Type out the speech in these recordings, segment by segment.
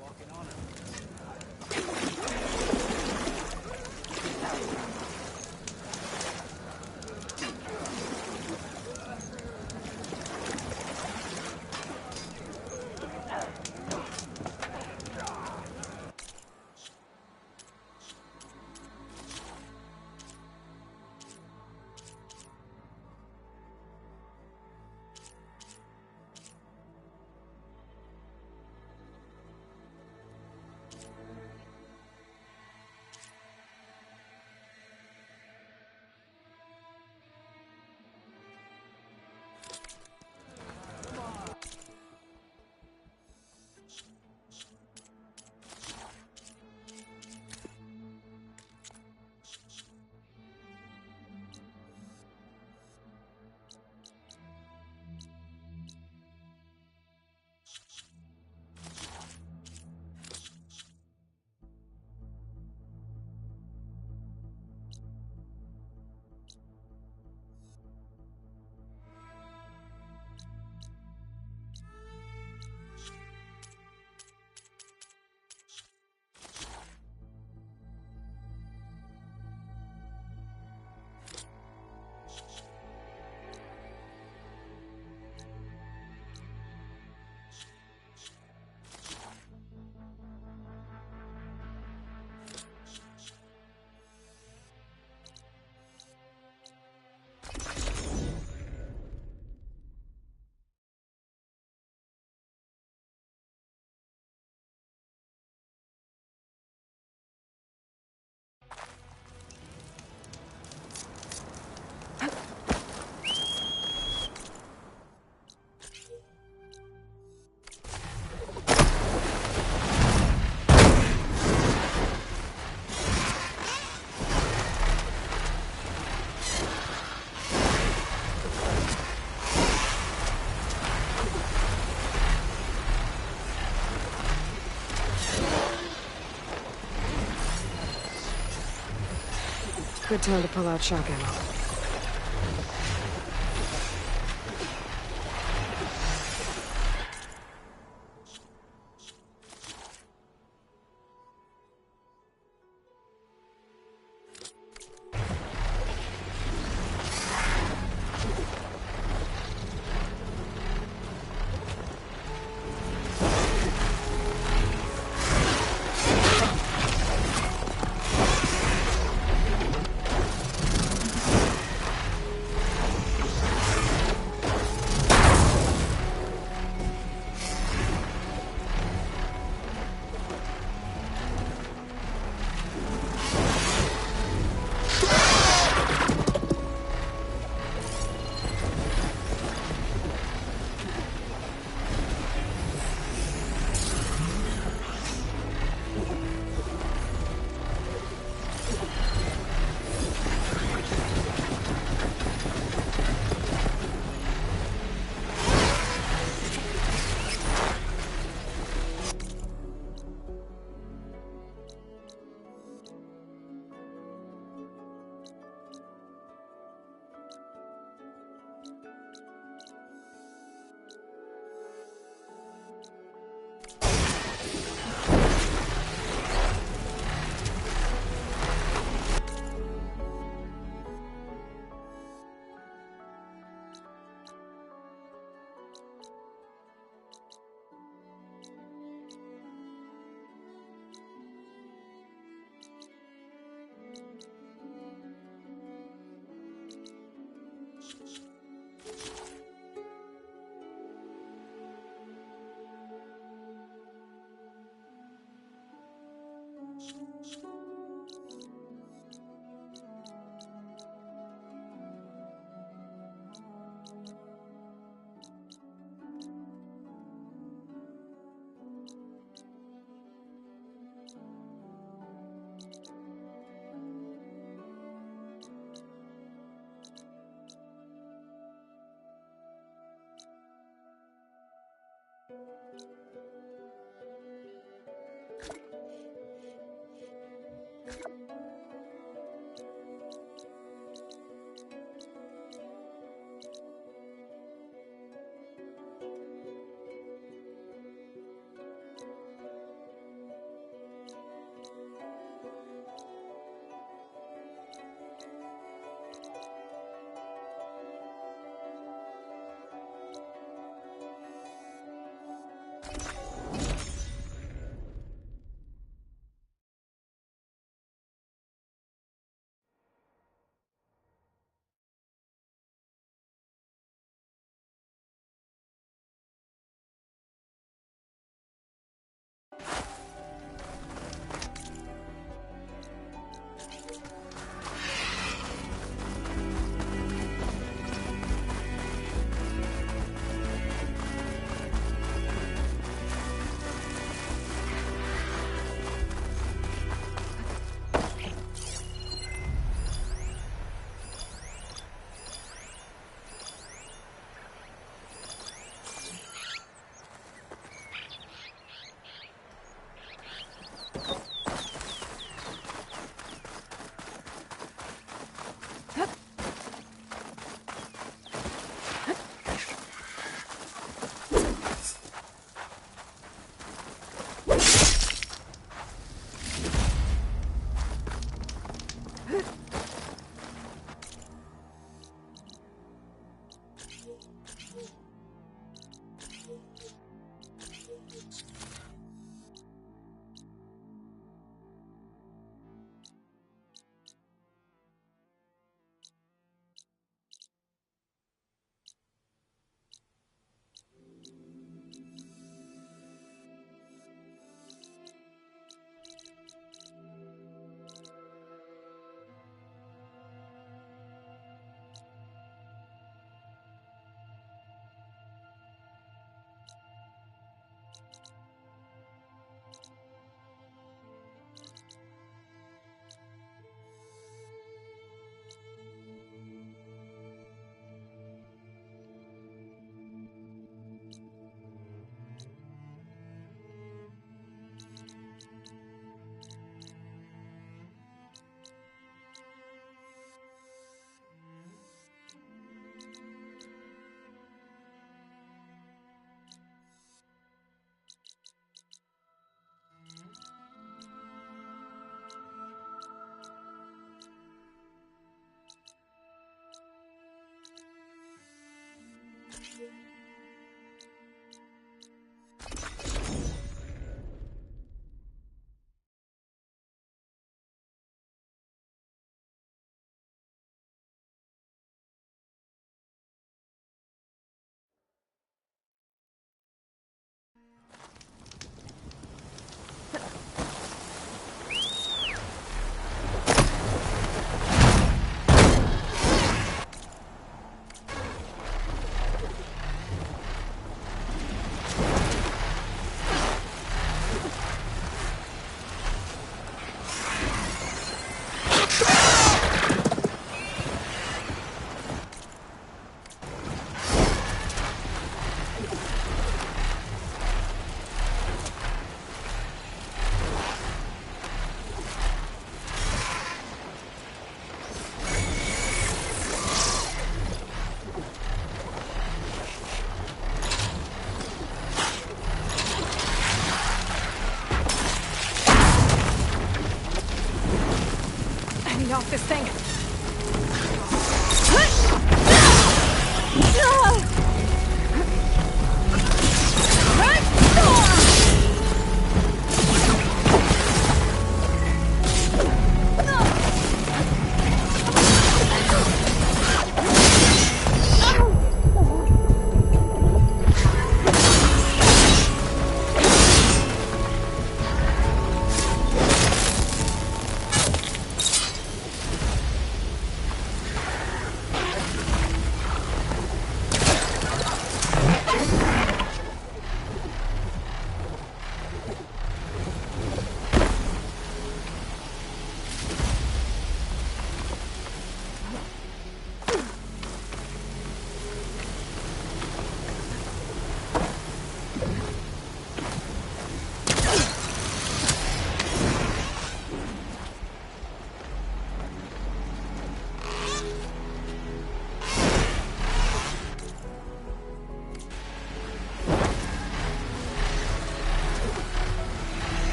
Walking on it. Good time to pull out shock ammo. off this thing.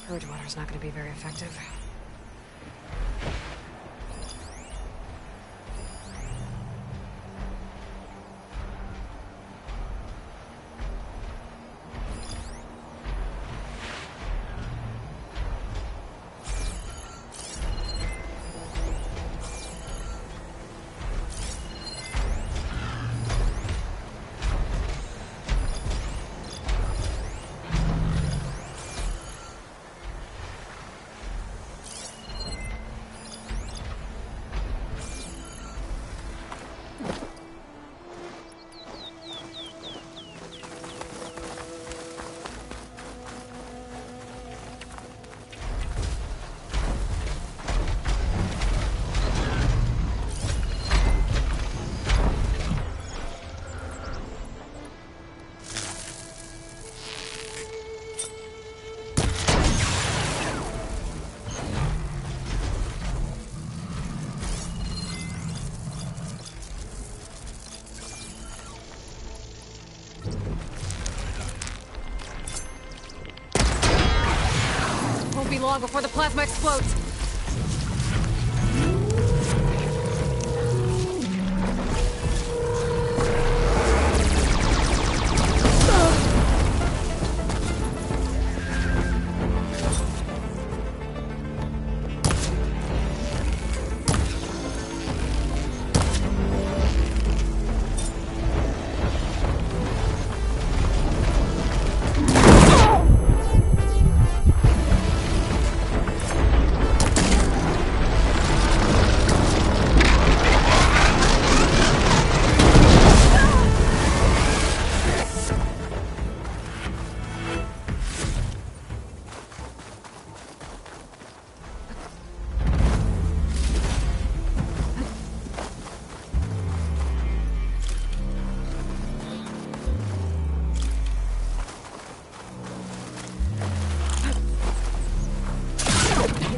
Purge-water's not gonna be very effective. Won't be long before the plasma explodes.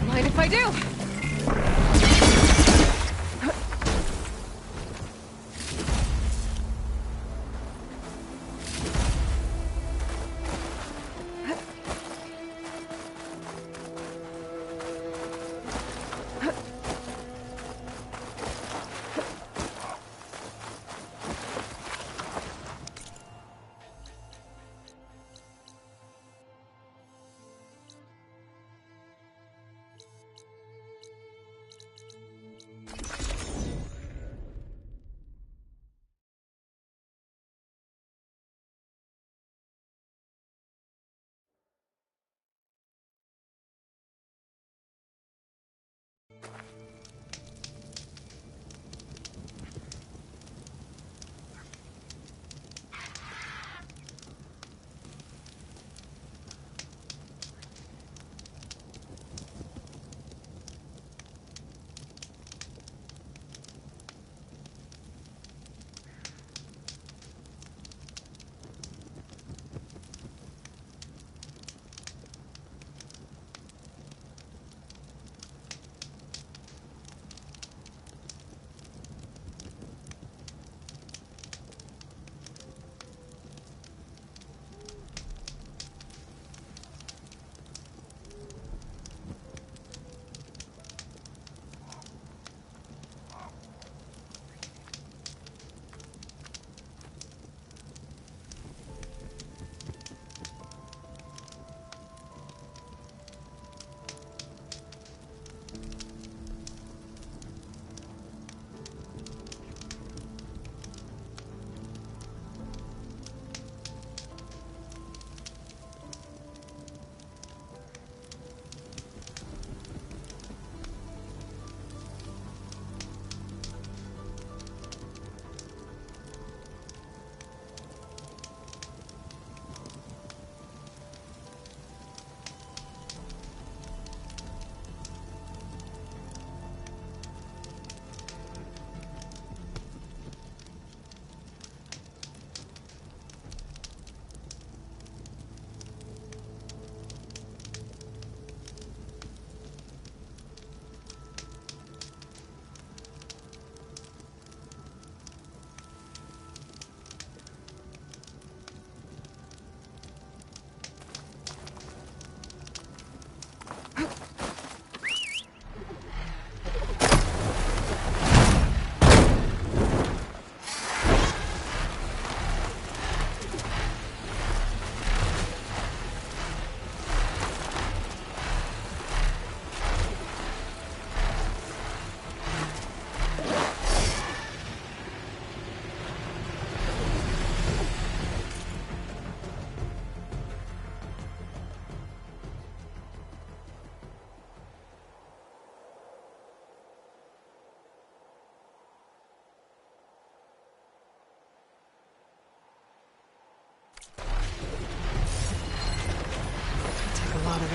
Mind if I do?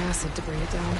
acid to bring it down.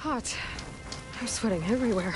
Hot. I'm sweating everywhere.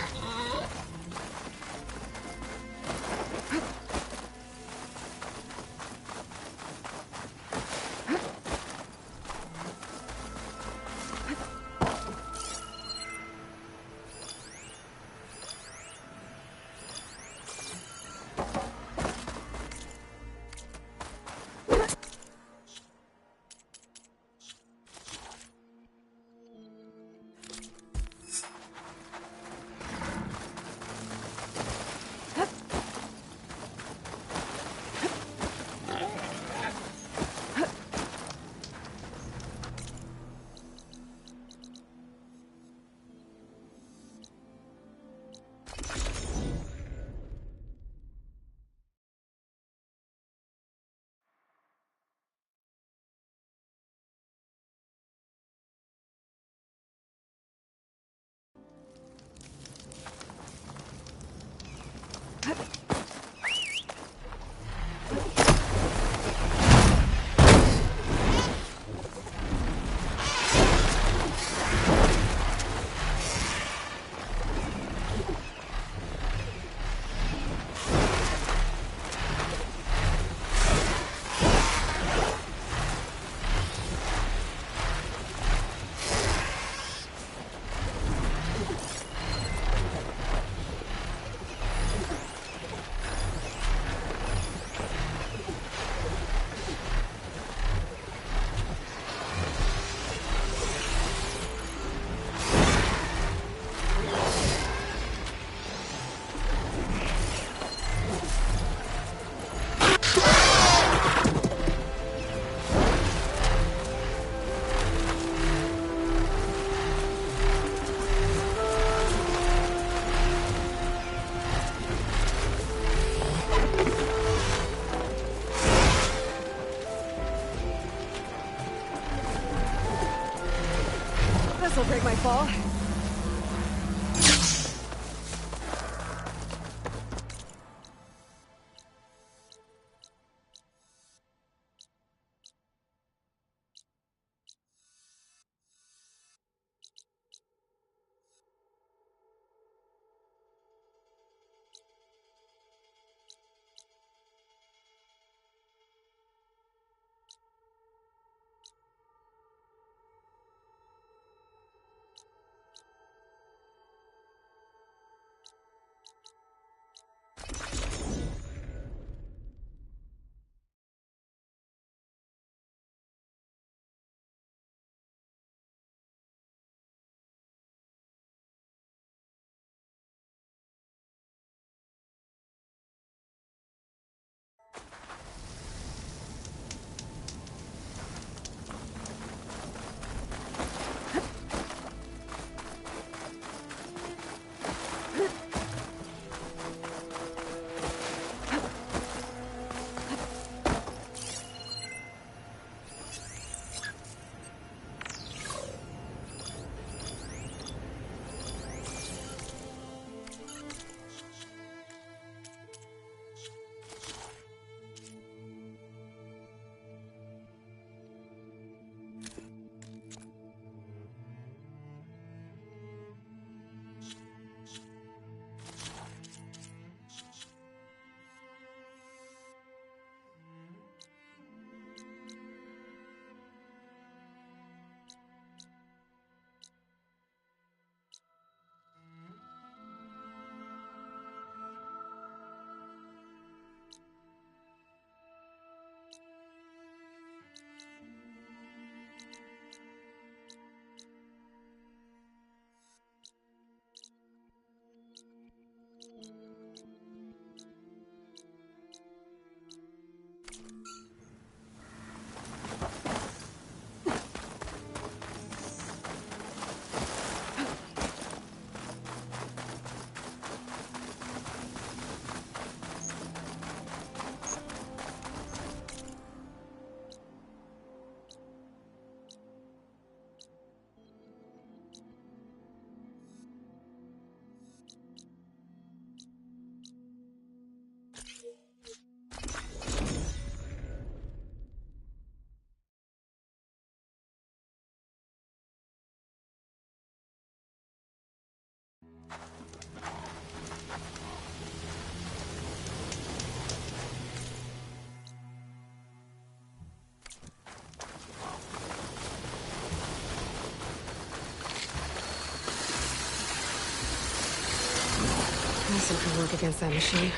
This'll break my fall. medicine can work against that machine.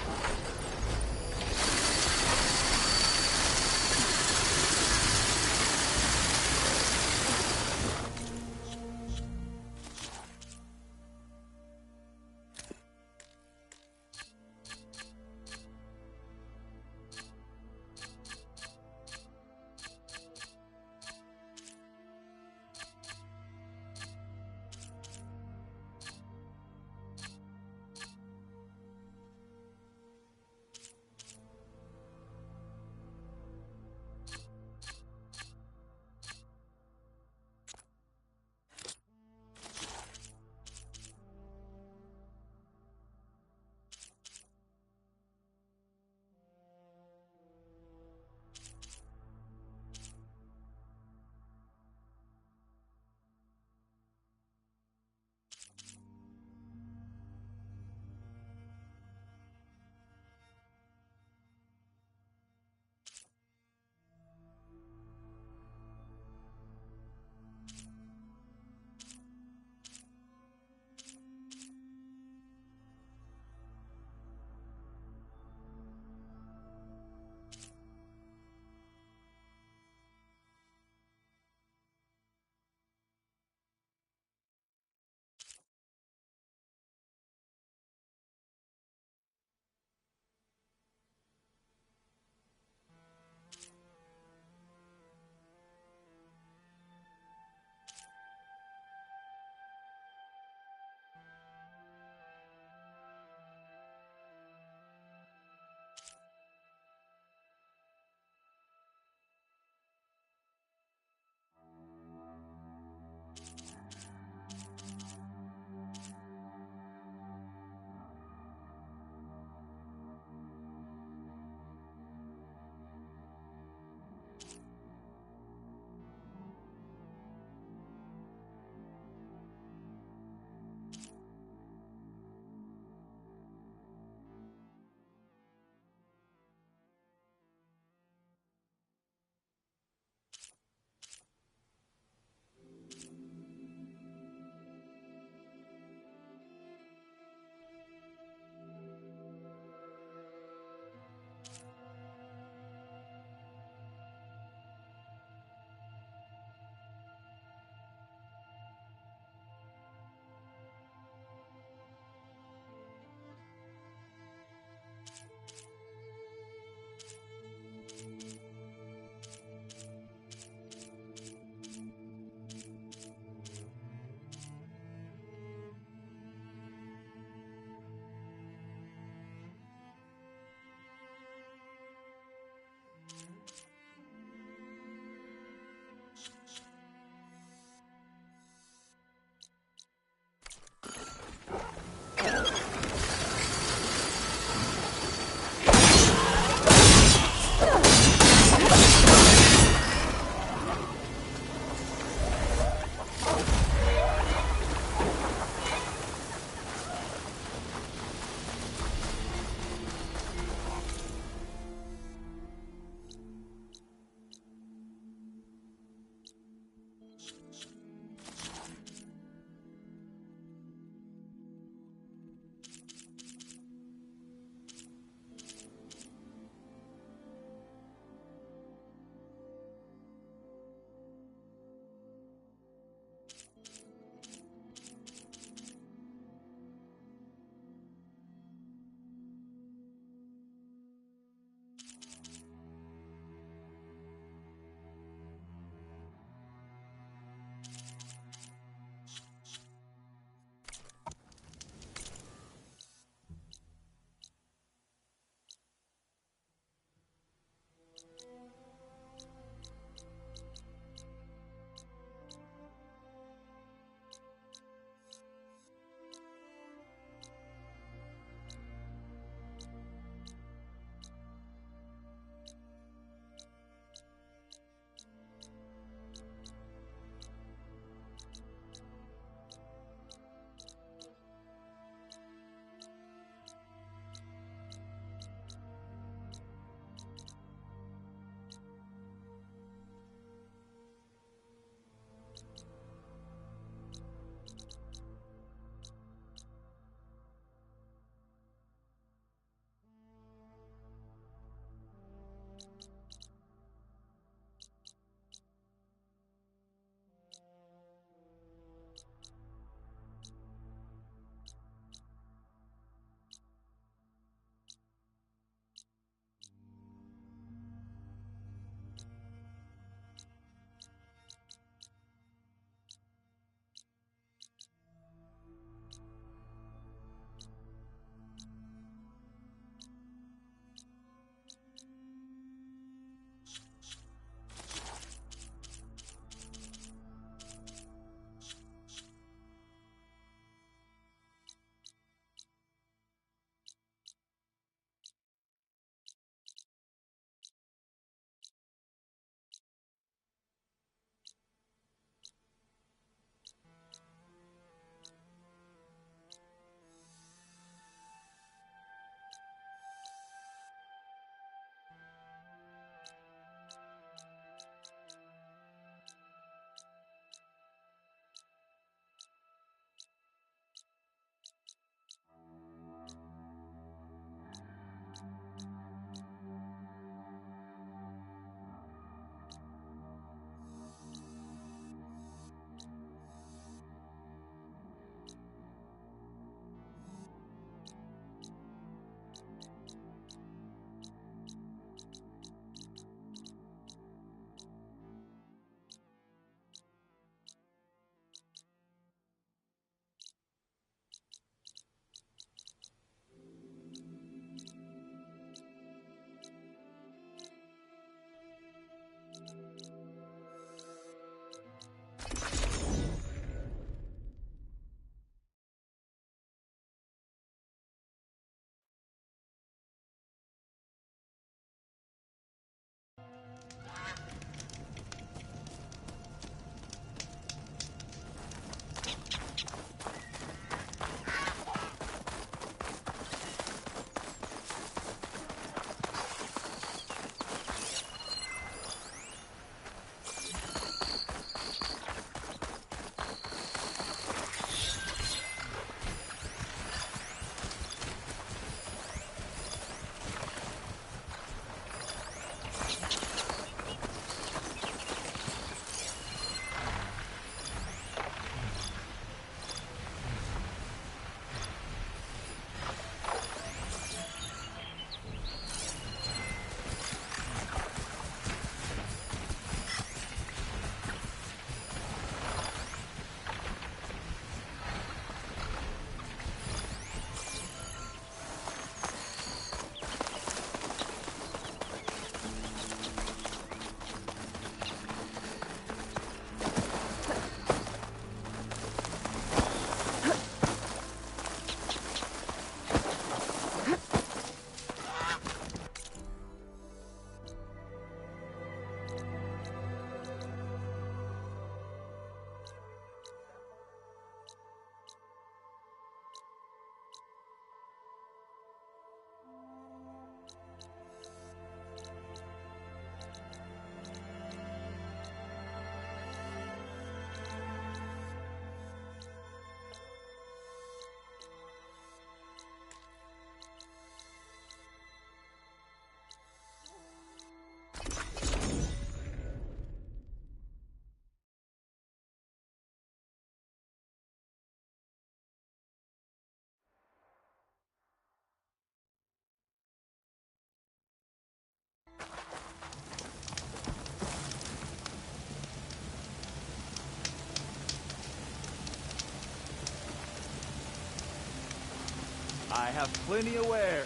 have plenty of wear.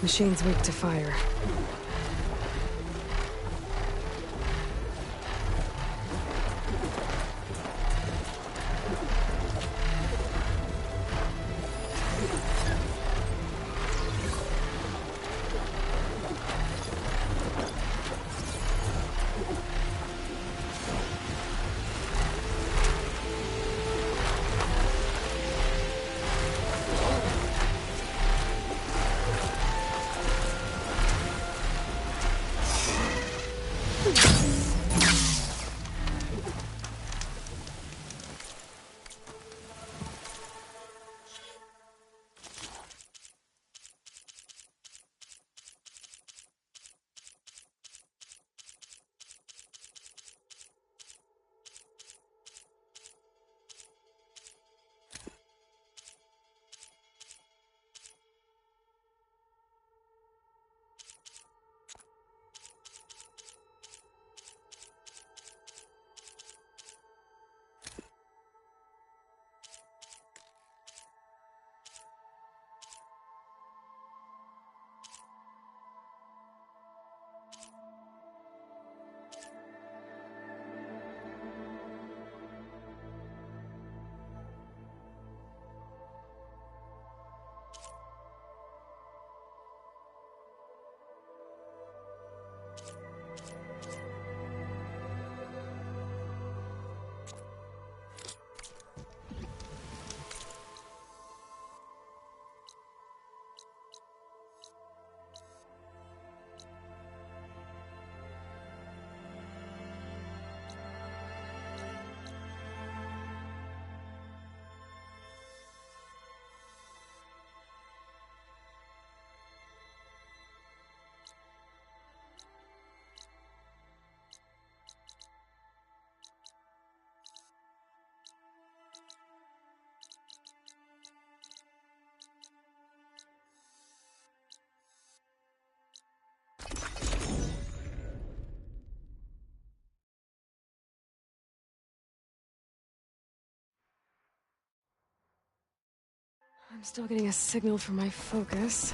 Machine's weak to fire. I'm still getting a signal from my focus.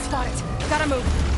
Spot it. Gotta move.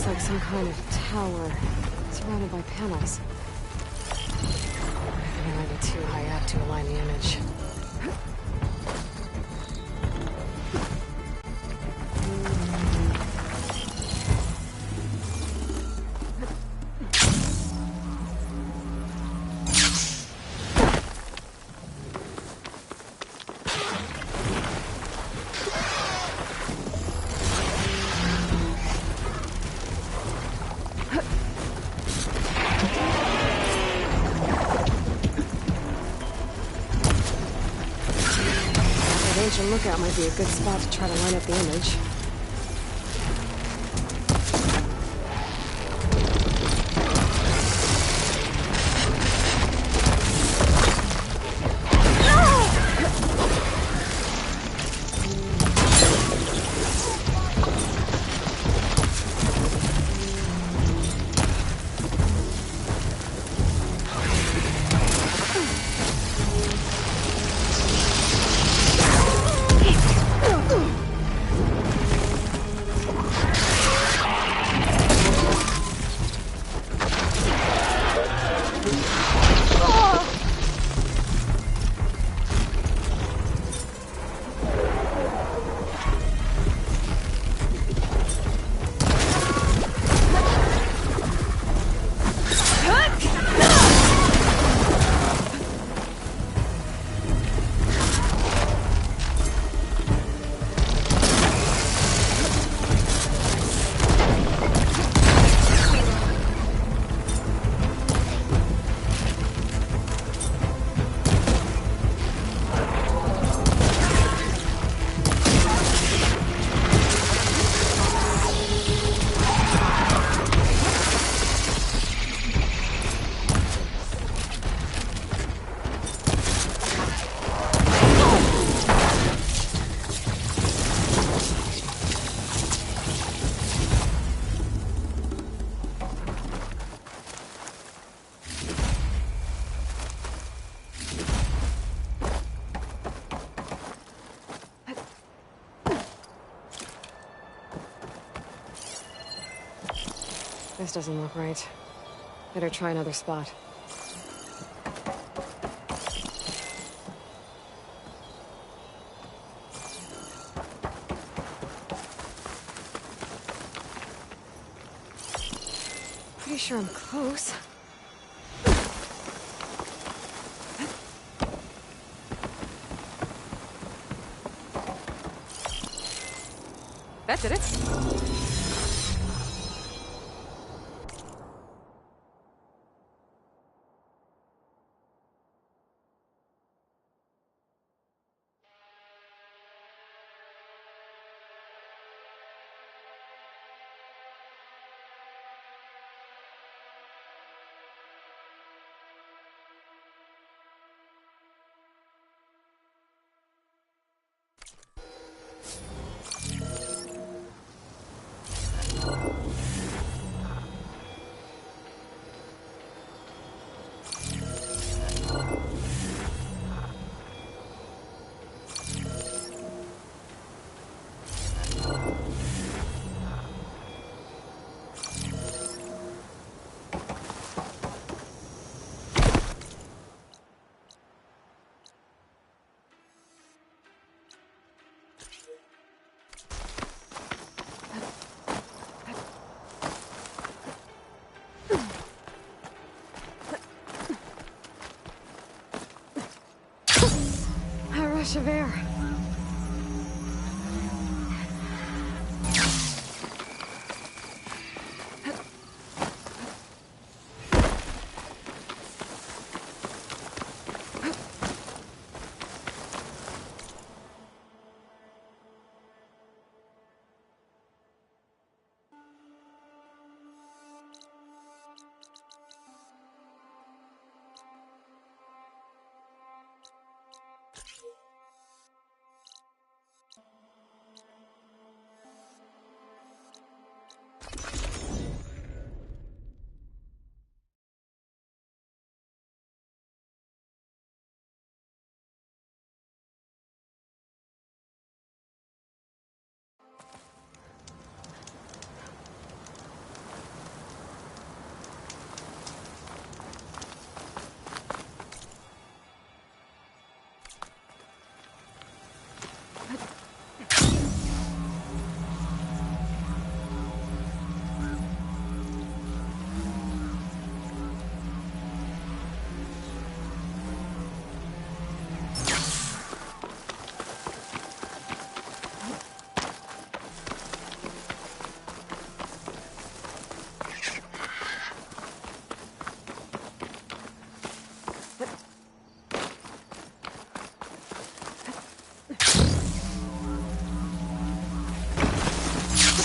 Like some kind of tower, surrounded by panels. I think I might be too high up to align the image. Ancient Lookout might be a good spot to try to line up the image. This doesn't look right. Better try another spot. Pretty sure I'm close. That did it. rush of air.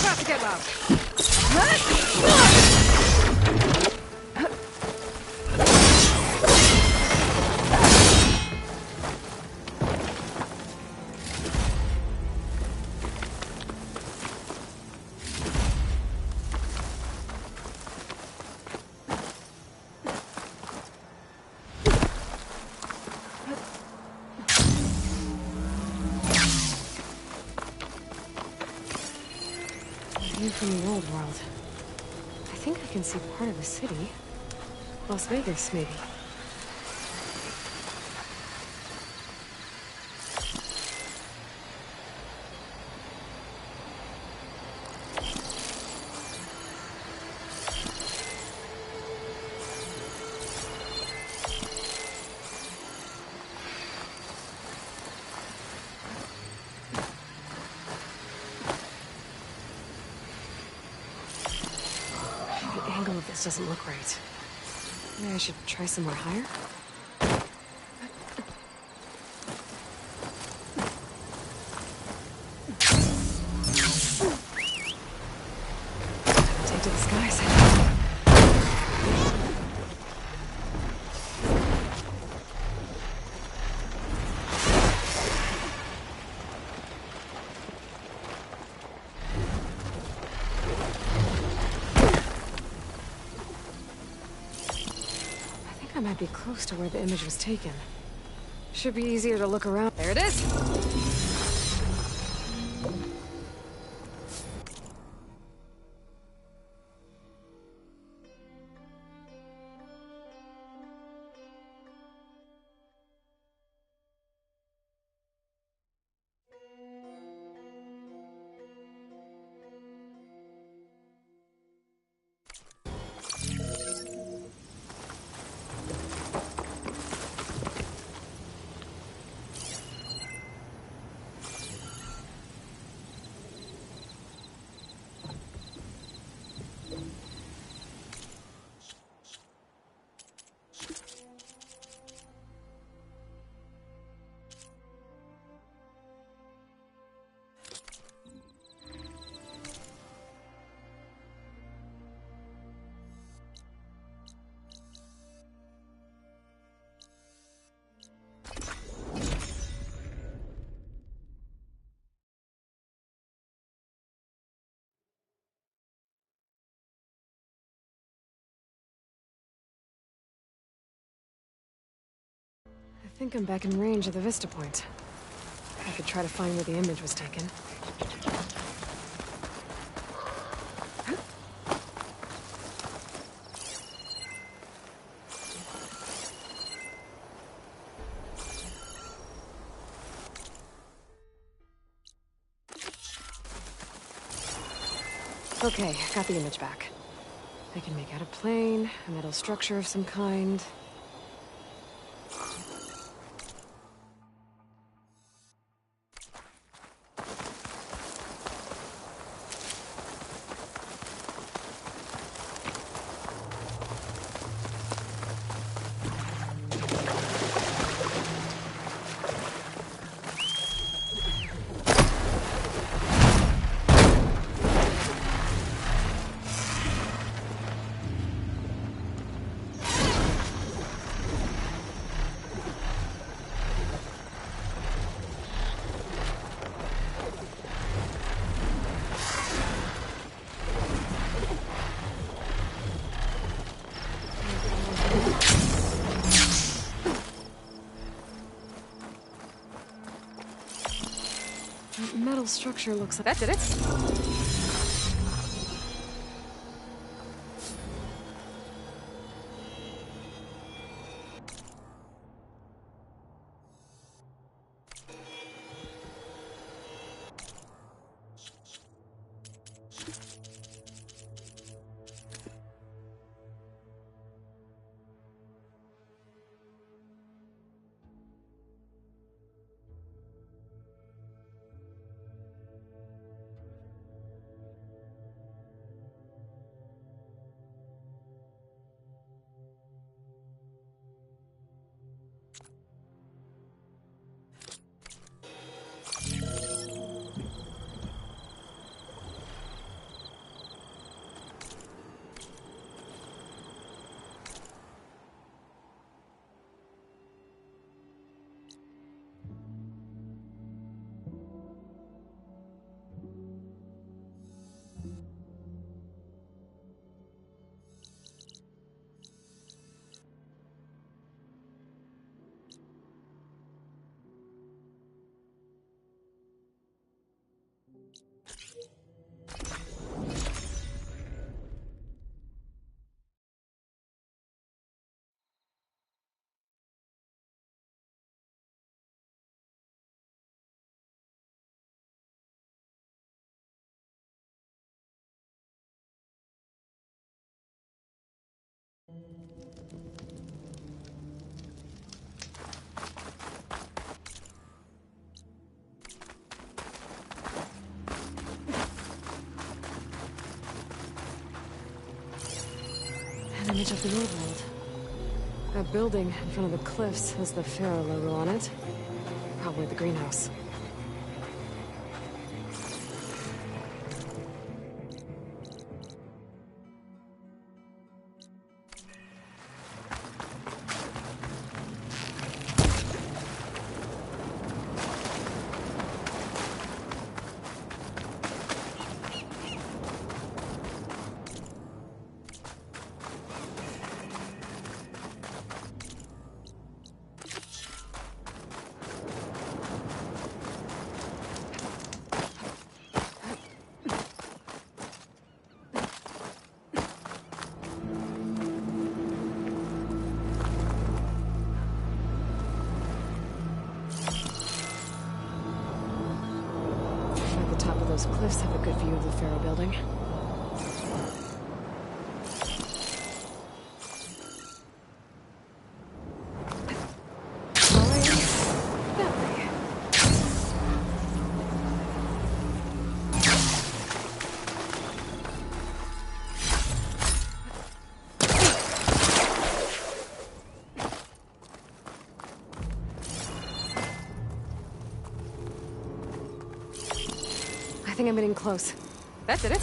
About to get loud. View from the old world. I think I can see part of the city. Las Vegas, maybe. The angle of this doesn't look right. Maybe I should try somewhere higher? Take to the skies. I might be close to where the image was taken. Should be easier to look around. There it is! I think I'm back in range of the Vista Point. I could try to find where the image was taken. Okay, got the image back. I can make out a plane, a metal structure of some kind. metal structure looks like... That did it! An image of the old world. That building in front of the cliffs has the Pharaoh logo on it. Probably the greenhouse. Those cliffs have a good view of the Pharaoh building. I think I'm getting close. That did it.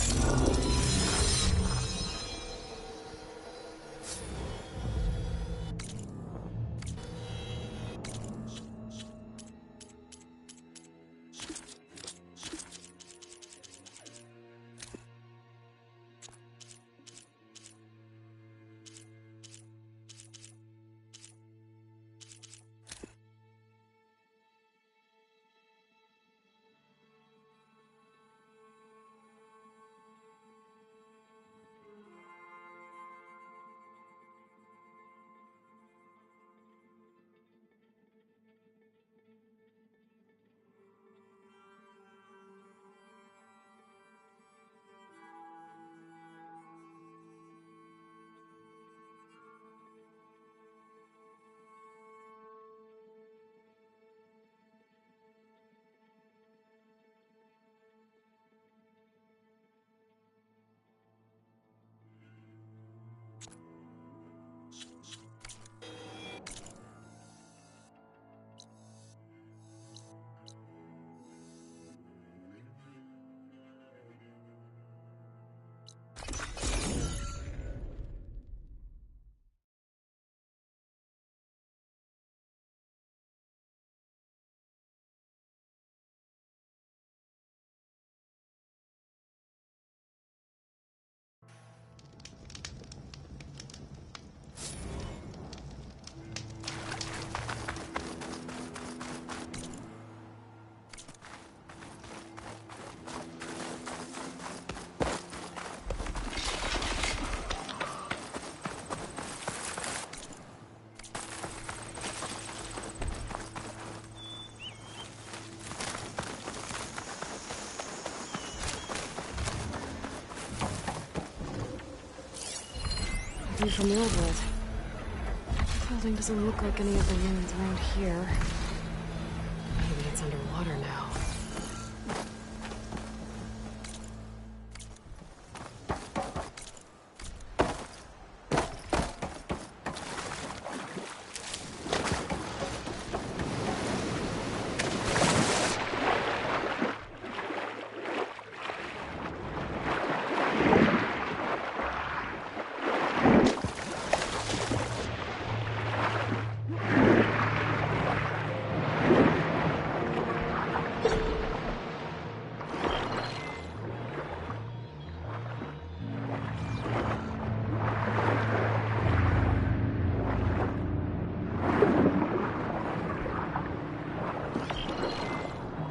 view from the old world. The building doesn't look like any of the ruins around here. Maybe it's underwater now.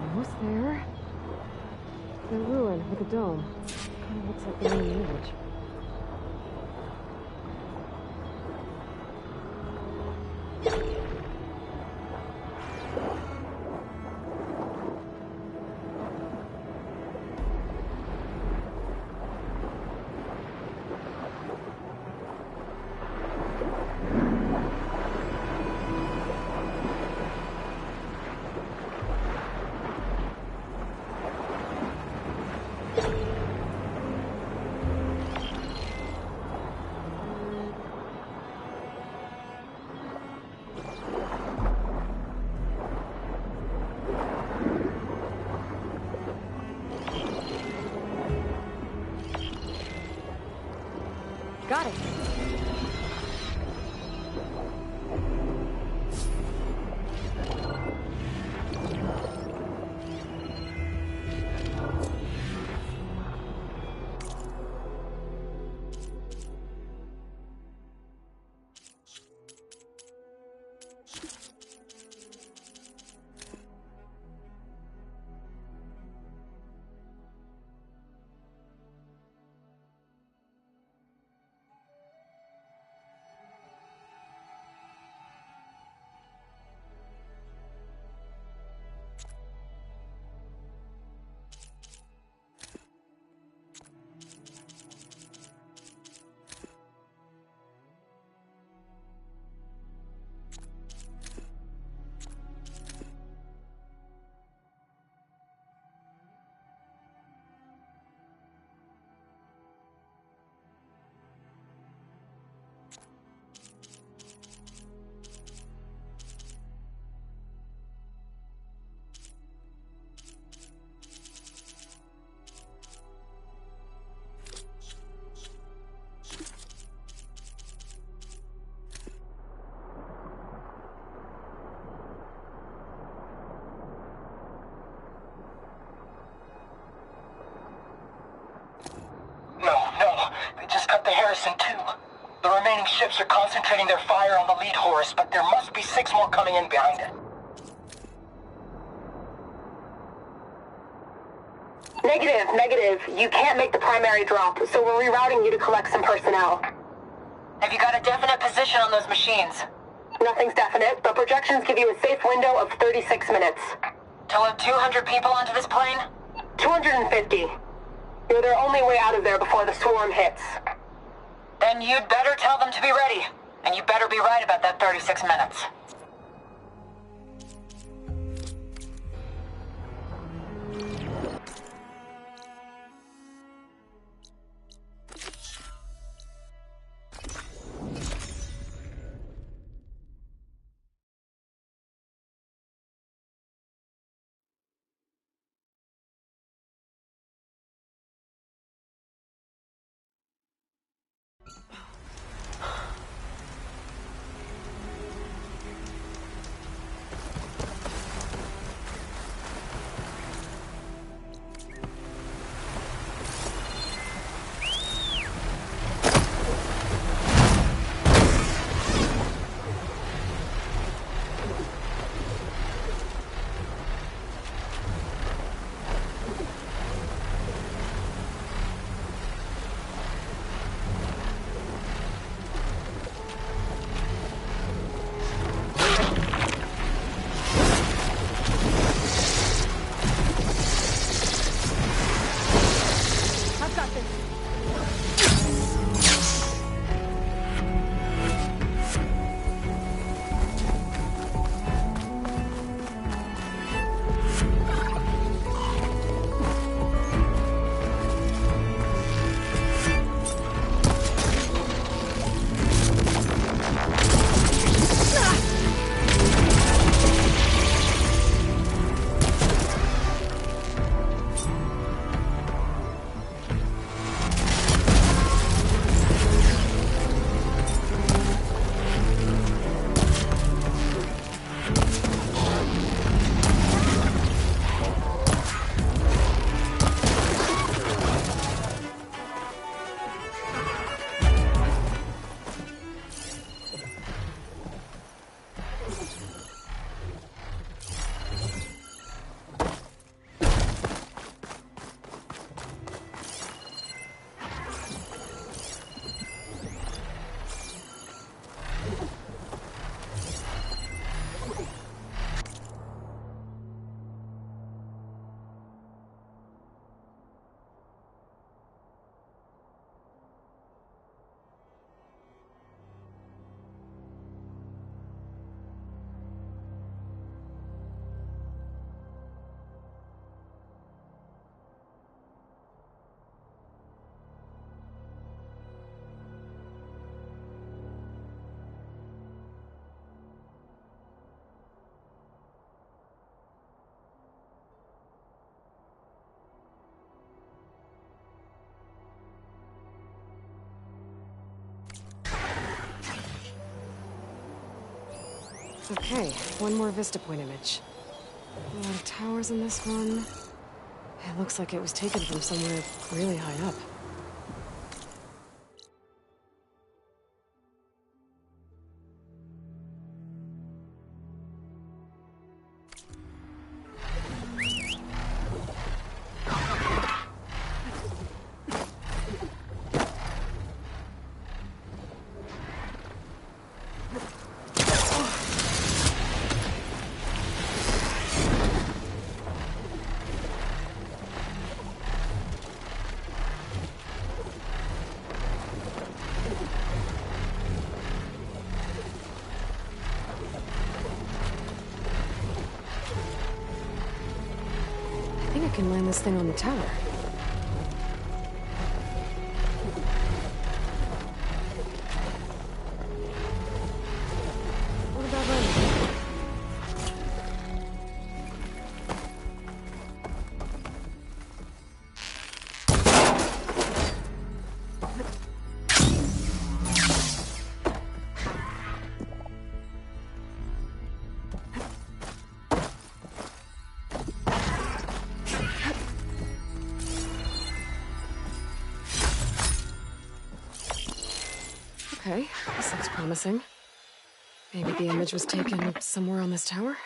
Almost there. The ruin with a dome. Kind of looks like the main village. Got it. The remaining ships are concentrating their fire on the lead Horus, but there must be 6 more coming in behind it. Negative. You can't make the primary drop, so we're rerouting you to collect some personnel. Have you got a definite position on those machines? Nothing's definite, but projections give you a safe window of 36 minutes. To load 200 people onto this plane? 250. You're their only way out of there before the swarm hits. Then you'd better tell them to be ready. And you better be right about that 36 minutes. Okay, one more Vista Point image. A lot of towers in this one. It looks like it was taken from somewhere really high up. I think I can land this thing on the tower. What about landing? Okay, this looks promising. Maybe the image was taken somewhere on this tower?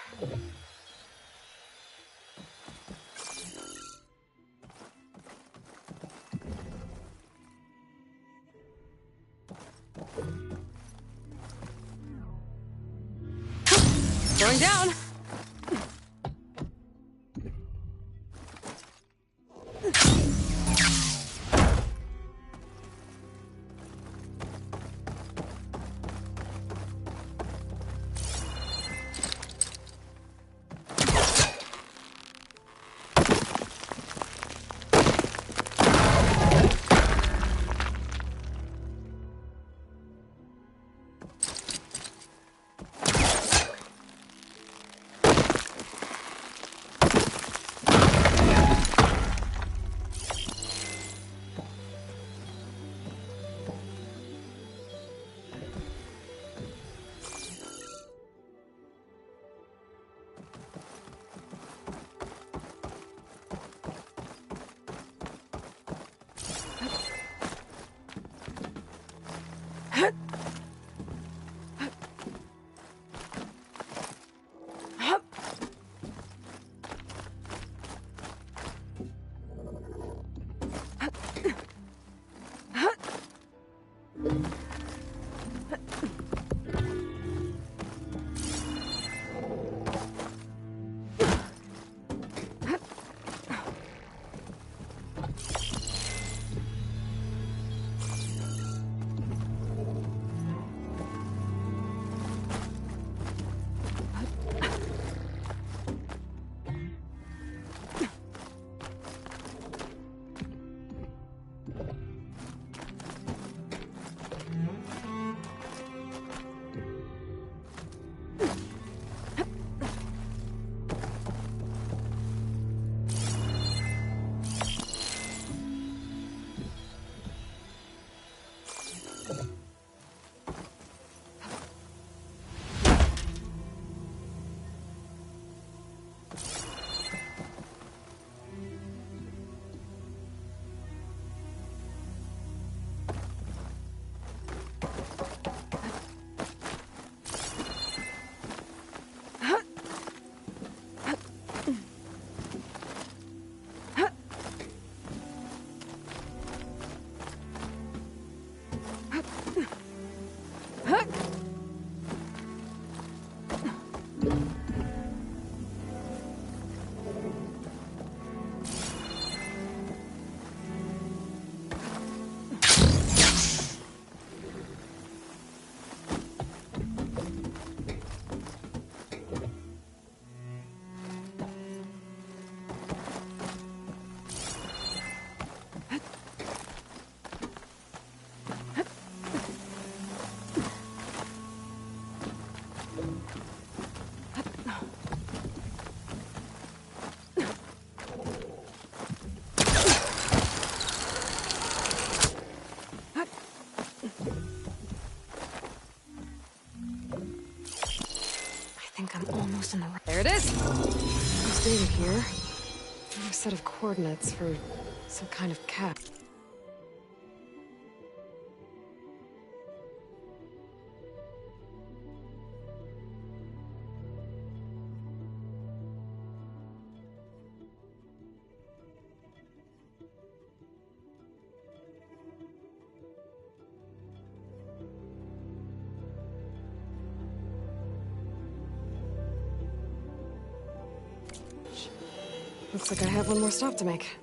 Going down! think I'm almost in the right. There it is! There's data here. Another set of coordinates for some kind of cap. Looks like I have one more stop to make.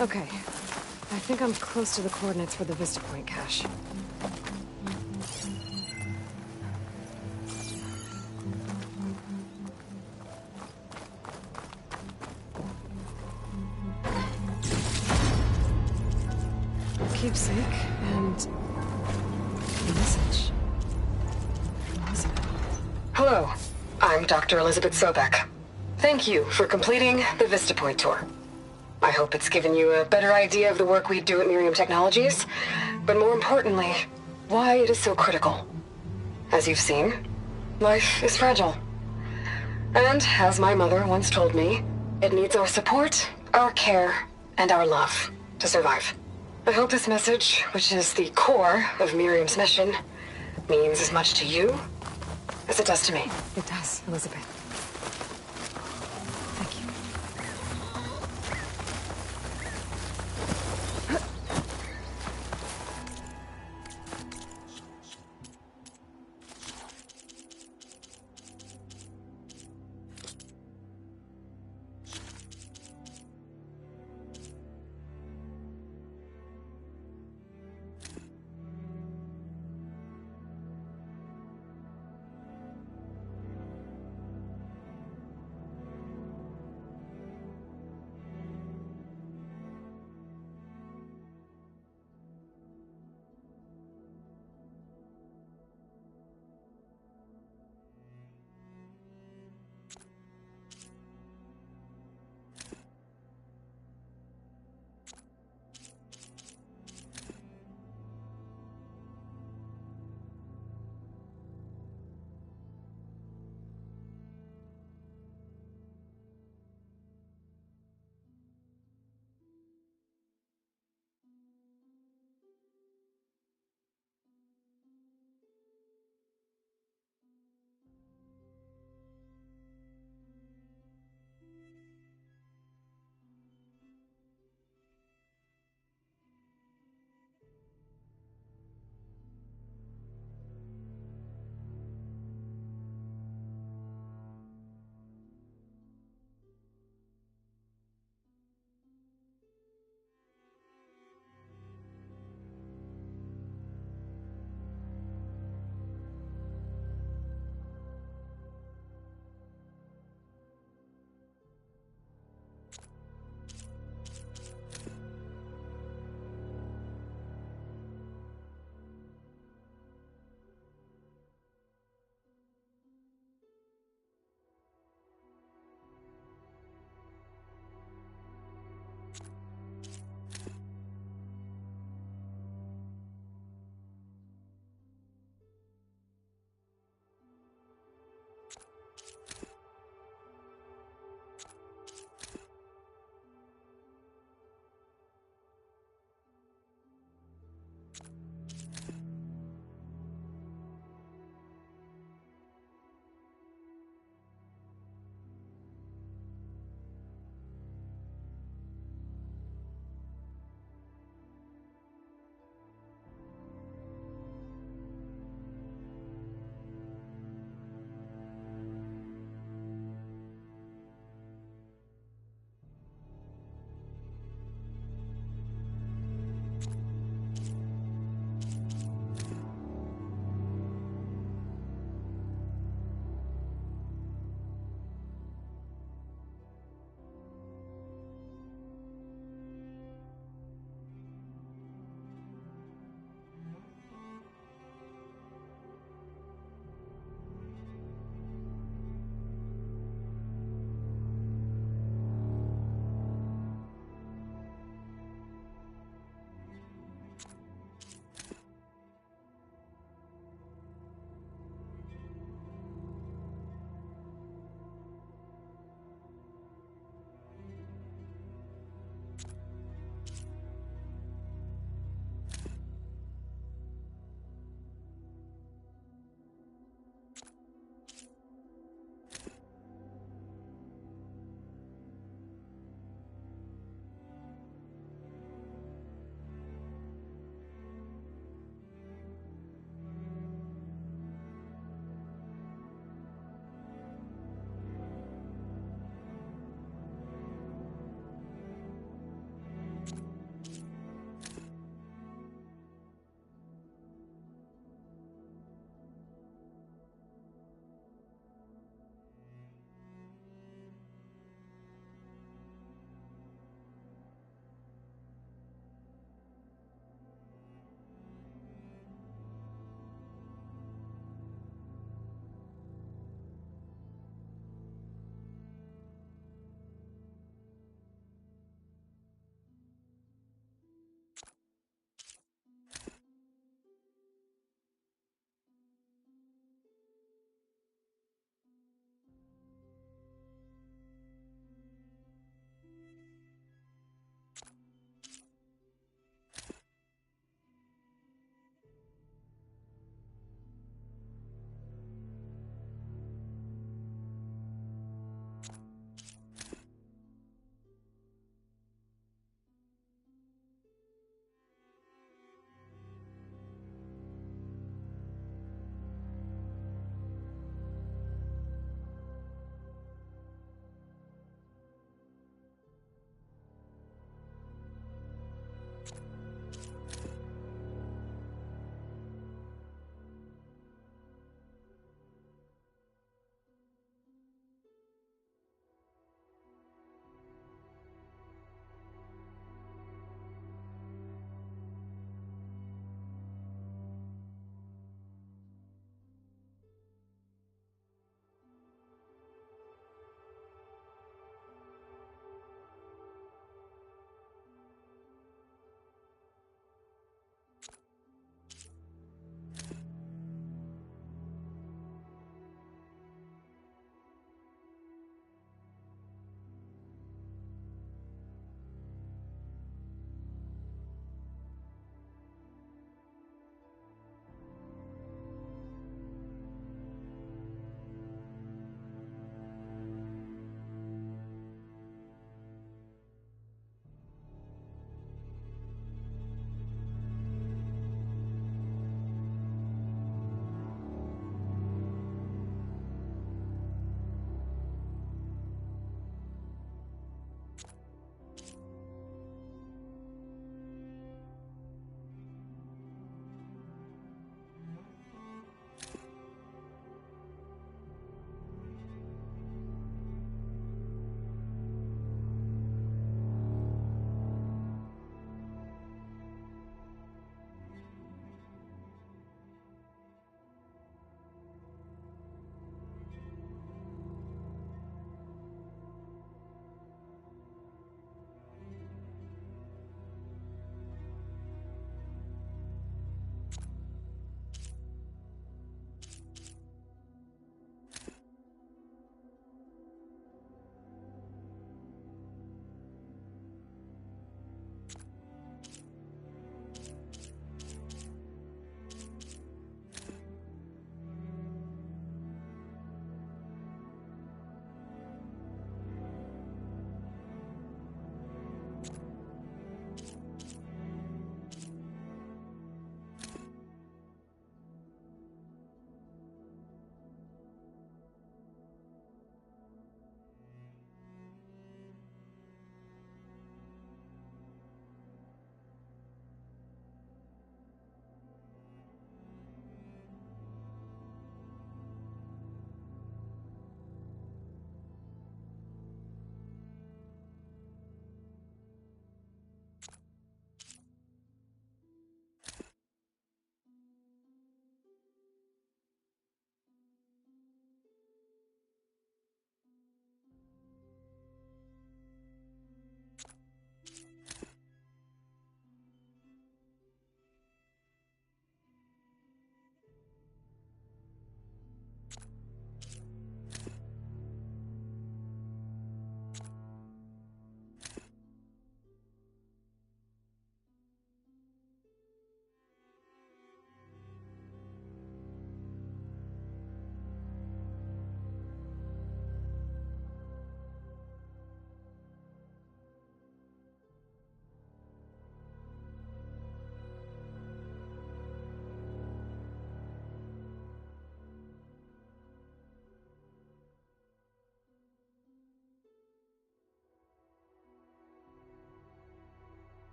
Okay. I think I'm close to the coordinates for the Vista Point cache. Keepsake and a message. Elizabeth. Hello, I'm Dr. Elizabeth Sobek. Thank you for completing the Vista Point tour. I hope it's given you a better idea of the work we do at Miriam Technologies, but more importantly, why it is so critical. As you've seen, life is fragile. And as my mother once told me, it needs our support, our care, and our love to survive. I hope this message, which is the core of Miriam's mission, means as much to you as it does to me. It does, Elizabeth. Thank you.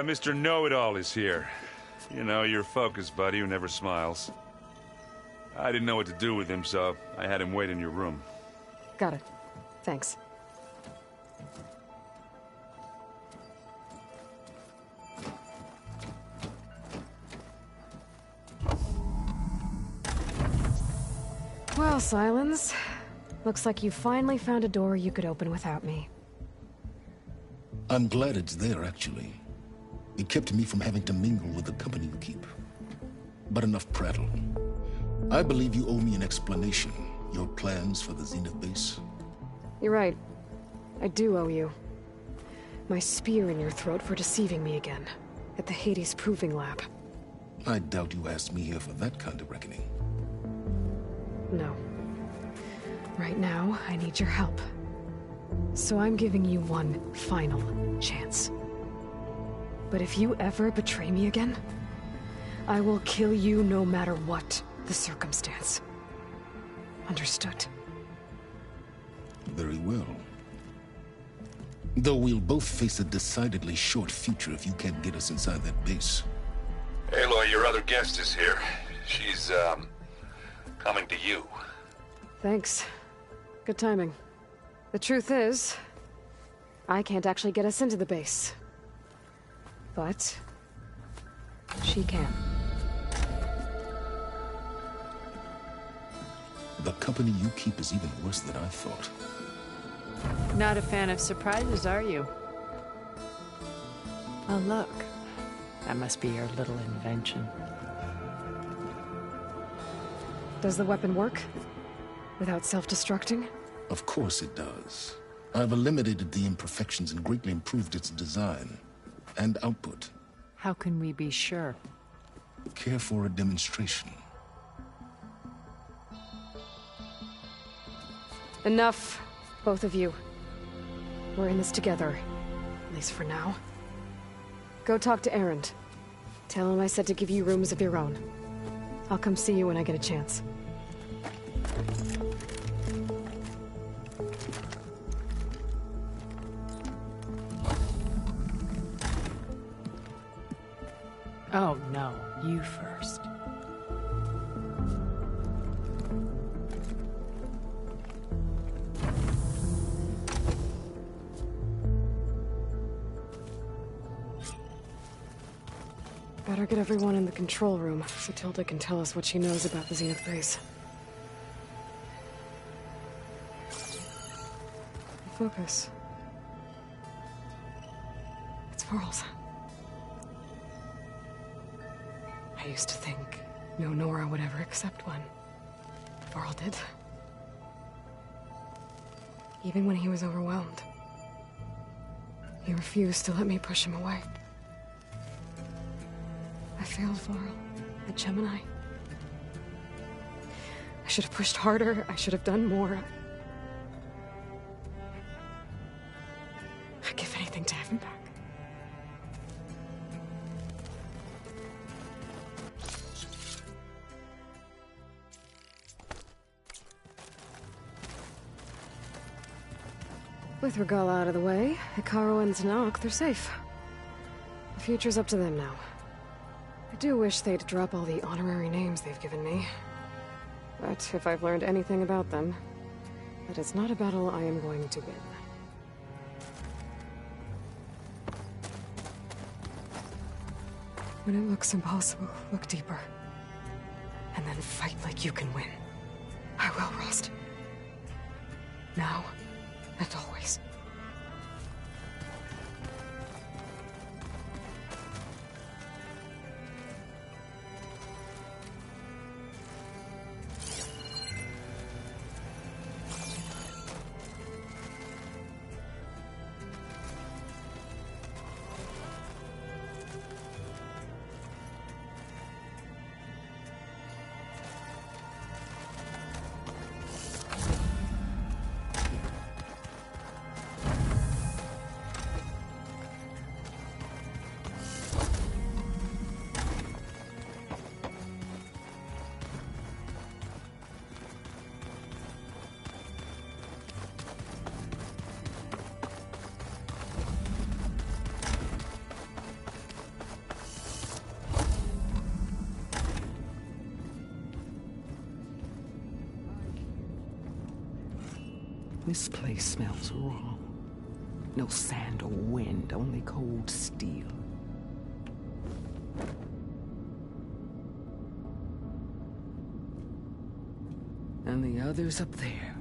Mr. Know-It-All is here. You know, your focus buddy who never smiles. I didn't know what to do with him, so I had him wait in your room. Got it. Thanks. Well, Silence. Looks like you finally found a door you could open without me. I'm glad it's there, actually. It kept me from having to mingle with the company you keep. But enough prattle. I believe you owe me an explanation. Your plans for the Zenith base. You're right. I do owe you. My spear in your throat for deceiving me again. At the Hades Proving Lab. I doubt you asked me here for that kind of reckoning. No. Right now, I need your help. So I'm giving you one final chance. But if you ever betray me again, I will kill you no matter what the circumstance. Understood? Very well. Though we'll both face a decidedly short future if you can't get us inside that base. Aloy, your other guest is here. She's, coming to you. Thanks. Good timing. The truth is, I can't actually get us into the base. But she can. The company you keep is even worse than I thought. Not a fan of surprises, are you? Oh, look. That must be your little invention. Does the weapon work? Without self-destructing? Of course it does. I've eliminated the imperfections and greatly improved its design and output. How can we be sure? Care for a demonstration? Enough, both of you. We're in this together, at least for now. Go talk to Erend. Tell him I said to give you rooms of your own. I'll come see you when I get a chance. Oh, no. You first. Better get everyone in the control room so Tilda can tell us what she knows about the Zenith base. Focus. It's Varl's. I used to think no Nora would ever accept one. Varl did. Even when he was overwhelmed. He refused to let me push him away. I failed Varl at Gemini. I should have pushed harder. I should have done more. I'd give anything to have him back. With Regala out of the way, Hekarro and Tenakth, they're safe. The future's up to them now. I do wish they'd drop all the honorary names they've given me. But if I've learned anything about them, that it's not a battle I am going to win. When it looks impossible, look deeper. And then fight like you can win. I will, Rost. Now and always. This place smells wrong. No sand or wind, only cold steel. And the others up there,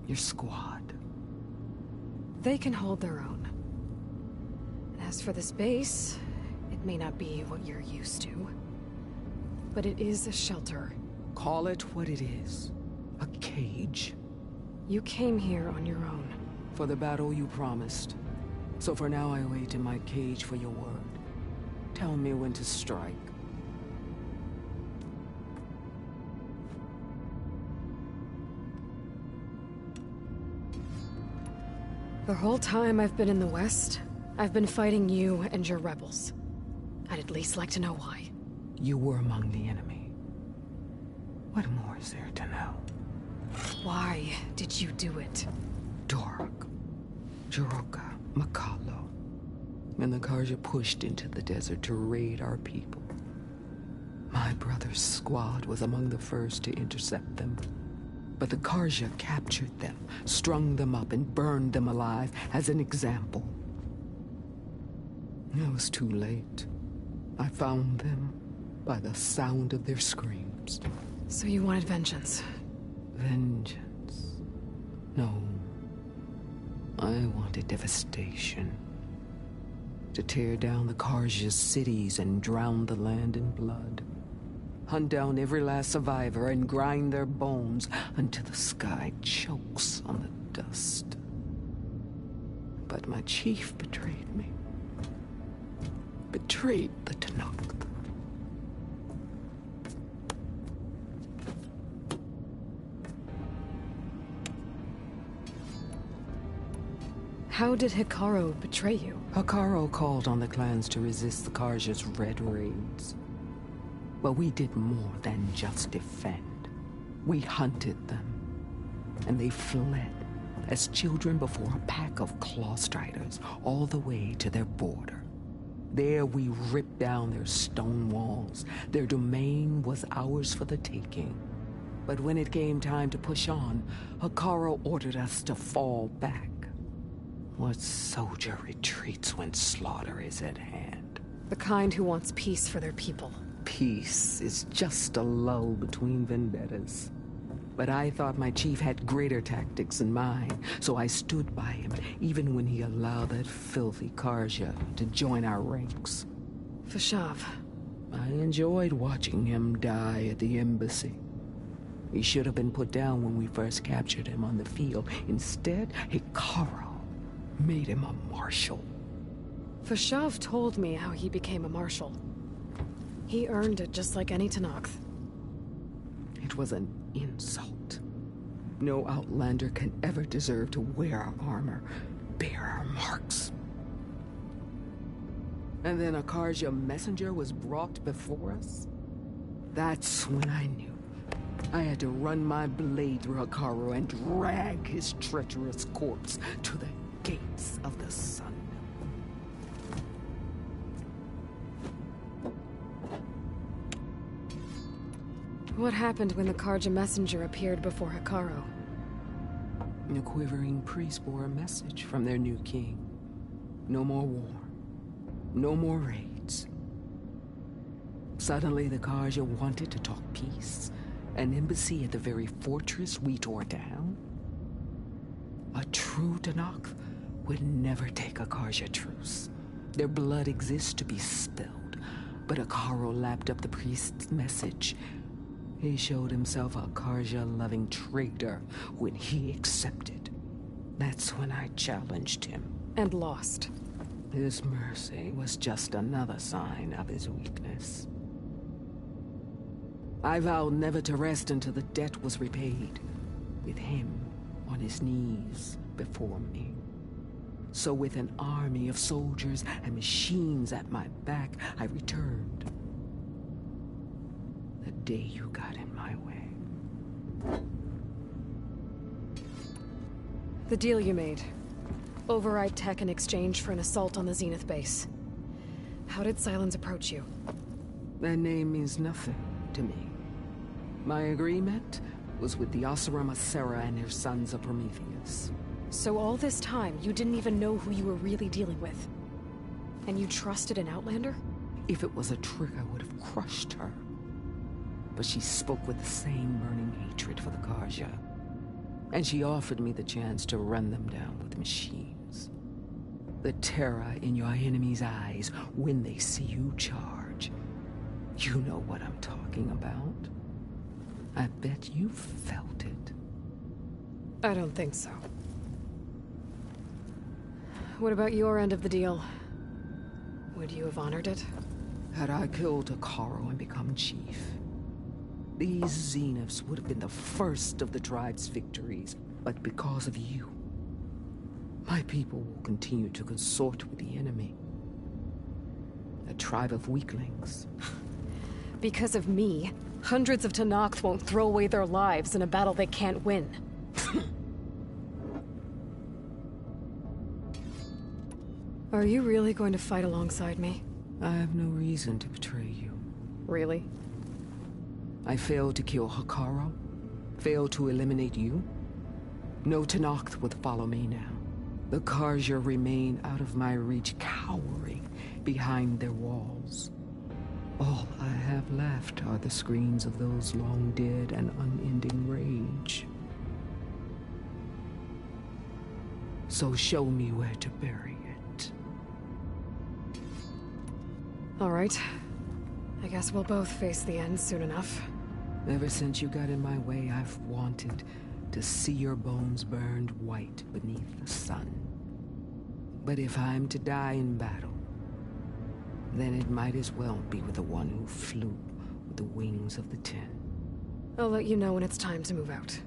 your squad. They can hold their own. As for this base, it may not be what you're used to, but it is a shelter. Call it what it is. A cage. You came here on your own. For the battle you promised. So for now I wait in my cage for your word. Tell me when to strike. The whole time I've been in the West, I've been fighting you and your rebels. I'd at least like to know why. You were among the enemy. What more is there to know? Why did you do it? Dork, Jiroka, Makalo, and the Carja pushed into the desert to raid our people. My brother's squad was among the first to intercept them. But the Carja captured them, strung them up, and burned them alive as an example. It was too late. I found them by the sound of their screams. So you wanted vengeance? Vengeance? No. I wanted devastation. To tear down the Carja's cities and drown the land in blood. Hunt down every last survivor and grind their bones until the sky chokes on the dust. But my chief betrayed me. Betrayed the Tenakth. How did Hekarro betray you? Hekarro called on the clans to resist the Carja's red raids. But we did more than just defend. We hunted them. And they fled, as children before a pack of claw striders, all the way to their border. There we ripped down their stone walls. Their domain was ours for the taking. But when it came time to push on, Hekarro ordered us to fall back. What soldier retreats when slaughter is at hand? The kind who wants peace for their people. Peace is just a lull between vendettas. But I thought my chief had greater tactics in mind, so I stood by him, even when he allowed that filthy Carja to join our ranks. Fashav. I enjoyed watching him die at the embassy. He should have been put down when we first captured him on the field. Instead, Hekarro made him a marshal. Fashav told me how he became a marshal. He earned it just like any Tenakth. It was an insult. No Outlander can ever deserve to wear our armor, bear our marks. And then a Carja messenger was brought before us? That's when I knew. I had to run my blade through Hekarro and drag his treacherous corpse to the gates of the sun. What happened when the Carja messenger appeared before Hekarro? The quivering priest bore a message from their new king. No more war. No more raids. Suddenly the Carja wanted to talk peace. An embassy at the very fortress we tore down? A true Tenakth would never take a Carja truce. Their blood exists to be spilled. But Hekarro lapped up the priest's message. He showed himself a Carja-loving traitor when he accepted. That's when I challenged him. And lost. His mercy was just another sign of his weakness. I vowed never to rest until the debt was repaid, with him on his knees before me. So with an army of soldiers and machines at my back, I returned. The day you got in my way. The deal you made. Override tech in exchange for an assault on the Zenith base. How did Sylens approach you? That name means nothing to me. My agreement? was with the Oseram Asera and their sons of Prometheus. So all this time, you didn't even know who you were really dealing with? And you trusted an Outlander? If it was a trick, I would have crushed her. But she spoke with the same burning hatred for the Karja. And she offered me the chance to run them down with machines. The terror in your enemy's eyes when they see you charge. You know what I'm talking about. I bet you felt it. I don't think so. What about your end of the deal? Would you have honored it? Had I killed Hekarro and become chief, these Zeniths would have been the first of the tribe's victories. But because of you, my people will continue to consort with the enemy. A tribe of weaklings. Because of me, hundreds of Tenakth won't throw away their lives in a battle they can't win. Are you really going to fight alongside me? I have no reason to betray you. Really? I failed to kill Hekarro, failed to eliminate you. No Tenakth would follow me now. The Karja remain out of my reach, cowering behind their walls. All I have left are the screams of those long dead and unending rage. So show me where to bury it. All right. I guess we'll both face the end soon enough. Ever since you got in my way, I've wanted to see your bones burned white beneath the sun. But if I'm to die in battle, then it might as well be with the one who flew with the wings of the Ten. I'll let you know when it's time to move out.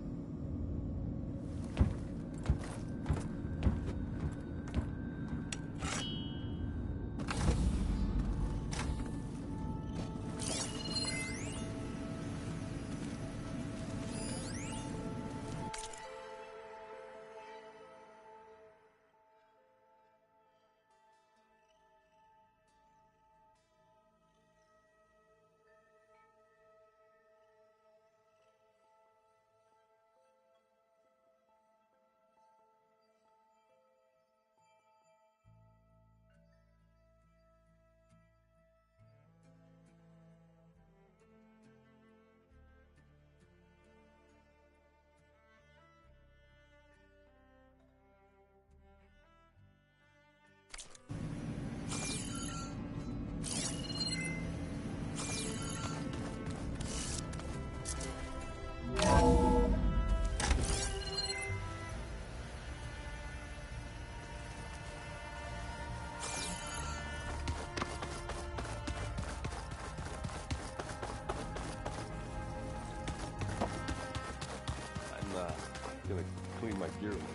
I'm gonna clean my gear a little.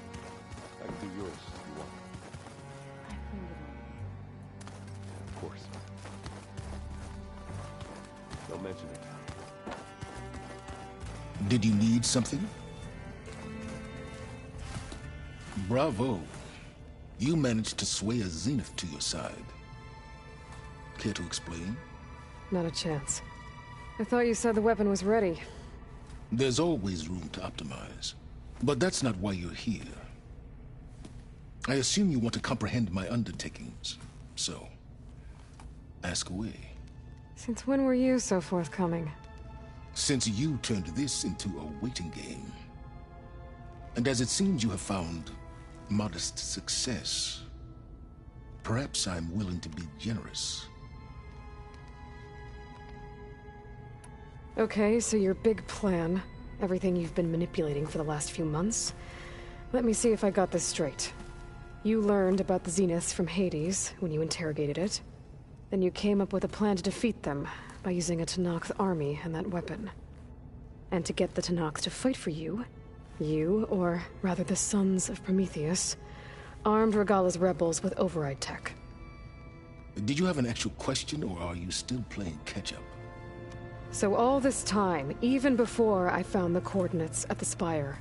I can do yours if you want. Yeah, of course. Don't mention it. Did you need something? Bravo. You managed to sway a Zenith to your side. Care to explain? Not a chance. I thought you said the weapon was ready. There's always room to optimize. But that's not why you're here. I assume you want to comprehend my undertakings. So, ask away. Since when were you so forthcoming? Since you turned this into a waiting game. And as it seems you have found modest success, perhaps I'm willing to be generous. Okay, so your big plan, everything you've been manipulating for the last few months. Let me see if I got this straight. You learned about the Zeniths from Hades when you interrogated it. Then you came up with a plan to defeat them by using a Tenakth army and that weapon. And to get the Tenakth to fight for you, or rather the Sons of Prometheus, armed Regalla's rebels with override tech. Did you have an actual question, or are you still playing catch-up? So all this time, even before I found the coordinates at the Spire,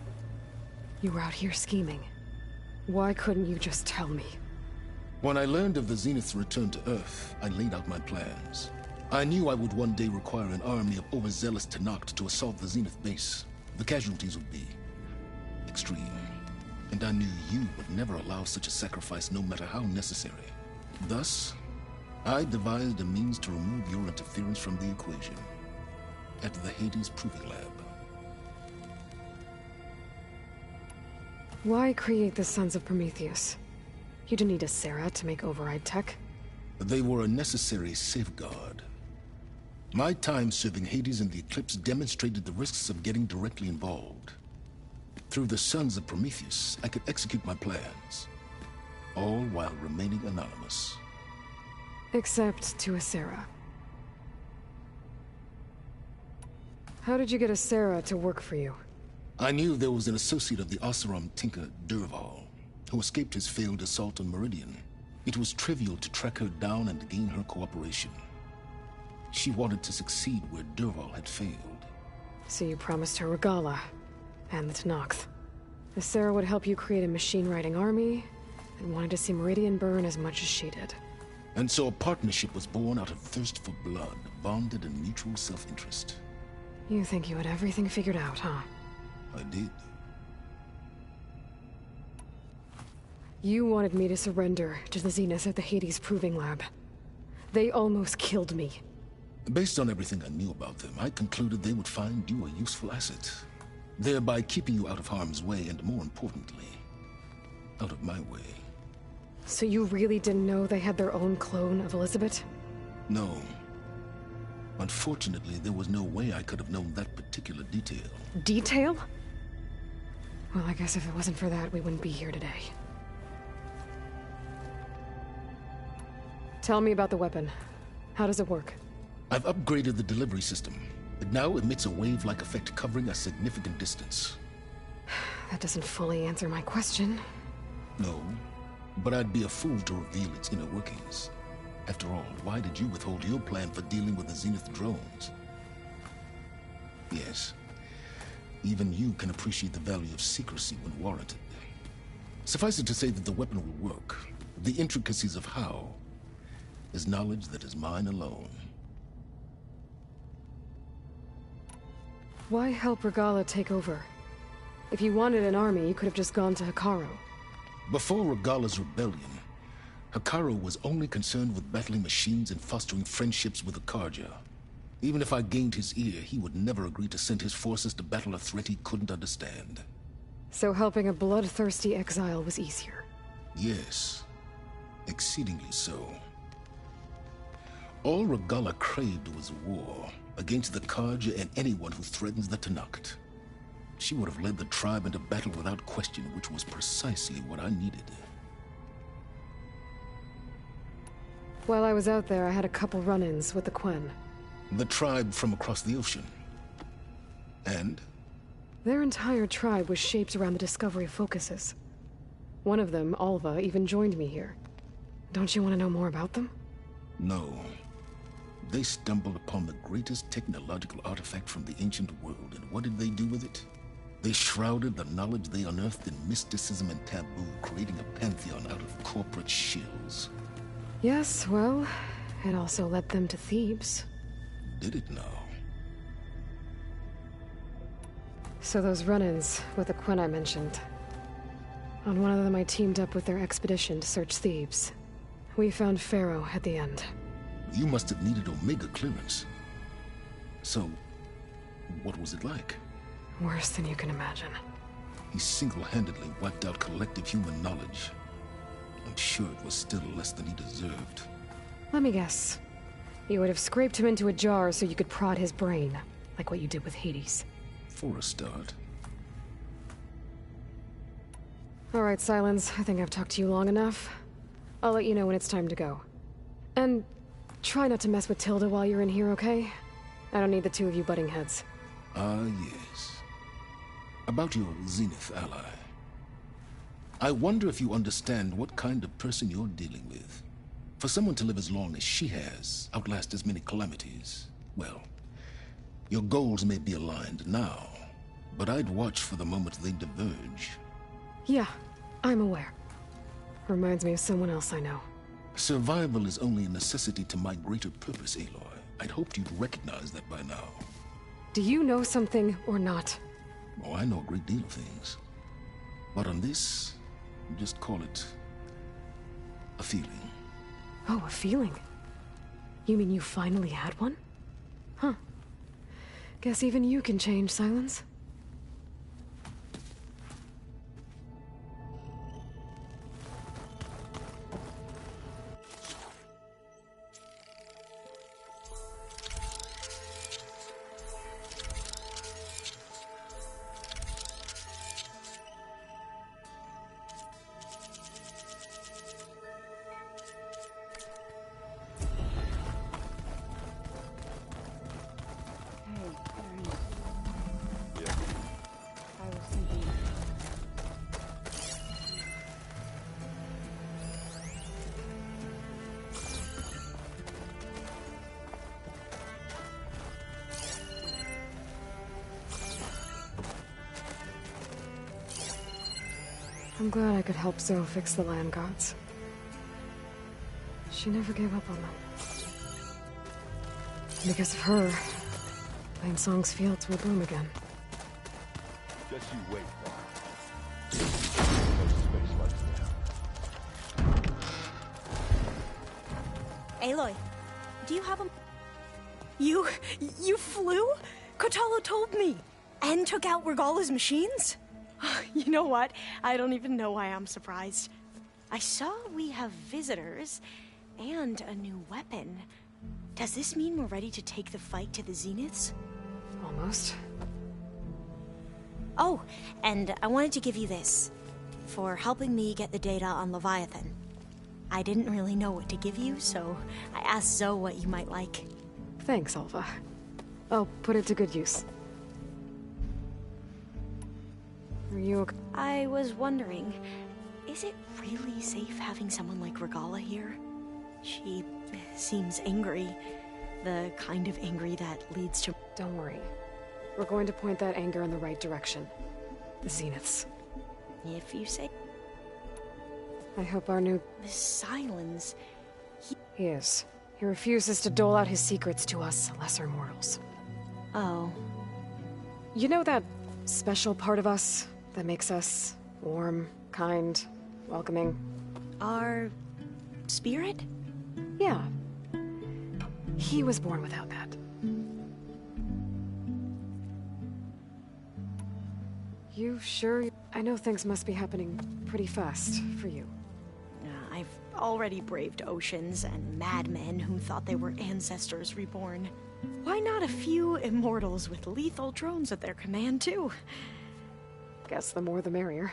you were out here scheming. Why couldn't you just tell me? When I learned of the Zenith's return to Earth, I laid out my plans. I knew I would one day require an army of overzealous Tenakth to assault the Zenith base. the casualties would be extreme. And I knew you would never allow such a sacrifice, no matter how necessary. Thus, I devised a means to remove your interference from the equation at the Hades Proving Lab. Why create the Sons of Prometheus? You didn't need a Sarah to make override tech. They were a necessary safeguard. My time serving Hades and the Eclipse demonstrated the risks of getting directly involved. Through the Sons of Prometheus, I could execute my plans, all while remaining anonymous. Except to Asera. How did you get Asera to work for you? I knew there was an associate of the Oseram tinker, Dervahl, who escaped his failed assault on Meridian. It was trivial to track her down and gain her cooperation. She wanted to succeed where Dervahl had failed. So you promised her Regalla, and the Tenakth. Asera would help you create a machine-riding army, and wanted to see Meridian burn as much as she did. And so a partnership was born out of thirst for blood, bonded in mutual self-interest. You think you had everything figured out, huh? I did. You wanted me to surrender to the Zenith at the Hades Proving Lab. They almost killed me. Based on everything I knew about them, I concluded they would find you a useful asset, thereby keeping you out of harm's way and, more importantly, out of my way. So you really didn't know they had their own clone of Elizabeth? No. Unfortunately, there was no way I could have known that particular detail. Detail? Well, I guess if it wasn't for that, we wouldn't be here today. Tell me about the weapon. How does it work? I've upgraded the delivery system. It now emits a wave-like effect covering a significant distance. That doesn't fully answer my question. No, but I'd be a fool to reveal its inner workings. After all, why did you withhold your plan for dealing with the Zenith drones? Yes, even you can appreciate the value of secrecy when warranted. Suffice it to say that the weapon will work. The intricacies of how is knowledge that is mine alone. Why help Regalla take over? If you wanted an army, you could have just gone to Hekarro. Before Regalla's rebellion, Hekarro was only concerned with battling machines and fostering friendships with the Carja. Even if I gained his ear, he would never agree to send his forces to battle a threat he couldn't understand. So helping a bloodthirsty exile was easier? Yes, exceedingly so. All Regalla craved was war against the Carja and anyone who threatens the Tenakth. She would have led the tribe into battle without question, which was precisely what I needed. While I was out there, I had a couple run-ins with the Quen. The tribe from across the ocean. And? Their entire tribe was shaped around the discovery of focuses. One of them, Alva, even joined me here. Don't you want to know more about them? No. They stumbled upon the greatest technological artifact from the ancient world, and what did they do with it? They shrouded the knowledge they unearthed in mysticism and taboo, creating a pantheon out of corporate shills. Yes, well, it also led them to Thebes. Did it now? So those run-ins with the Quen I mentioned. On one of them I teamed up with their expedition to search Thebes. We found Pharaoh at the end. You must have needed Omega clearance. So, what was it like? Worse than you can imagine. He single-handedly wiped out collective human knowledge. I'm sure it was still less than he deserved. Let me guess. You would have scraped him into a jar so you could prod his brain, like what you did with Hades. For a start. Alright, Silence. I think I've talked to you long enough. I'll let you know when it's time to go. And try not to mess with Tilda while you're in here, okay? I don't need the two of you butting heads. Ah, yes. About your Zenith ally. I wonder if you understand what kind of person you're dealing with. For someone to live as long as she has, outlast as many calamities, well, your goals may be aligned now, but I'd watch for the moment they diverge. Yeah, I'm aware. Reminds me of someone else I know. Survival is only a necessity to my greater purpose, Aloy. I'd hoped you'd recognize that by now. Do you know something or not? Oh, I know a great deal of things. But on this, just call it a feeling. Oh, a feeling? You mean you finally had one? Huh. Guess even you can change, Silence. I'm glad I could help Zoe fix the land gods. She never gave up on them. Because of her, Plainsong's fields will bloom again. Just you wait, Bob. No space lights now. Aloy, do you have a... You flew? Kotallo told me! And took out Regalla's machines? You know what? I don't even know why I'm surprised. I saw we have visitors and a new weapon. Does this mean we're ready to take the fight to the Zeniths? Almost. Oh, and I wanted to give you this for helping me get the data on Leviathan. I didn't really know what to give you, so I asked Zoe what you might like. Thanks, Alva. I'll put it to good use. Are you okay? I was wondering, is it really safe having someone like Regalla here? She seems angry. The kind of angry that leads to... Don't worry. We're going to point that anger in the right direction. The Zeniths. If you say... I hope our new... Miss Silence... He is. He refuses to dole out his secrets to us lesser mortals. Oh. You know that special part of us that makes us warm, kind, welcoming? Our... spirit? Yeah. He was born without that. You sure? I know things must be happening pretty fast for you. I've already braved oceans and madmen who thought they were ancestors reborn. Why not a few immortals with lethal drones at their command, too? Guess the more the merrier.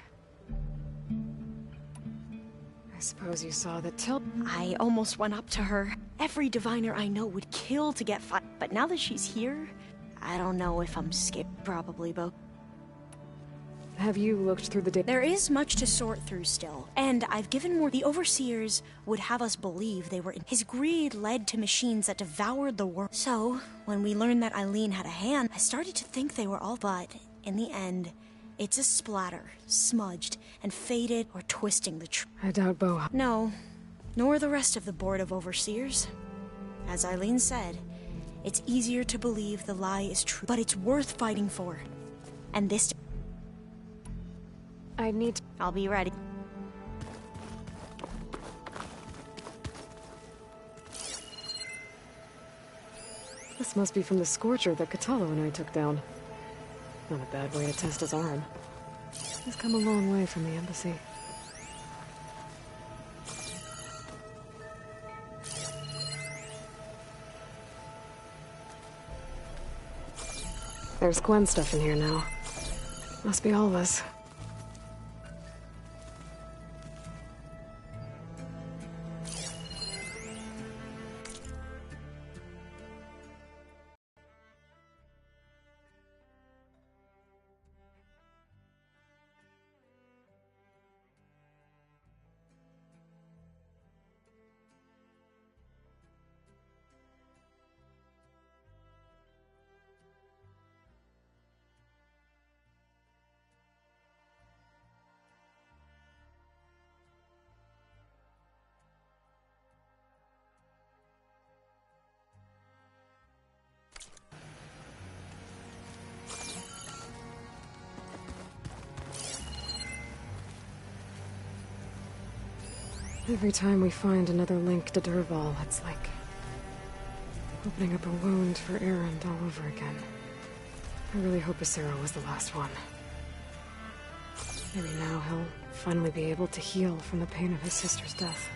I suppose you saw that I almost went up to her. Every diviner I know would kill to get fight, but now that she's here, I don't know if I'm scared. Probably both. Have you looked through the data? There is much to sort through still, and I've given more. The Overseers would have us believe they were in. His greed led to machines that devoured the world. So, when we learned that Eileen had a hand, I started to think they were all, but in the end, it's a splatter, smudged, and faded or twisting the truth. I doubt Boha. No, nor the rest of the Board of Overseers. As Eileen said, it's easier to believe the lie is true, but it's worth fighting for. And this... I need... I'll be ready. This must be from the Scorcher that Kotallo and I took down. Not a bad way to test his arm. He's come a long way from the embassy. There's Gwen stuff in here now. Must be all of us. Every time we find another link to Dervahl, it's like opening up a wound for Erend all over again. I really hope Acero was the last one. Maybe now he'll finally be able to heal from the pain of his sister's death.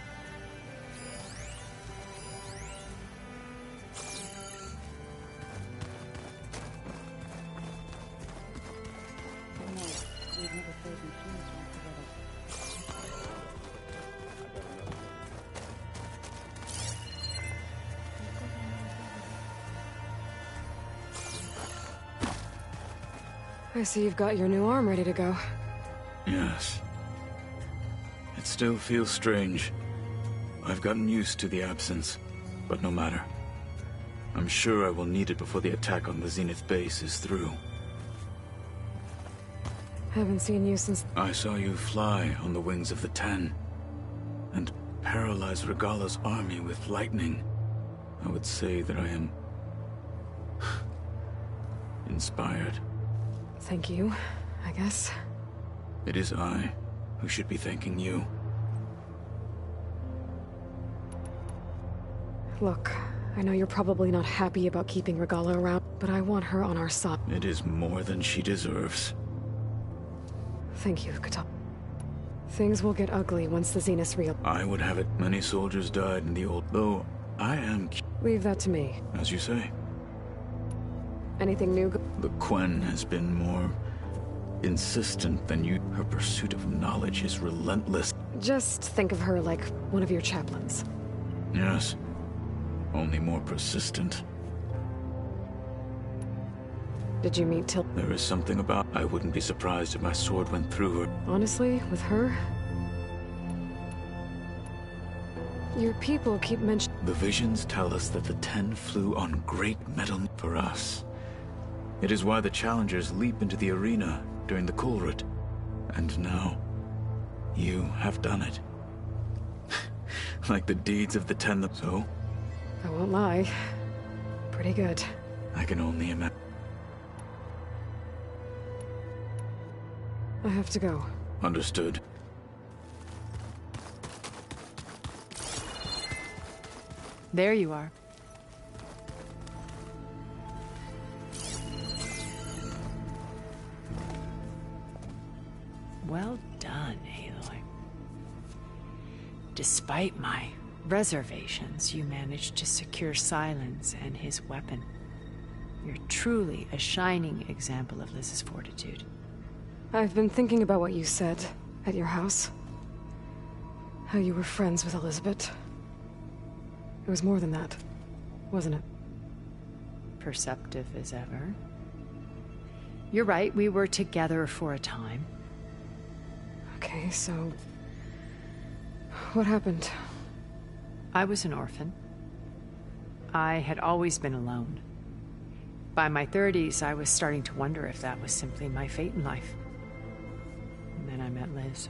I see you've got your new arm ready to go. Yes. It still feels strange. I've gotten used to the absence, but no matter. I'm sure I will need it before the attack on the Zenith base is through. Haven't seen you since... I saw you fly on the wings of the Ten, and paralyze Regalla's army with lightning. I would say that I am... inspired. Thank you, I guess. It is I who should be thanking you. Look, I know you're probably not happy about keeping Regalla around, but I want her on our side. It is more than she deserves. Thank you, Kotal. Things will get ugly once the Zenith's real. I would have it. Many soldiers died in the old... Though, I am... Leave that to me. As you say. Anything new? The Quen has been more... insistent than you. Her pursuit of knowledge is relentless. Just think of her like one of your chaplains. Yes. Only more persistent. Did you meet Til? There is something about... I wouldn't be surprised if my sword went through her. Honestly, with her... Your people keep mentioning... The visions tell us that the Ten flew on great metal for us. It is why the challengers leap into the arena during the Kulrut. And now, you have done it. Like the deeds of the Ten. So? I won't lie. Pretty good. I can only imagine. I have to go. Understood. There you are. Well done, Aloy. Despite my reservations, you managed to secure Silence and his weapon. You're truly a shining example of Liz's fortitude. I've been thinking about what you said at your house. How you were friends with Elizabeth. It was more than that, wasn't it? Perceptive as ever. You're right, we were together for a time. Okay, so... what happened? I was an orphan. I had always been alone. By my 30s, I was starting to wonder if that was simply my fate in life. And then I met Liz.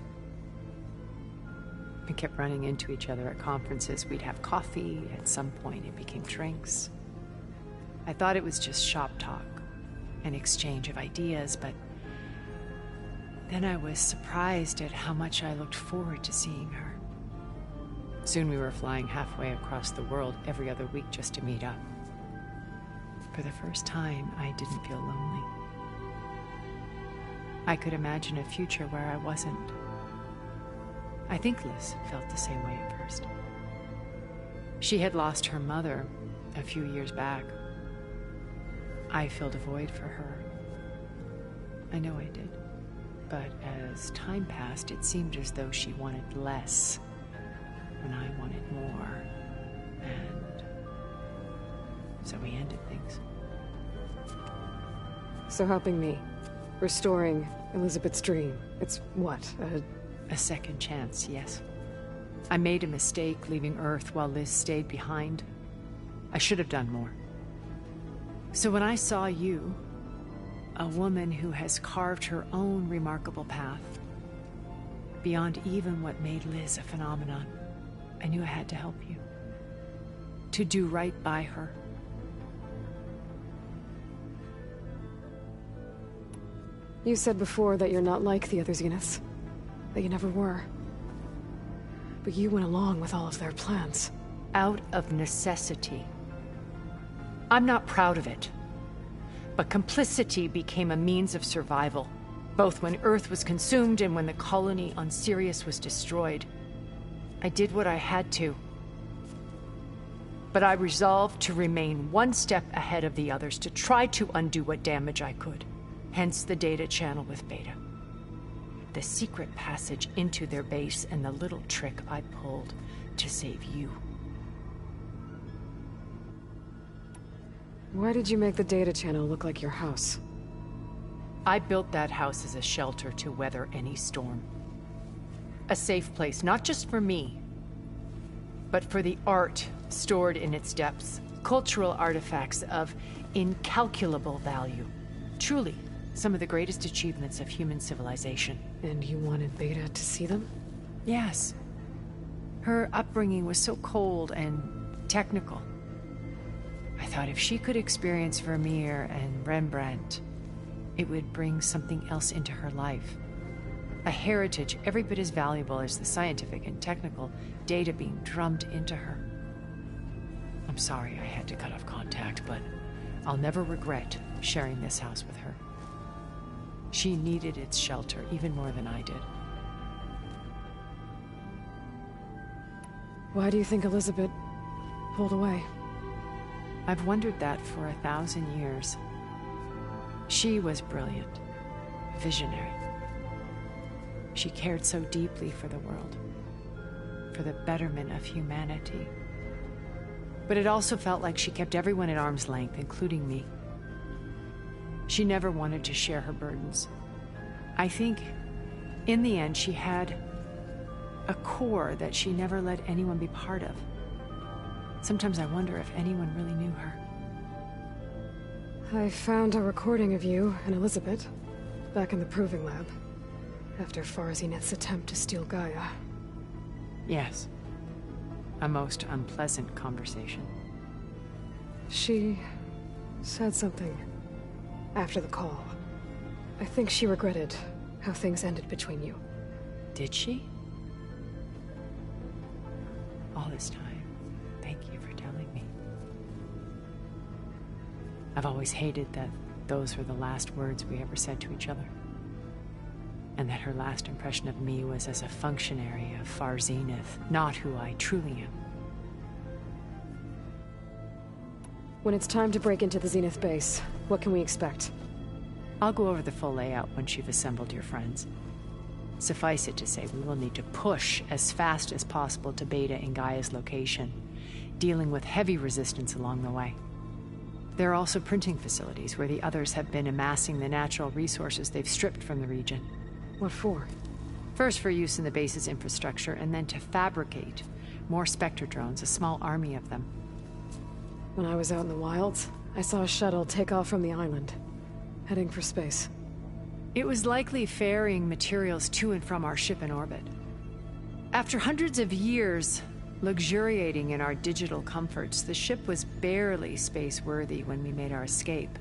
We kept running into each other at conferences. We'd have coffee. At some point, it became drinks. I thought it was just shop talk, an exchange of ideas, but then I was surprised at how much I looked forward to seeing her. Soon we were flying halfway across the world every other week just to meet up. For the first time, I didn't feel lonely. I could imagine a future where I wasn't. I think Liz felt the same way at first. She had lost her mother a few years back. I filled a void for her. I know I did. But as time passed, it seemed as though she wanted less when I wanted more. And so we ended things. So helping me, restoring Elizabeth's dream, it's what, a second chance, yes. I made a mistake leaving Earth while Liz stayed behind. I should have done more. So when I saw you, a woman who has carved her own remarkable path, beyond even what made Liz a phenomenon, I knew I had to help you. To do right by her. You said before that you're not like the other Zeniths. That you never were. But you went along with all of their plans. Out of necessity. I'm not proud of it. But complicity became a means of survival, both when Earth was consumed and when the colony on Sirius was destroyed. I did what I had to. But I resolved to remain one step ahead of the others, to try to undo what damage I could. Hence the data channel with Beta. The secret passage into their base and the little trick I pulled to save you. Why did you make the data channel look like your house? I built that house as a shelter to weather any storm. A safe place, not just for me, but for the art stored in its depths. Cultural artifacts of incalculable value. Truly, some of the greatest achievements of human civilization. And you wanted Beta to see them? Yes. Her upbringing was so cold and technical. I thought if she could experience Vermeer and Rembrandt, it would bring something else into her life. A heritage every bit as valuable as the scientific and technical data being drummed into her. I'm sorry I had to cut off contact, but I'll never regret sharing this house with her. She needed its shelter even more than I did. Why do you think Elizabeth pulled away? I've wondered that for 1,000 years. She was brilliant, visionary. She cared so deeply for the world, for the betterment of humanity. But it also felt like she kept everyone at arm's length, including me. She never wanted to share her burdens. I think, in the end, she had a core that she never let anyone be part of. Sometimes I wonder if anyone really knew her. I found a recording of you and Elizabeth back in the Proving Lab after Farzineth's attempt to steal Gaia. Yes. A most unpleasant conversation. She said something after the call. I think she regretted how things ended between you. Did she? All this time. Thank you for telling me. I've always hated that those were the last words we ever said to each other. And that her last impression of me was as a functionary of Far Zenith, not who I truly am. When it's time to break into the Zenith base, what can we expect? I'll go over the full layout once you've assembled your friends. Suffice it to say, we will need to push as fast as possible to Beta and Gaia's location, dealing with heavy resistance along the way. There are also printing facilities where the others have been amassing the natural resources they've stripped from the region. What for? First for use in the base's infrastructure, and then to fabricate more Spectre drones, a small army of them. When I was out in the wilds, I saw a shuttle take off from the island, heading for space. It was likely ferrying materials to and from our ship in orbit. After hundreds of years luxuriating in our digital comforts, the ship was barely space-worthy when we made our escape.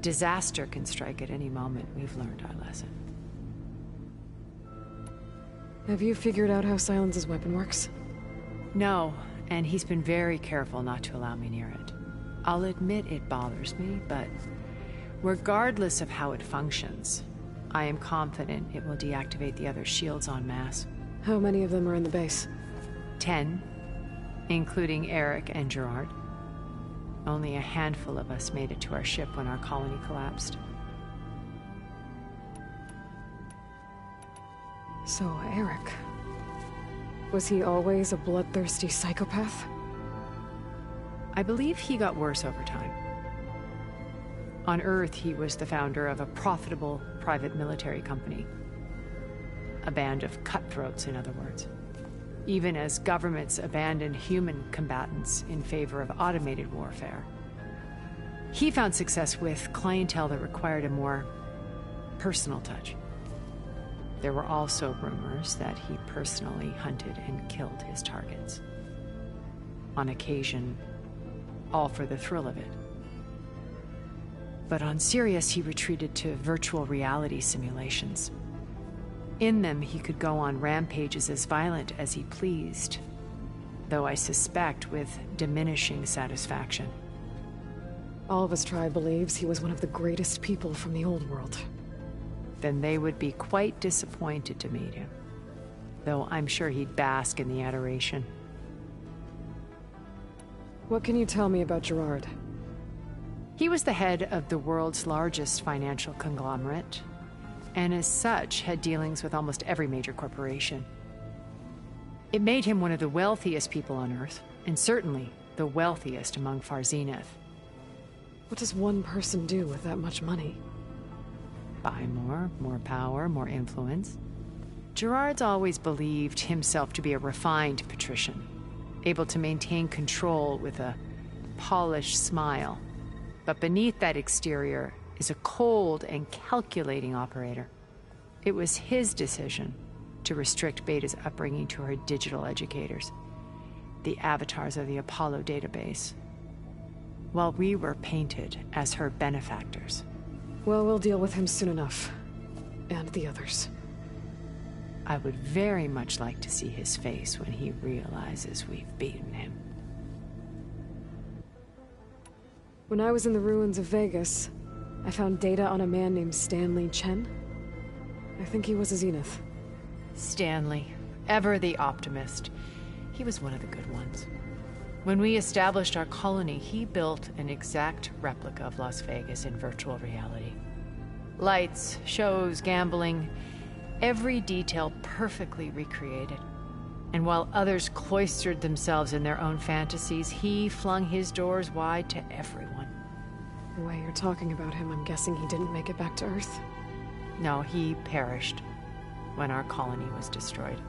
Disaster can strike at any moment. We've learned our lesson. Have you figured out how Silence's weapon works? No, and he's been very careful not to allow me near it. I'll admit it bothers me, but regardless of how it functions, I am confident it will deactivate the other shields en masse. How many of them are in the base? 10, including Eric and Gerard. Only a handful of us made it to our ship when our colony collapsed. So, Eric... was he always a bloodthirsty psychopath? I believe he got worse over time. On Earth, he was the founder of a profitable private military company. A band of cutthroats, in other words. Even as governments abandoned human combatants in favor of automated warfare. He found success with clientele that required a more personal touch. There were also rumors that he personally hunted and killed his targets. On occasion, all for the thrill of it. But on Sirius, he retreated to virtual reality simulations. In them, he could go on rampages as violent as he pleased, though I suspect with diminishing satisfaction. All of his tribe believes he was one of the greatest people from the old world. Then they would be quite disappointed to meet him, though I'm sure he'd bask in the adoration. What can you tell me about Gerard? He was the head of the world's largest financial conglomerate, and as such had dealings with almost every major corporation. It made him one of the wealthiest people on Earth, and certainly the wealthiest among Far Zenith. What does one person do with that much money? Buy more power, more influence. Gerard's always believed himself to be a refined patrician, able to maintain control with a polished smile. But beneath that exterior is a cold and calculating operator. It was his decision to restrict Beta's upbringing to her digital educators, the avatars of the Apollo database, while we were painted as her benefactors. Well, we'll deal with him soon enough. And the others. I would very much like to see his face when he realizes we've beaten him. When I was in the ruins of Vegas, I found data on a man named Stanley Chen. I think he was a Zenith. Stanley, ever the optimist. He was one of the good ones. When we established our colony, he built an exact replica of Las Vegas in virtual reality. Lights, shows, gambling, every detail perfectly recreated. And while others cloistered themselves in their own fantasies, he flung his doors wide to everyone. The way you're talking about him, I'm guessing he didn't make it back to Earth? No, he perished when our colony was destroyed.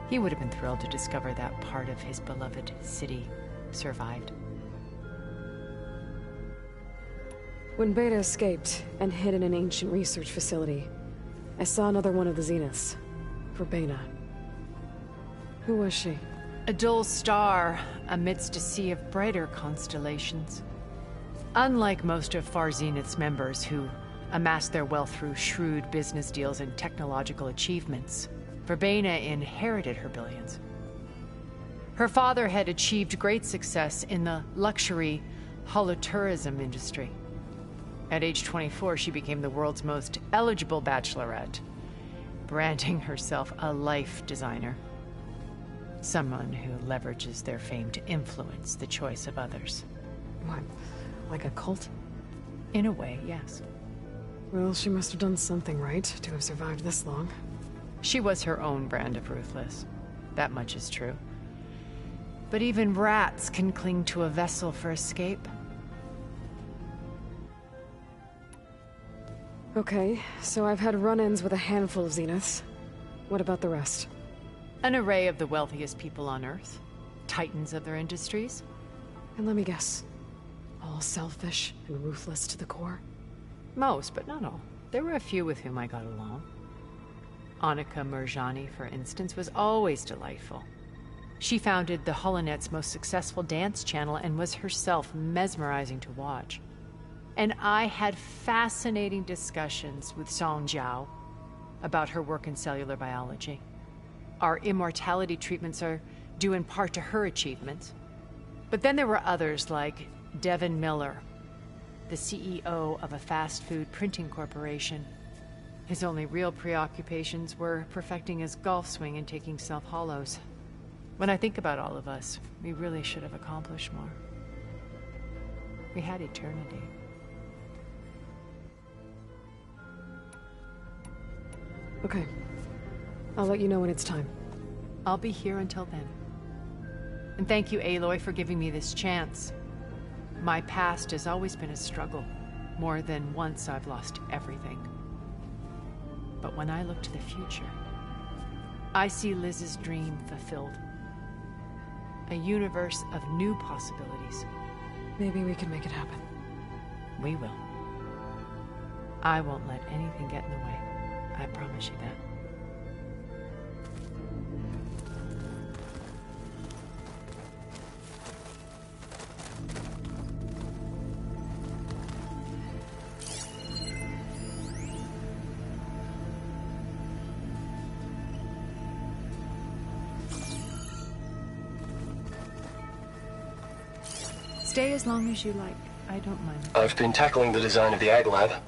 He would have been thrilled to discover that part of his beloved city survived. When Beta escaped and hid in an ancient research facility, I saw another one of the Zeniths, Verbena. Who was she? A dull star amidst a sea of brighter constellations. Unlike most of Far Zenith's members who amassed their wealth through shrewd business deals and technological achievements, Verbena inherited her billions. Her father had achieved great success in the luxury holotourism industry. At age 24, she became the world's most eligible bachelorette, branding herself a life designer. Someone who leverages their fame to influence the choice of others. What, like a cult? In a way, yes. Well, she must have done something right to have survived this long. She was her own brand of ruthless. That much is true. But even rats can cling to a vessel for escape. Okay, so I've had run-ins with a handful of Zeniths. What about the rest? An array of the wealthiest people on Earth. Titans of their industries. And let me guess. All selfish and ruthless to the core? Most, but not all. There were a few with whom I got along. Annika Merjani, for instance, was always delightful. She founded the HoloNet's most successful dance channel and was herself mesmerizing to watch. And I had fascinating discussions with Song Jiao about her work in cellular biology. Our immortality treatments are due in part to her achievements. But then there were others like Devin Miller, the CEO of a fast food printing corporation. His only real preoccupations were perfecting his golf swing and taking self-hollows. When I think about all of us, we really should have accomplished more. We had eternity. Okay. I'll let you know when it's time. I'll be here until then. And thank you, Aloy, for giving me this chance. My past has always been a struggle. More than once I've lost everything. But when I look to the future, I see Liz's dream fulfilled. A universe of new possibilities. Maybe we can make it happen. We will. I won't let anything get in the way. I promise you that. Stay as long as you like. I don't mind. I've been tackling the design of the Ag Lab.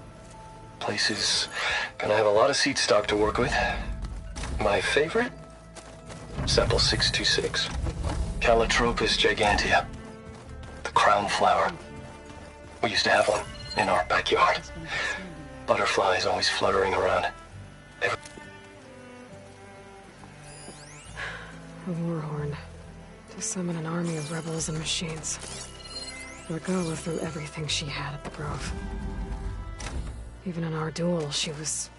Place is gonna have a lot of seed stock to work with. My favorite? Sample 626. Calotropis gigantea. The crown flower. We used to have one in our backyard. Butterflies always fluttering around. A warhorn. To summon an army of rebels and machines. Regala threw everything she had at the Grove. Even in our duel, she was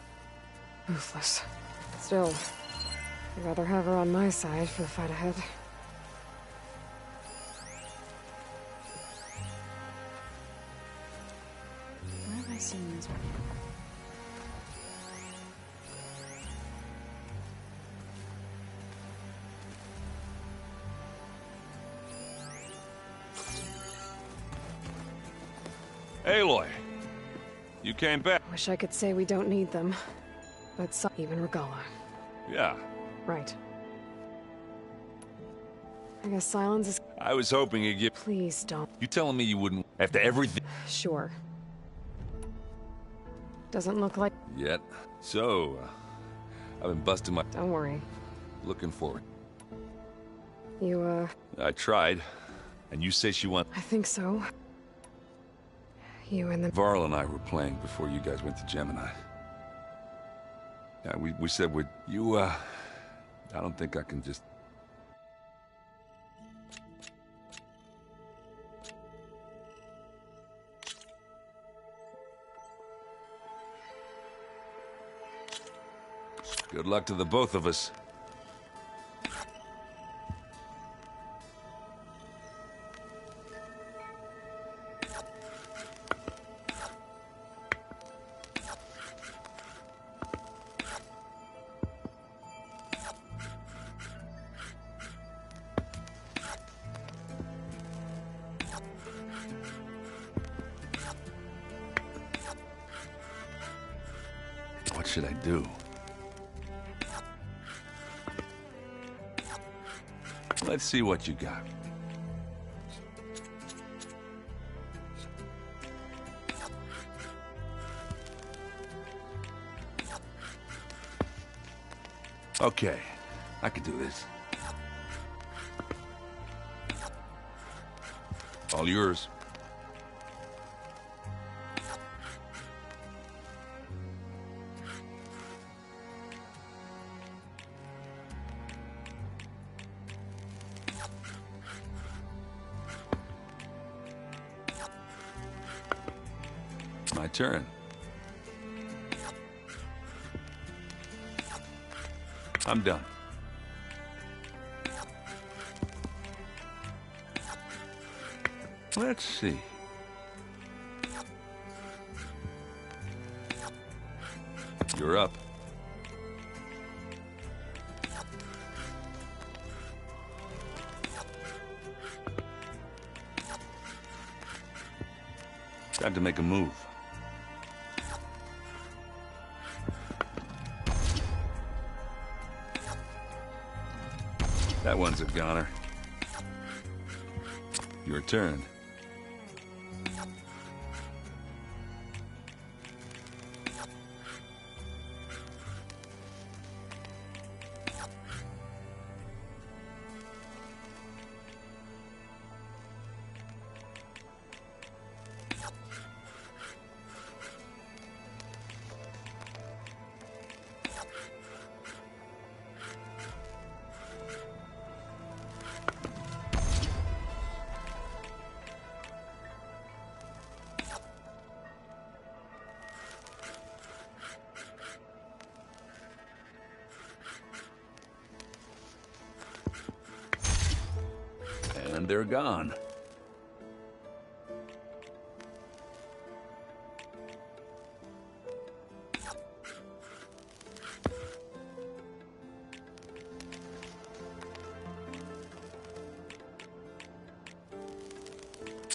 ruthless. Still, I'd rather have her on my side for the fight ahead. Where have I seen this before? Aloy, you came back. Wish I could say we don't need them, but even Regala. Yeah. Right. I guess silence is... I was hoping you'd get... Please don't. You telling me you wouldn't... After everything... Sure. Doesn't look like... Yet. So, I've been busting my... Don't worry. Looking forward. You, I tried. And you say she wants... I think so. You and the... Varl and I were playing before you guys went to Gemini. Yeah, we said we'd... You, I don't think I can just... Good luck to the both of us. What should I do? Let's see what you got. Okay, I could do this. All yours. My turn. I'm done. Let's see. You're up. Time to make a move. That one's a goner. Your turn. And they're gone.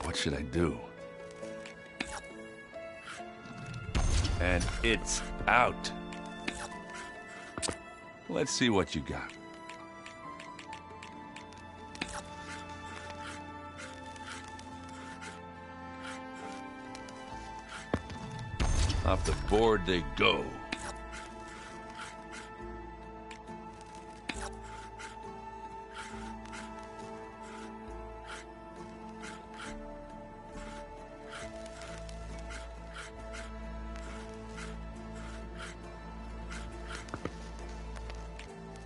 What should I do? And it's out. Let's see what you got. Off the board they go.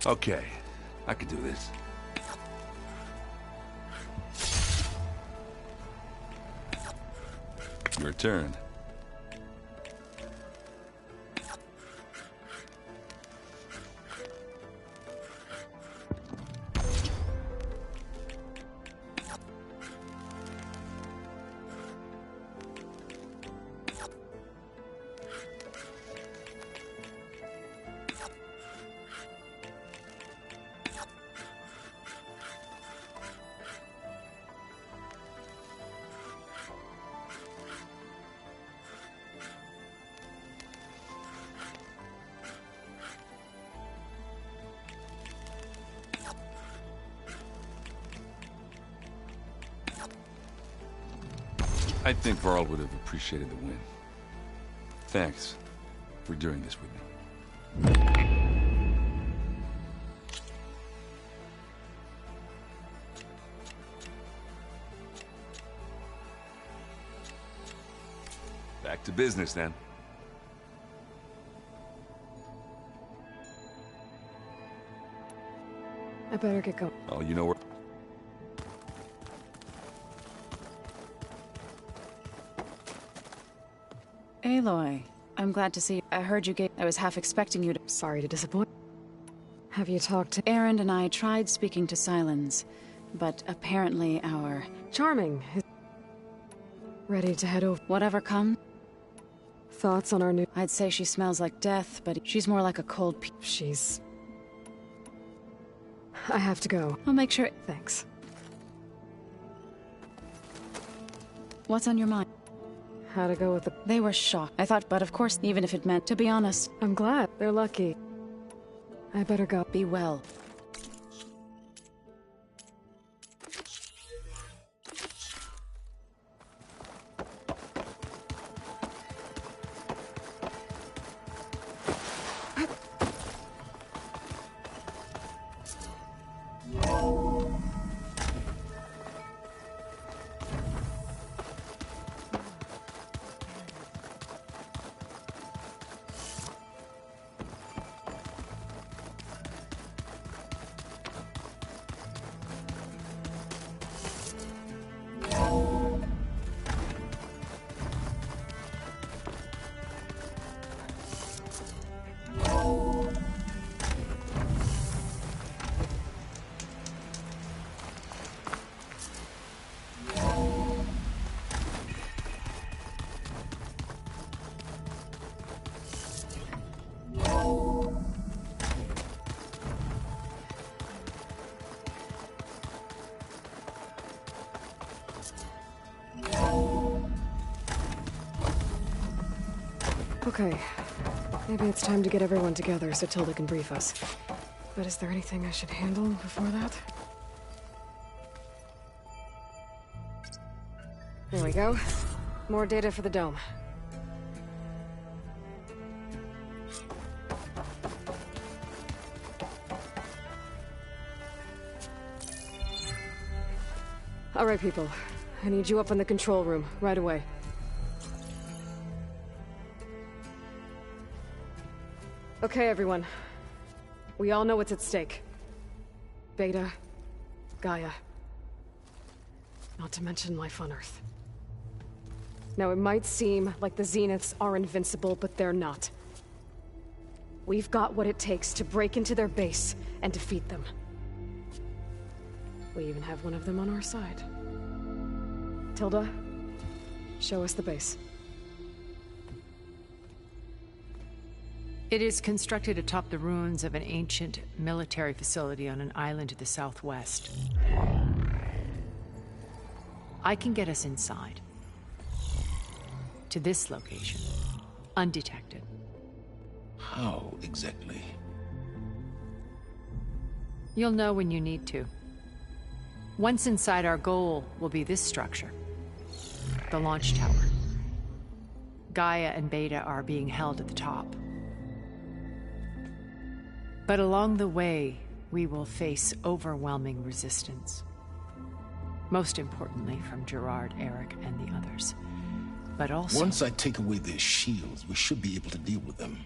Okay, I can do this. Your turn. I think Varl would have appreciated the win. Thanks for doing this with me. Back to business, then. I better get going. Oh, you know where... Aloy, I'm glad to see you. I heard you gave... I was half expecting you to... Sorry to disappoint. Have you talked to... Erend and I tried speaking to Sylens, but apparently our... Charming. Ready to head over. Whatever comes. Thoughts on our new... I'd say she smells like death, but she's more like a cold She's... I have to go. I'll make sure... Thanks. What's on your mind? How to go with the... They were shocked. I thought, but of course, even if it meant, to be honest... I'm glad. They're lucky. I better go. Be well. Okay. Maybe it's time to get everyone together so Tilda can brief us. But is there anything I should handle before that? There we go. More data for the dome. All right, people. I need you up in the control room, right away. Okay, everyone. We all know what's at stake. Beta, Gaia. Not to mention life on Earth. Now, it might seem like the Zeniths are invincible, but they're not. We've got what it takes to break into their base and defeat them. We even have one of them on our side. Tilda, show us the base. It is constructed atop the ruins of an ancient military facility on an island to the southwest. I can get us inside. To this location. Undetected. How exactly? You'll know when you need to. Once inside, our goal will be this structure. The launch tower. Gaia and Beta are being held at the top. But along the way, we will face overwhelming resistance. Most importantly from Gerard, Eric, and the others. But also... Once I take away their shields, we should be able to deal with them.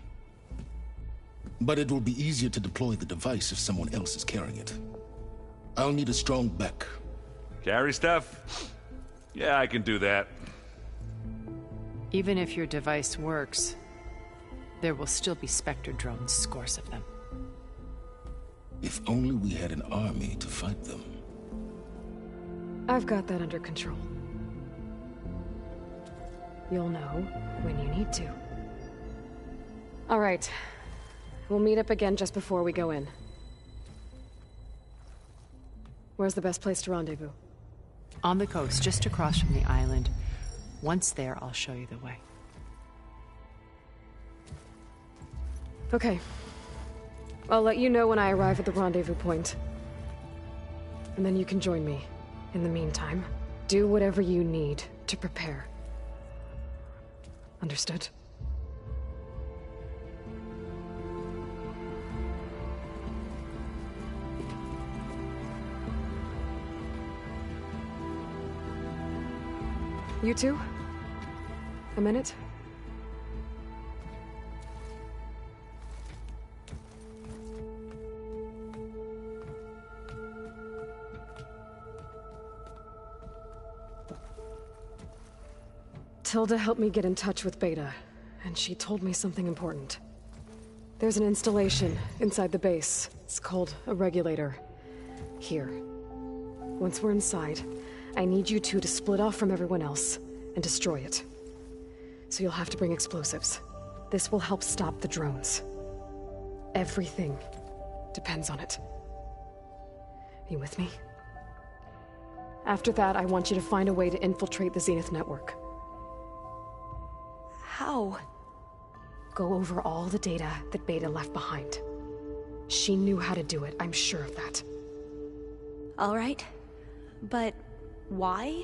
But it will be easier to deploy the device if someone else is carrying it. I'll need a strong back. Carry stuff? Yeah, I can do that. Even if your device works, there will still be Spectre drones, scores of them. If only we had an army to fight them. I've got that under control. You'll know when you need to. All right. We'll meet up again just before we go in. Where's the best place to rendezvous? On the coast, just across from the island. Once there, I'll show you the way. Okay. I'll let you know when I arrive at the rendezvous point. And then you can join me. In the meantime, do whatever you need to prepare. Understood? You two? A minute? Tilda helped me get in touch with Beta, and she told me something important. There's an installation inside the base. It's called a regulator. Here. Once we're inside, I need you two to split off from everyone else and destroy it. So you'll have to bring explosives. This will help stop the drones. Everything depends on it. Are you with me? After that, I want you to find a way to infiltrate the Zenith network. How? Go over all the data that Beta left behind. She knew how to do it, I'm sure of that. All right. But why?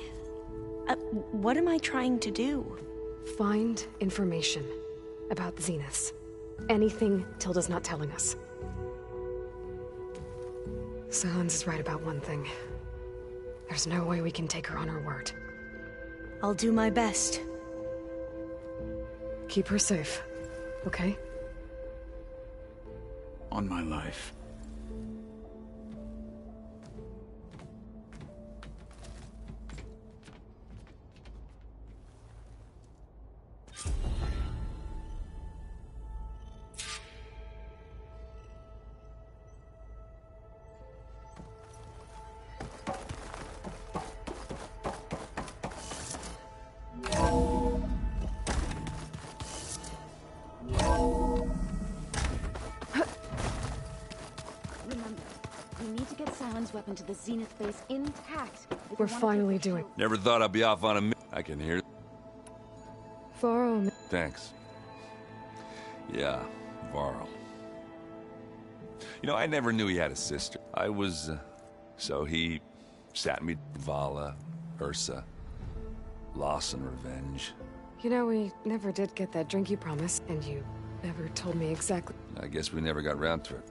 What am I trying to do? Find information about the Zeniths. Anything Tilda's not telling us. Sans is right about one thing. There's no way we can take her on her word. I'll do my best. Keep her safe, okay? On my life. Weapon to the Zenith base intact. We're finally doing. Never thought I'd be off on a I can hear. Varl. Thanks. Yeah, Varl. You know, I never knew he had a sister. I was, so he sat me Vala, Ursa, loss and revenge. You know, we never did get that drink you promised, and you never told me exactly. I guess we never got round to it.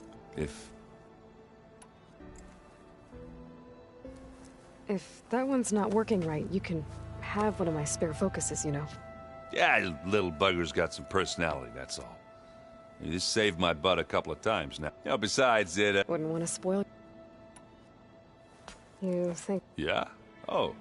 If that one's not working right, you can have one of my spare focuses, you know. Yeah, little bugger's got some personality, that's all. You just saved my butt a couple of times now. You know, besides it, Wouldn't want to spoil. You think... Yeah? Oh.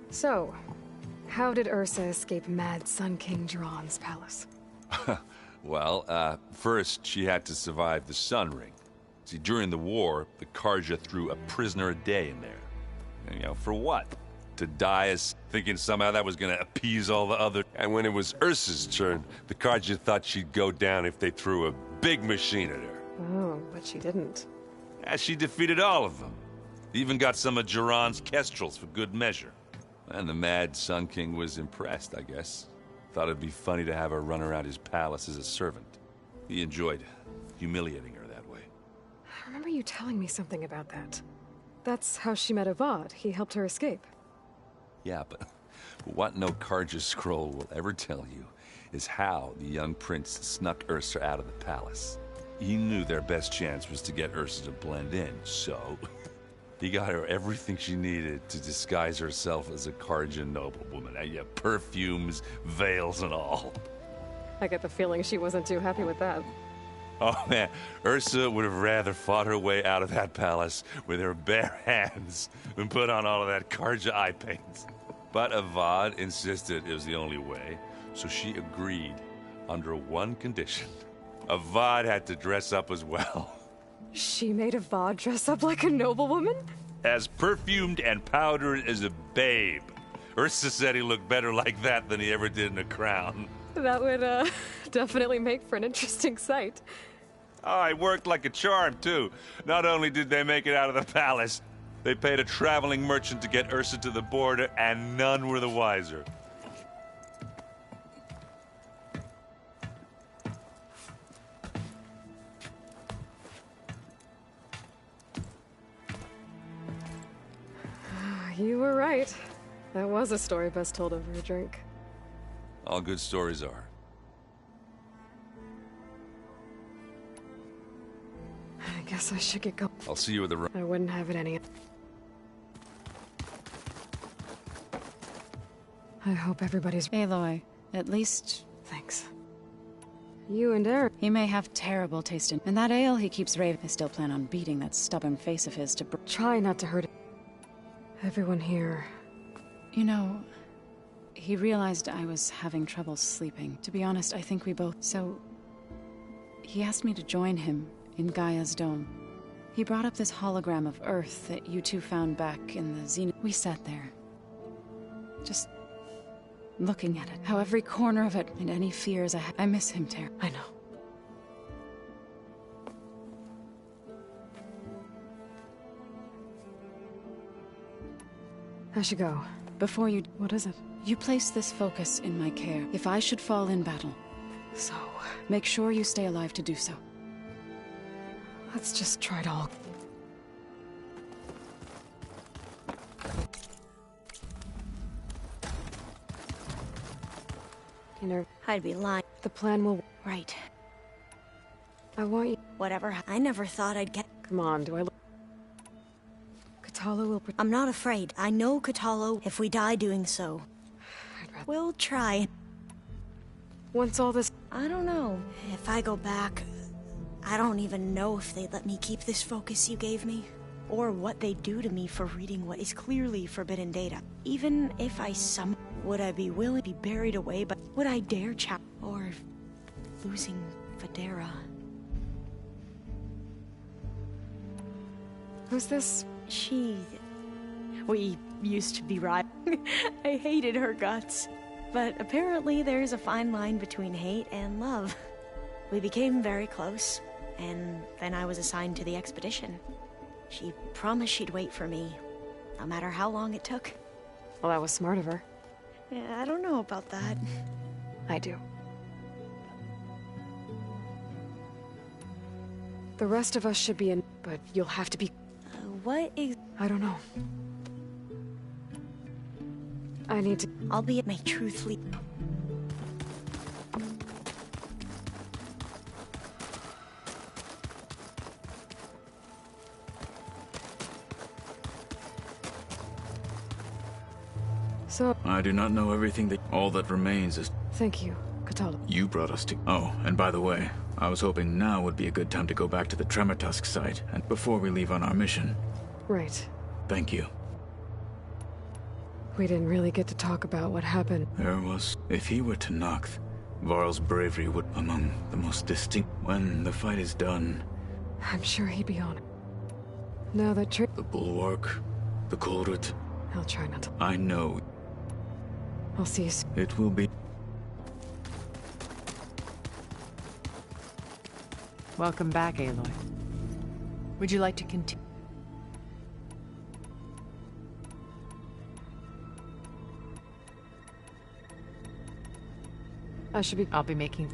So, how did Ursa escape Mad Sun King Jiran's palace? Well, first she had to survive the Sun Ring. See, during the war, the Carja threw a prisoner a day in there. And, you know, for what? To die as thinking somehow that was gonna appease all the other... And when it was Ursa's turn, the Carja thought she'd go down if they threw a big machine at her. Oh, but she didn't. Yeah, she defeated all of them. Even got some of Jiran's kestrels for good measure. And the Mad Sun King was impressed, I guess. Thought it'd be funny to have her run around his palace as a servant. He enjoyed humiliating her that way. I remember you telling me something about that. That's how she met Avad. He helped her escape. Yeah, but what no Carja scroll will ever tell you is how the young prince snuck Ursa out of the palace. He knew their best chance was to get Ursa to blend in, so he got her everything she needed to disguise herself as a Carja noblewoman. Yeah, perfumes, veils, and all. I get the feeling she wasn't too happy with that. Oh man, Ursa would have rather fought her way out of that palace with her bare hands than put on all of that Carja eye paint. But Avad insisted it was the only way, so she agreed under one condition. Avad had to dress up as well. She made Avad dress up like a noblewoman? As perfumed and powdered as a babe. Ursa said he looked better like that than he ever did in a crown. That would, definitely make for an interesting sight. Oh, it worked like a charm, too. Not only did they make it out of the palace, they paid a traveling merchant to get Ursa to the border, and none were the wiser. You were right. That was a story best told over a drink. All good stories are. I guess I should get going. I'll see you at the room. I wouldn't have it any. I hope everybody's... Aloy, at least... Thanks. You and Eric... He may have terrible taste in... And that ale he keeps raving. I still plan on beating that stubborn face of his to... Try not to hurt it. Everyone here... You know... He realized I was having trouble sleeping. To be honest, I think we both... So... He asked me to join him in Gaia's dome. He brought up this hologram of Earth that you two found back in the Zenith. We sat there. Just... looking at it. How every corner of it and any fears I had... I miss him, Tara. I know. I should go. Before you... What is it? You place this focus in my care. If I should fall in battle... So... Make sure you stay alive to do so. Let's just try it all. You know... I'd be lying. The plan will... Right. I want you... Whatever. I never thought I'd get... Come on, do I look... Kotallo will... I'm not afraid. I know Kotallo if we die doing so. We'll try. Once all this... I don't know. If I go back, I don't even know if they'd let me keep this focus you gave me. Or what they'd do to me for reading what is clearly forbidden data. Even if I would I be willing to be buried away, but would I dare chat? Or losing Federa? Who's this? We used to be right. I hated her guts. But apparently there's a fine line between hate and love. We became very close, and then I was assigned to the expedition. She promised she'd wait for me, no matter how long it took. Well, that was smart of her. Yeah, I don't know about that. I do. The rest of us should be in, but you'll have to be... What is... I don't know. I need to... I'll be at my truthfully... So... I do not know everything that... All that remains is... Thank you, Kotallo. You brought us to... Oh, and by the way, I was hoping now would be a good time to go back to the Tremortusk site, and before we leave on our mission. Right. Thank you. We didn't really get to talk about what happened. There was... If he were to Noct, Varl's bravery would among the most distinct... When the fight is done... I'm sure he'd be on it. Now that The Bulwark, the Kulrut... I'll try not to... I know. I'll see you soon. It will be... Welcome back, Aloy. Would you like to continue? I should be... I'll be making...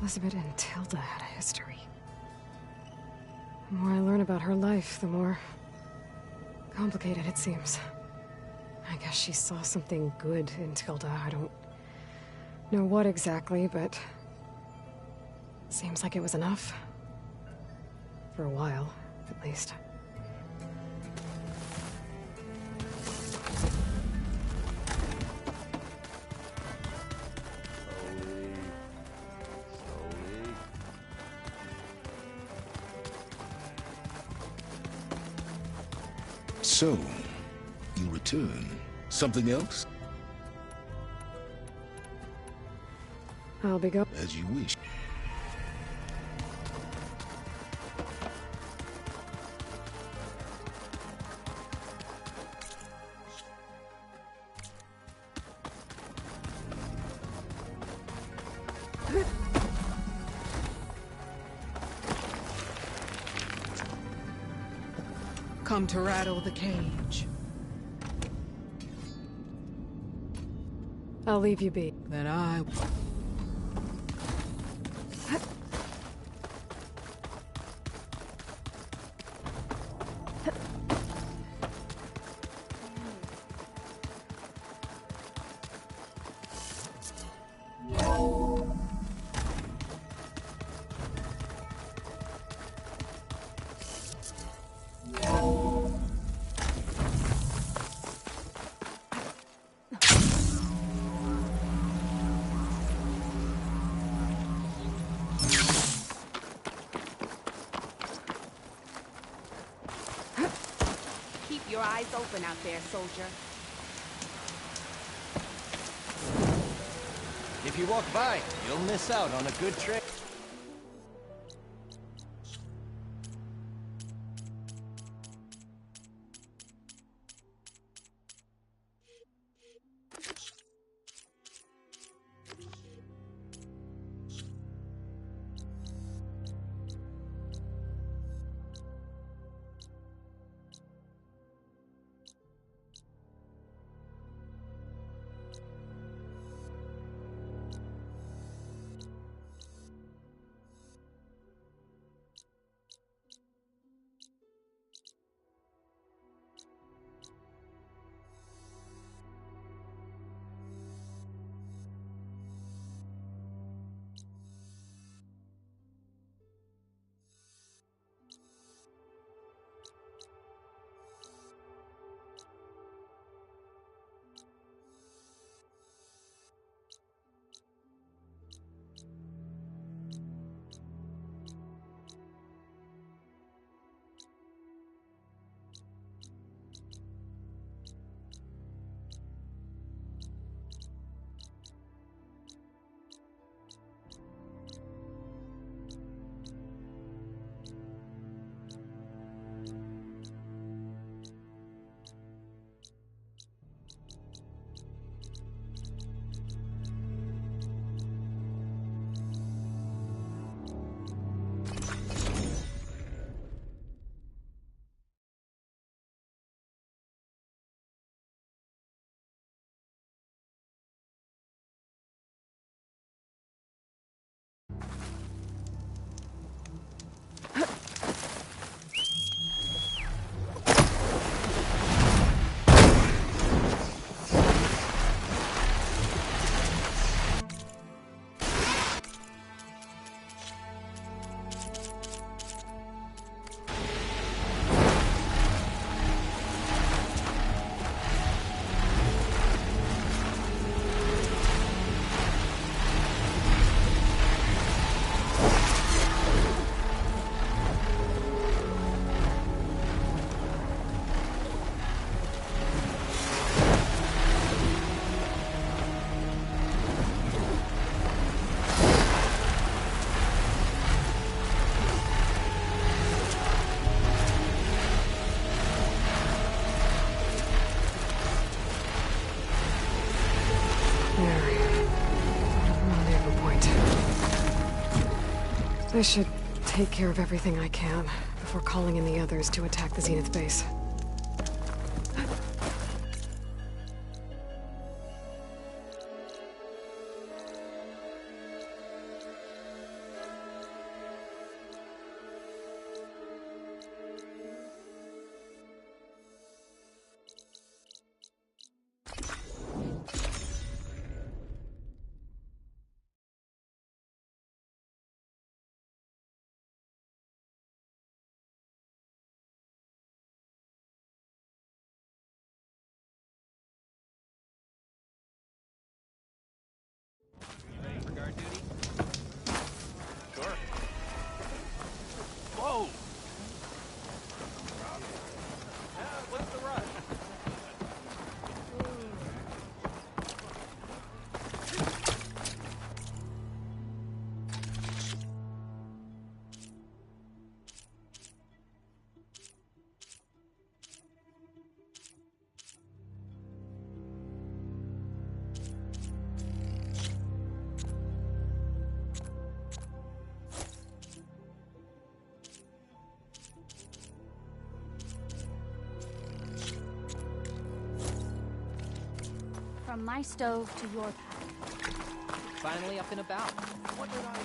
Elizabeth and Tilda had a history. The more I learn about her life, the more complicated it seems. I guess she saw something good in Tilda. I don't know what exactly, but seems like it was enough. For a while, at least. So, you return. Something else? I'll be go- As you wish. Come to rattle the cage. I'll leave you be. Then I... Keep your eyes open out there, soldier. If you walk by, you'll miss out on a good trip. I should take care of everything I can before calling in the others to attack the Zenith base. From my stove to your pack. Finally up and about. What did I...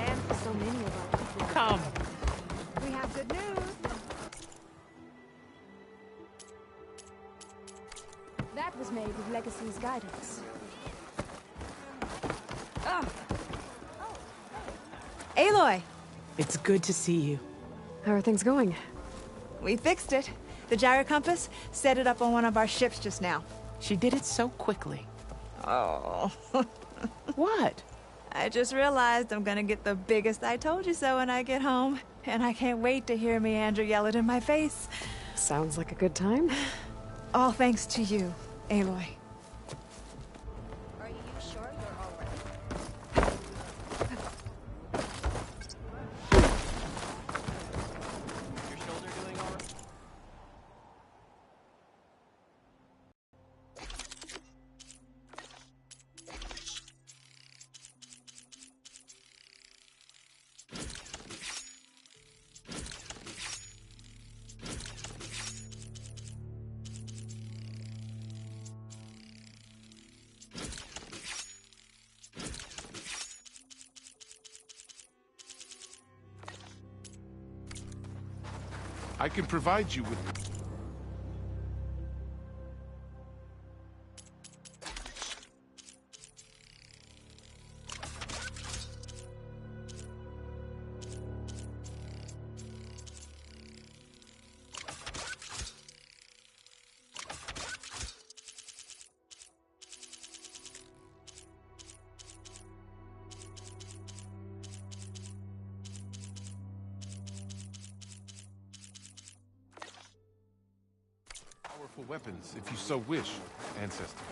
And for so many of our people. Come! We have good news. That was made with Legacy's guidance. Aloy! It's good to see you. How are things going? We fixed it. The gyro compass set it up on one of our ships just now. She did it so quickly. Oh. What? I just realized I'm gonna get the biggest I told you so when I get home. And I can't wait to hear Meandra yell it in my face. Sounds like a good time. All thanks to you, Aloy. Are you sure you're all right? Your shoulder doing all right? I can provide you with... powerful weapons, if you so wish, Ancestor.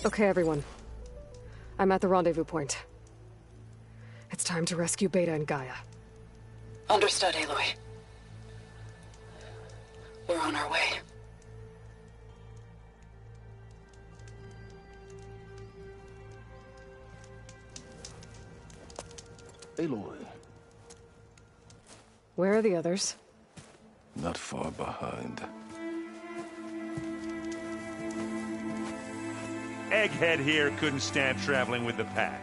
Okay, everyone. I'm at the rendezvous point. It's time to rescue Beta and Gaia. Understood, Aloy. We're on our way. Aloy. Where are the others? Not far behind. Egghead here couldn't stand traveling with the pack.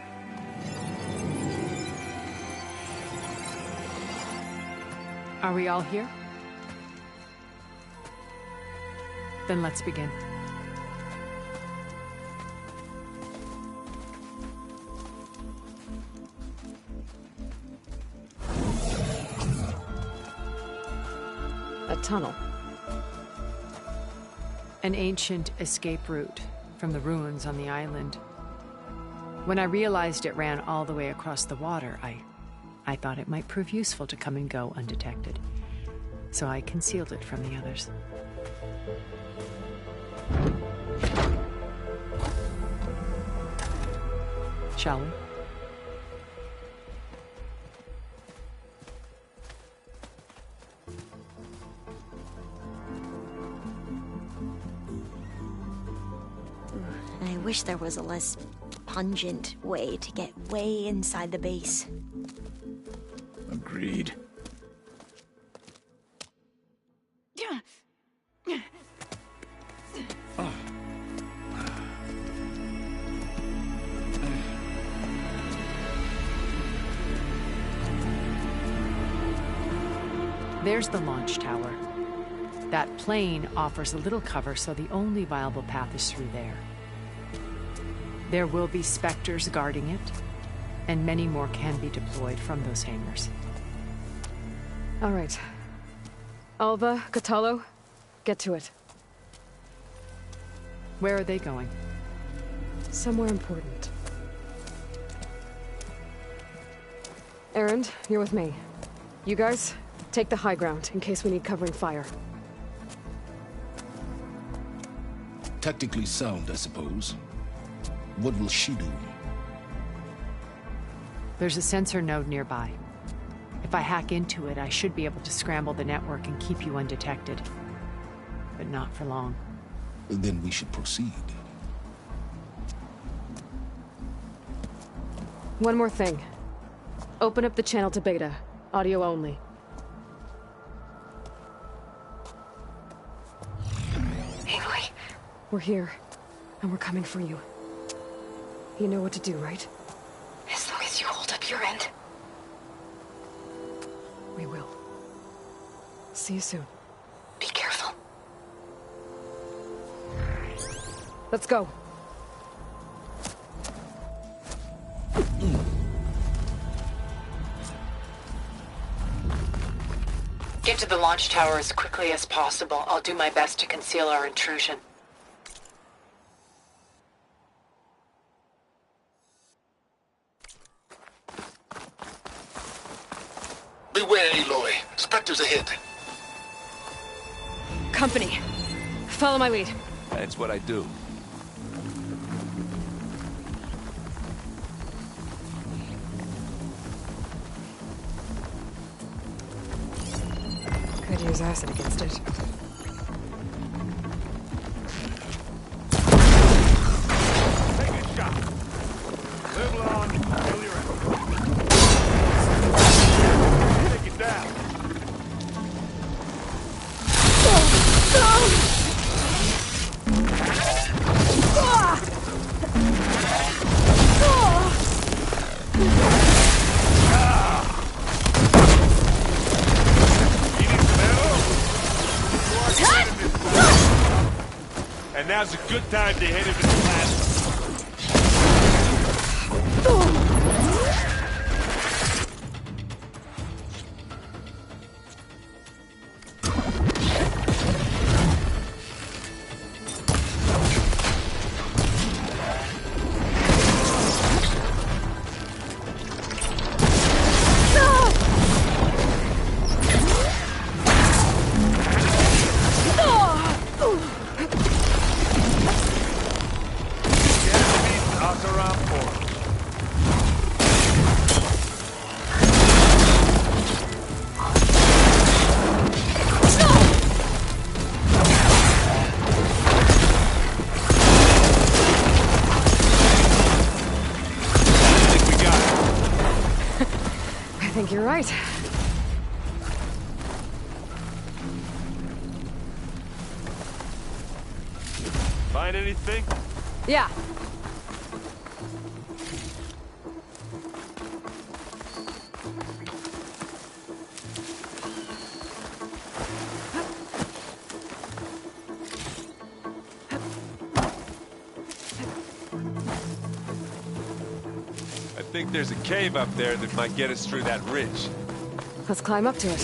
Are we all here? Then let's begin. A tunnel. An ancient escape route from the ruins on the island. When I realized it ran all the way across the water, I thought it might prove useful to come and go undetected. So I concealed it from the others. Shall we? I wish there was a less pungent way to get way inside the base. Agreed. There's the launch tower. That plane offers a little cover, so the only viable path is through there. There will be Spectres guarding it, and many more can be deployed from those hangars. All right. Alva, Kotallo, get to it. Where are they going? Somewhere important. Erend, you're with me. You guys, take the high ground in case we need covering fire. Tactically sound, I suppose. What will she do? There's a sensor node nearby. If I hack into it, I should be able to scramble the network and keep you undetected. But not for long. Then we should proceed. One more thing. Open up the channel to Beta. Audio only. Aloy. We're here, and we're coming for you. You know what to do, right? As long as you hold up your end. We will. See you soon. Be careful. Let's go. Get to the launch tower as quickly as possible. I'll do my best to conceal our intrusion. Beware, Aloy. Spectres ahead. Company. Follow my lead. That's what I do. Could use acid against it. Take a shot. Live long, kill your enemy. Take it down. And now's a good time to hit him in the plasma. think you're right. Find anything? Yeah. I think there's a cave up there that might get us through that ridge. Let's climb up to it.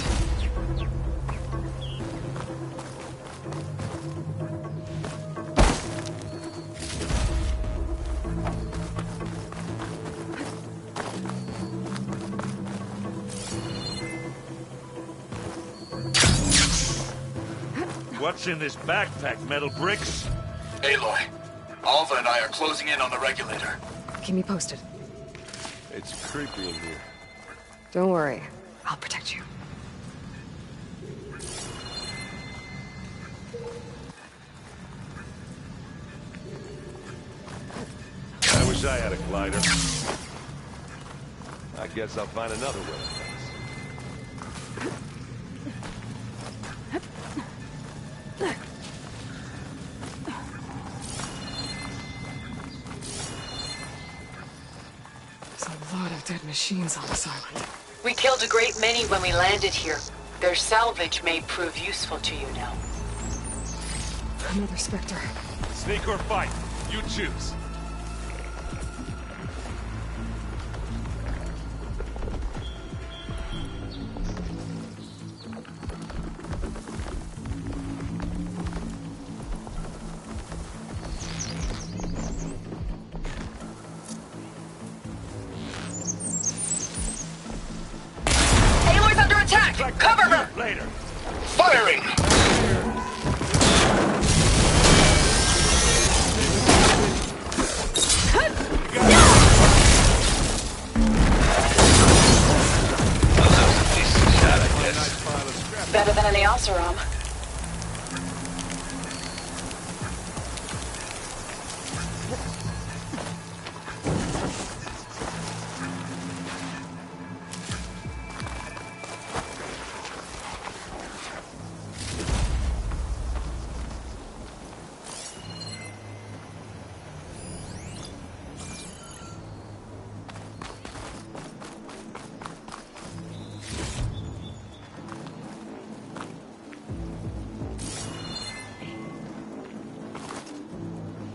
What's in this backpack, metal bricks? Aloy, Alva and I are closing in on the regulator. Keep me posted. It's creepy in here. Don't worry. I'll protect you. I wish I had a glider. I guess I'll find another way. Dead machines on this island. We killed a great many when we landed here. Their salvage may prove useful to you now. Another Spectre. Sneak or fight, you choose. Cover her! Later. Firing! Better than any Oseram.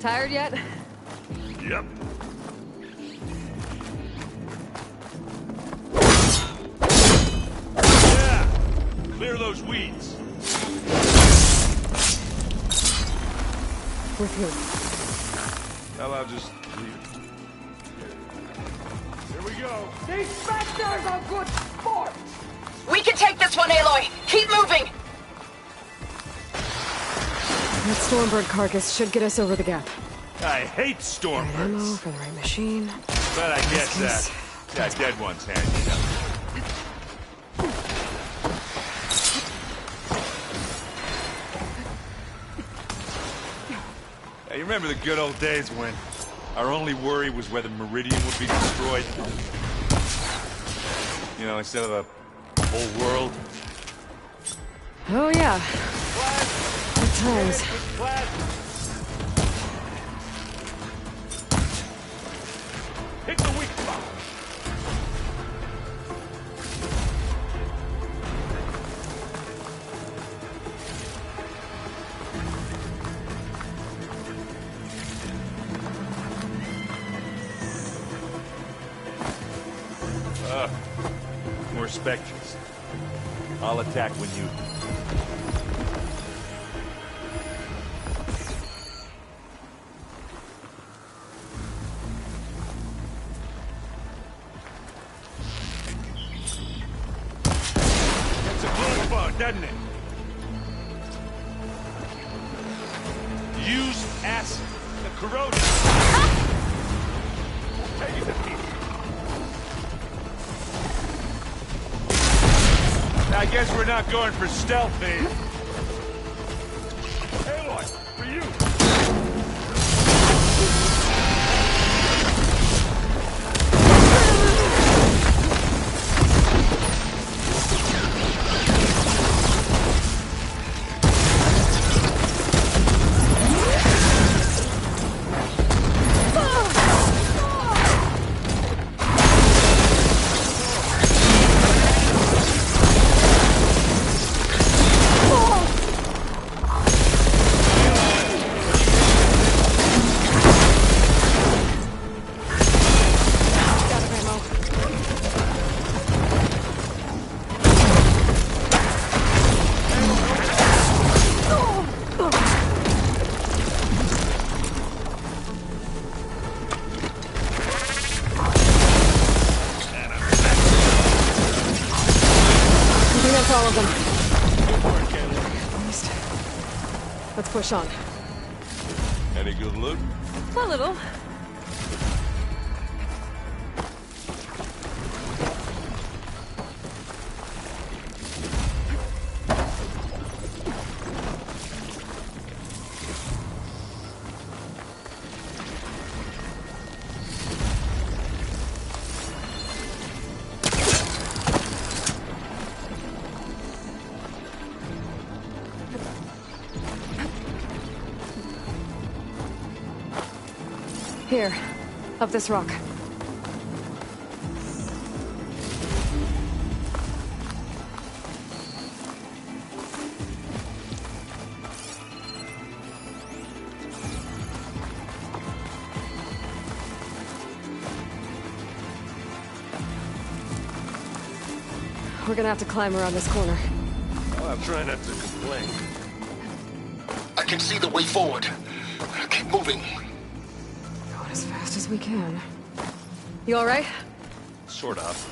Tired yet? Yep. Yeah! Clear those weeds. With who? Well, I'll just leave it. Here we go. These Spectres are good sport! We can take this one, Aloy! Keep moving! That Stormbird carcass should get us over the gap. I hate Right Stormbirds. ammo for the right machine. But I guess that dead one's handy enough. Hey, you remember the good old days when our only worry was whether Meridian would be destroyed? You know, instead of the whole world? Oh yeah. Good times. Hit the weak spot. More Spectres. I'll attack when you... It's a close bug, doesn't it? Use acid. The corrosion. Take it to pieces. I guess we're not going for stealth, eh? Aloy, for you. all of them. Let's push on. Any good loot? A little. Here, up this rock. We're gonna have to climb around this corner. Well, I'm trying not to complain. I can see the way forward. Keep moving. Going as fast as we can. You all right? Sort of.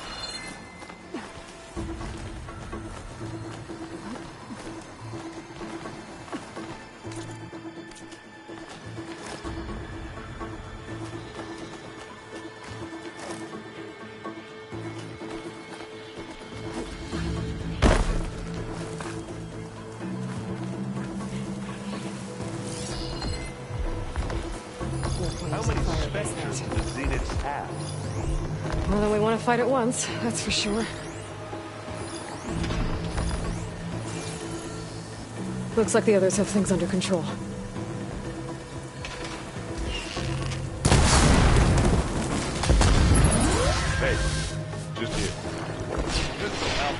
How many specters do the Zeniths have? More than we want to fight at once, that's for sure. Looks like the others have things under control. Hey, just here. Just some help.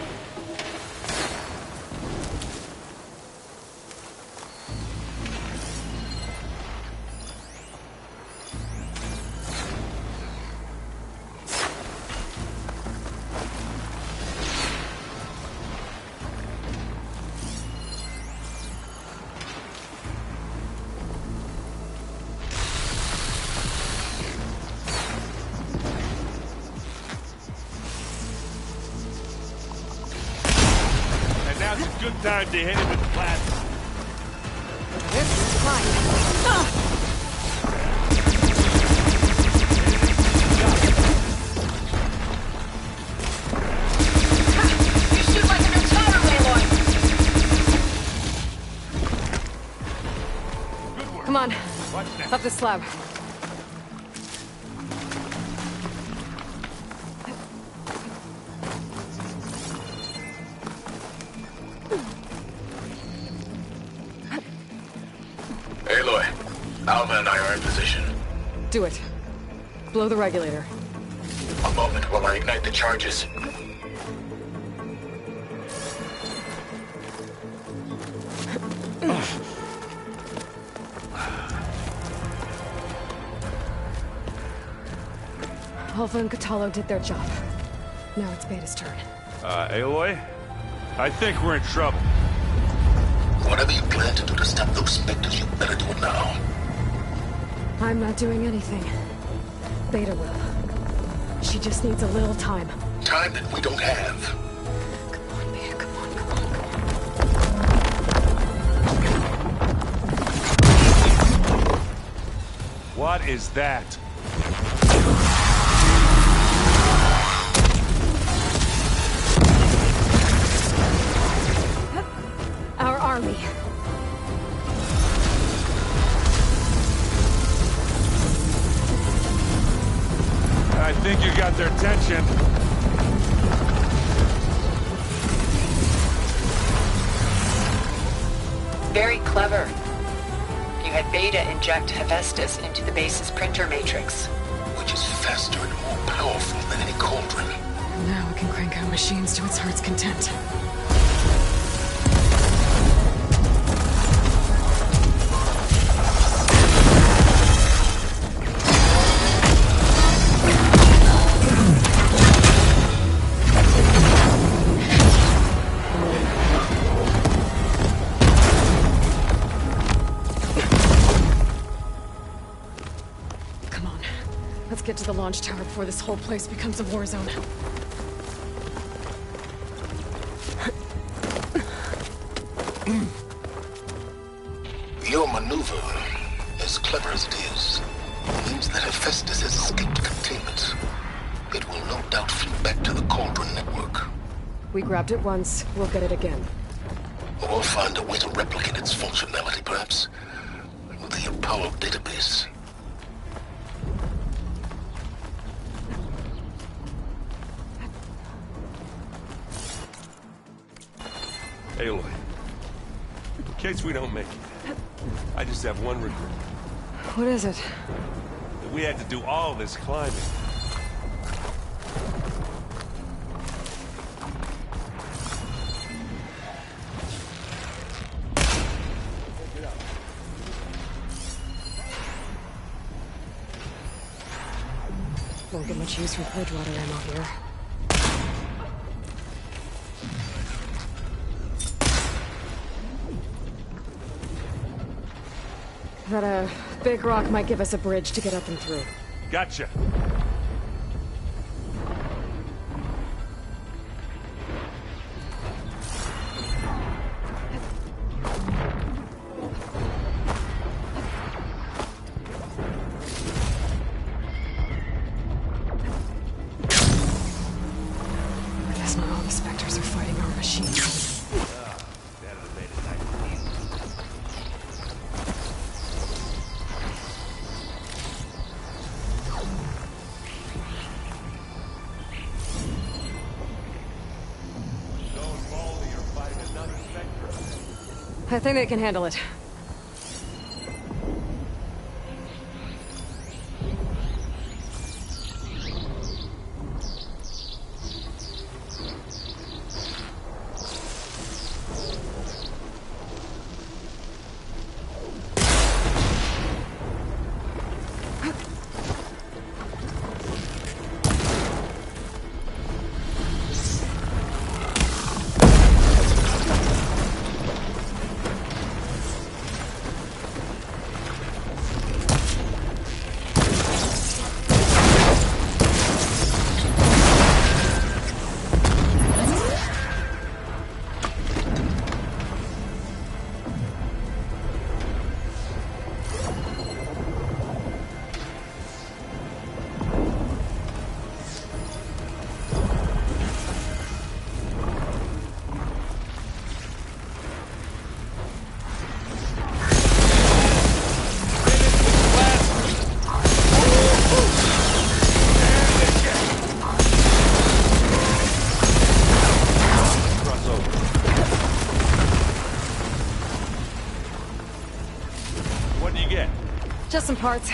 Now's a good time to hit him with plasma. You shoot like a new tower, Aloy! Come on, up the slab. Aloy, Alva and I are in position. Do it. Blow the regulator. A moment while I ignite the charges. Alpha and Kotallo did their job. Now it's Beta's turn. Aloy? I think we're in trouble. Whatever you plan to do to stop those specters, you better do it now. I'm not doing anything. Beta will. She just needs a little time. Time that we don't have. Come on, Beta, come on, come on. What is that? Our army. I think you got their attention. Very clever. You had Beta inject Hephaestus into the base's printer matrix. Which is faster and more powerful than any cauldron. Now it can crank out machines to its heart's content. Let's get to the launch tower before this whole place becomes a war zone. Your maneuver, as clever as it is, means that Hephaestus has escaped containment. It will no doubt flee back to the Cauldron network. We grabbed it once, we'll get it again. Or find a way to replicate its functionality, perhaps. The Apollo database. Aloy, in case we don't make it, I just have one regret. What is it? That we had to do all this climbing. Won't get much use from Bridgewater ammo here. That big rock might give us a bridge to get up and through. Gotcha. I guess not all the Spectres are fighting our machines. I think they can handle it. Just some parts.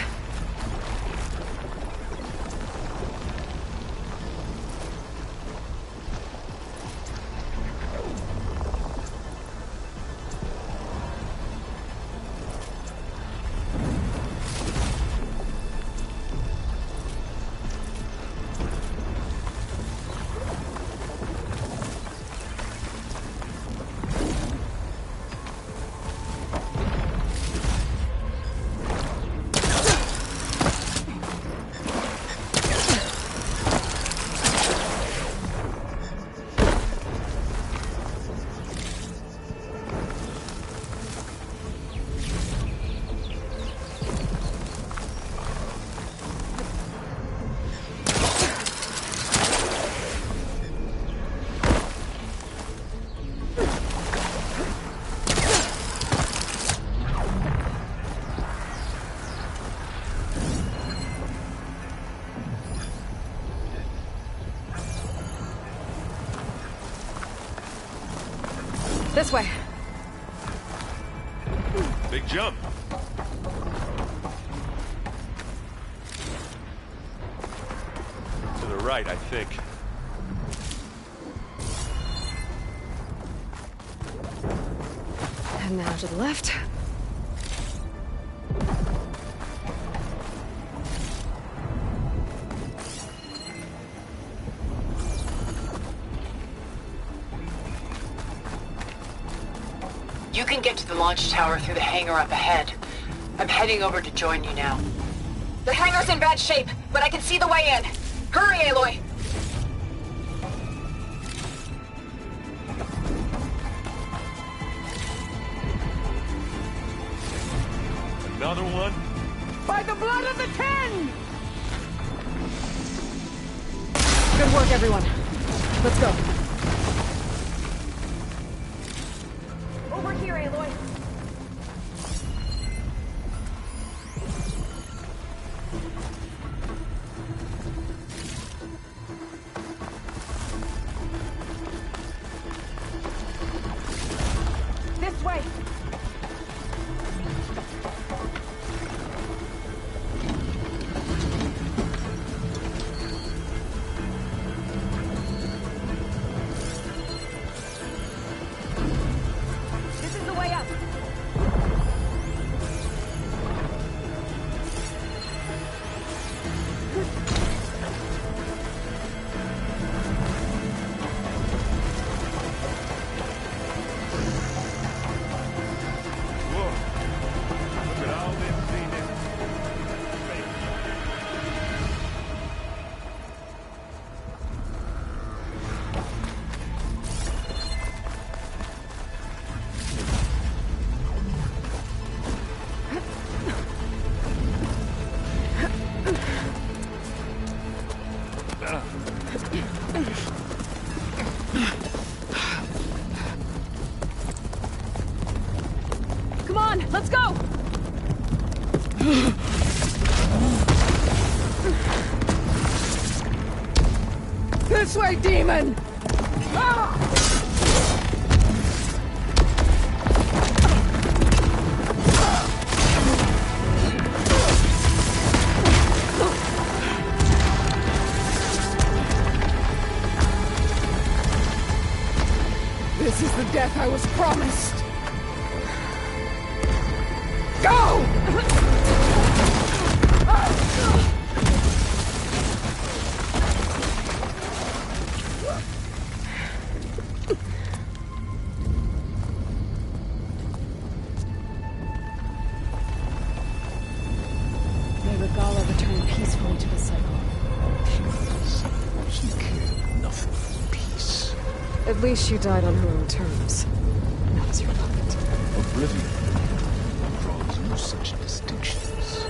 This way. Big jump. To the right, I think. And now to the left. You can get to the launch tower through the hangar up ahead. I'm heading over to join you now. The hangar's in bad shape, but I can see the way in. Hurry, Aloy! Another one? By the blood of the Ten! Good work, everyone. Let's go. Over here, Aloy. This way. This is the way up. Look at all this Zenith. Come on, let's go! This way, demon! Ah! This is the death I was promised. Go! May Regala return peacefully to the cycle. She cared nothing for peace. At least she died on her own terms. Not as your puppet. Oblivion draws no such distinctions.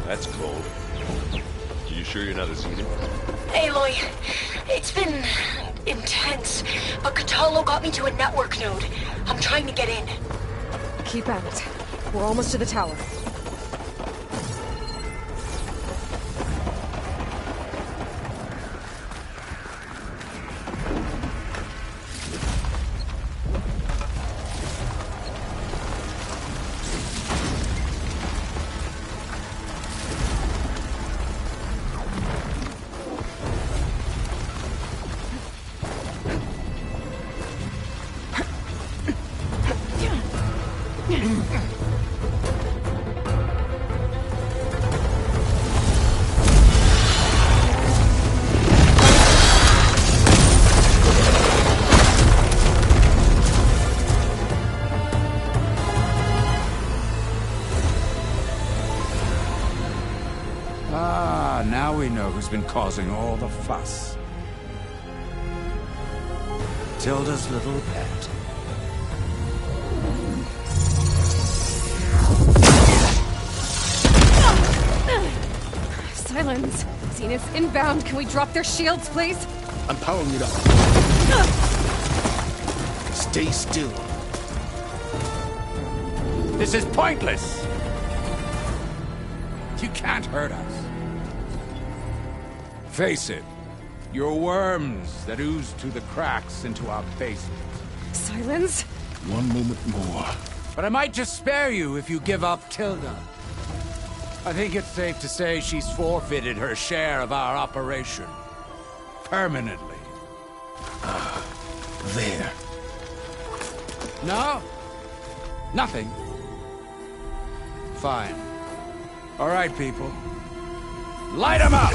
That's cold. You sure you're not a Zenith? Aloy, it's been intense, but Kotallo got me to a network node. I'm trying to get in. Keep at it. We're almost to the tower. Ah, now we know who's been causing all the fuss. Tilda's little pet. Silence! Zenith's inbound. Can we drop their shields, please? I'm powering it up. Stay still. This is pointless! You can't hurt us. Face it, you're worms that ooze through the cracks into our bases. Silence? One moment more. But I might just spare you if you give up Tilda. I think it's safe to say she's forfeited her share of our operation. Permanently. There. No? Nothing? Fine. All right, people. Light 'em up!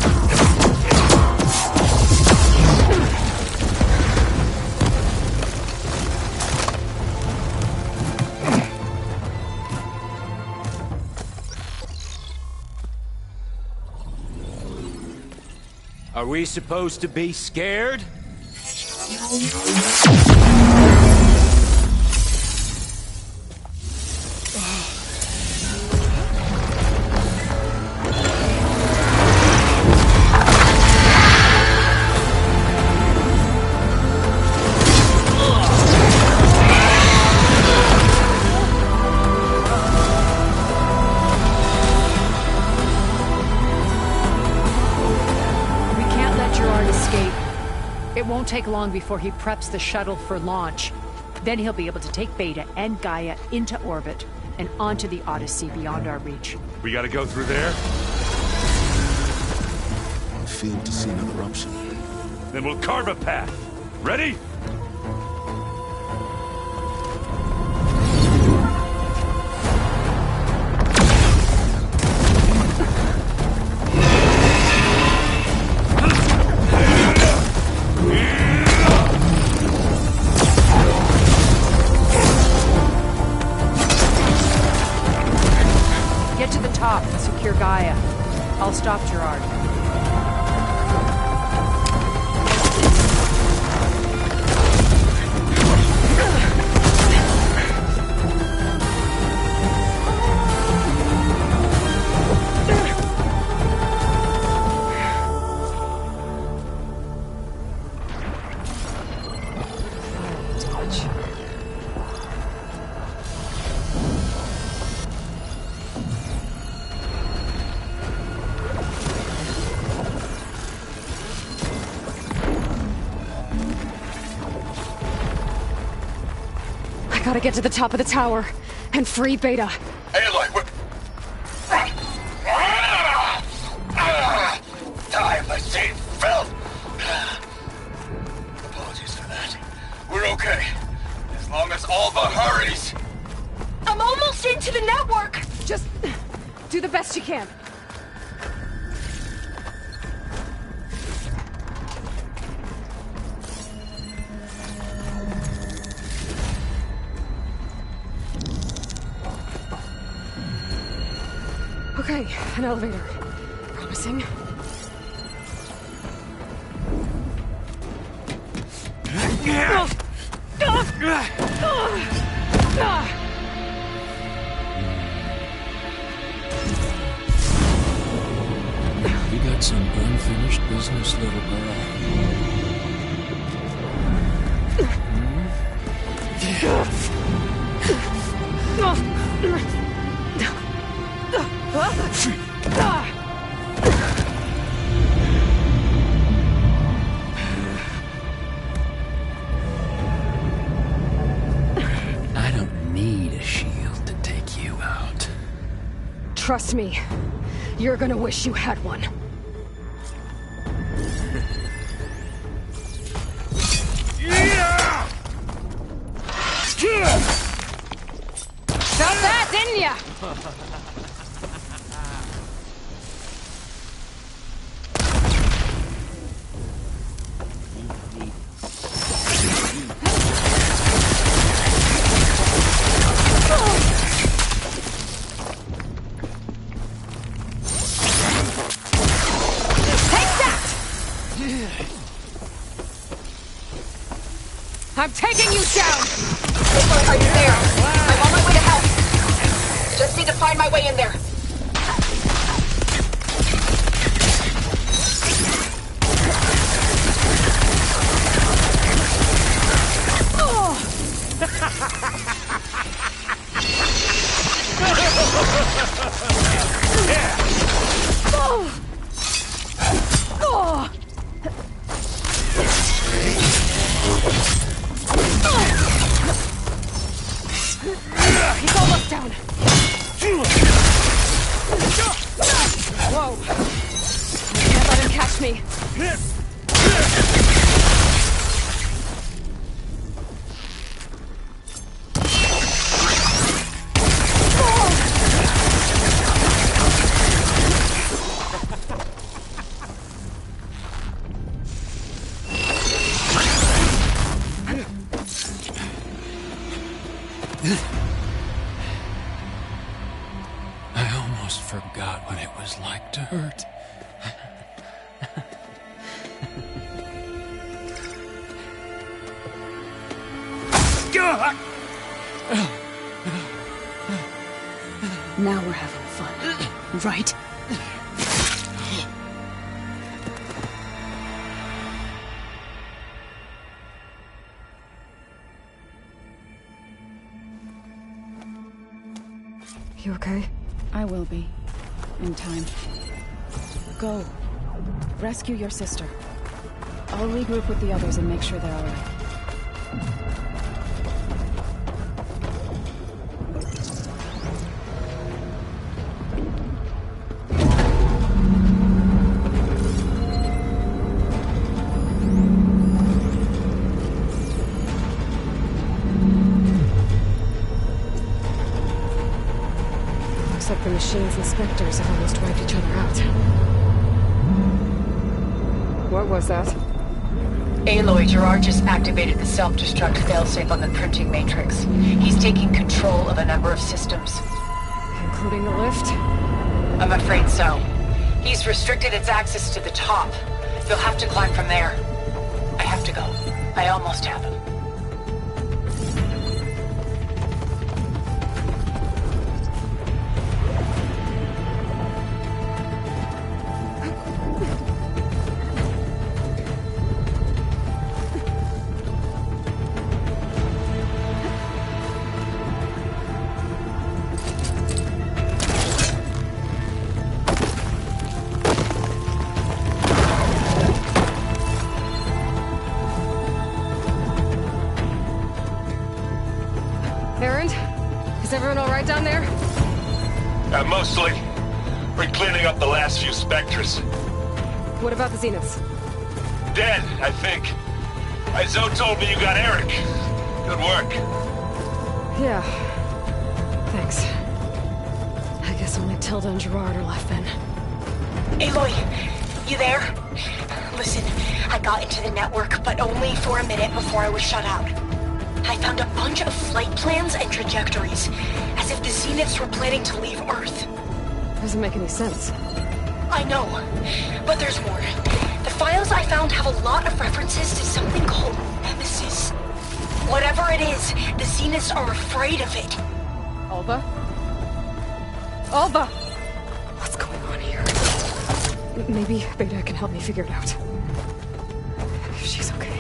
Are we supposed to be scared? It won't take long before he preps the shuttle for launch. Then he'll be able to take Beta and Gaia into orbit and onto the Odyssey beyond our reach. We gotta go through there? I fail to see another option. Then we'll carve a path. Ready? Get to the top and secure Gaia. I'll stop Gerard. Gotta get to the top of the tower and free Beta. Aloy, what? Time I saved Phil. Apologies for that. We're okay. As long as Alva hurries. I'm almost into the network! Just do the best you can. Okay, an elevator. Promising. You got some unfinished business, little girl. I don't need a shield to take you out. Trust me, you're gonna wish you had one. Felt that, didn't ya? I'm taking you down! Are you there? I'm on my way to help. Just need to find my way in there. He's almost down. Whoa. I can't let him catch me. I almost forgot what it was like to hurt. Now we're having fun, right? You okay? I will be. In time. Go. Rescue your sister. I'll regroup with the others and make sure they're all right. Looks like the machines and Spectres have almost wiped each other out. What was that? Aloy, Gerard just activated the self-destruct failsafe on the printing matrix. He's taking control of a number of systems. Including the lift? I'm afraid so. He's restricted its access to the top. You'll have to climb from there. I have to go. I almost have him. Erend? Is everyone alright down there? Mostly. We're cleaning up the last few Spectres. What about the Zeniths? Dead, I think. Zoe told me you got Eric. Good work. Yeah. Thanks. I guess only Tilda and Gerard are left then. Aloy, you there? Listen, I got into the network, but only for a minute before I was shut out. I found a bunch of flight plans and trajectories, as if the Zeniths were planning to leave Earth. Doesn't make any sense. I know, but there's more. The files I found have a lot of references to something called Nemesis. Whatever it is, the Zeniths are afraid of it. Alva? Alva! What's going on here? Maybe Beta can help me figure it out. If she's okay.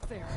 There.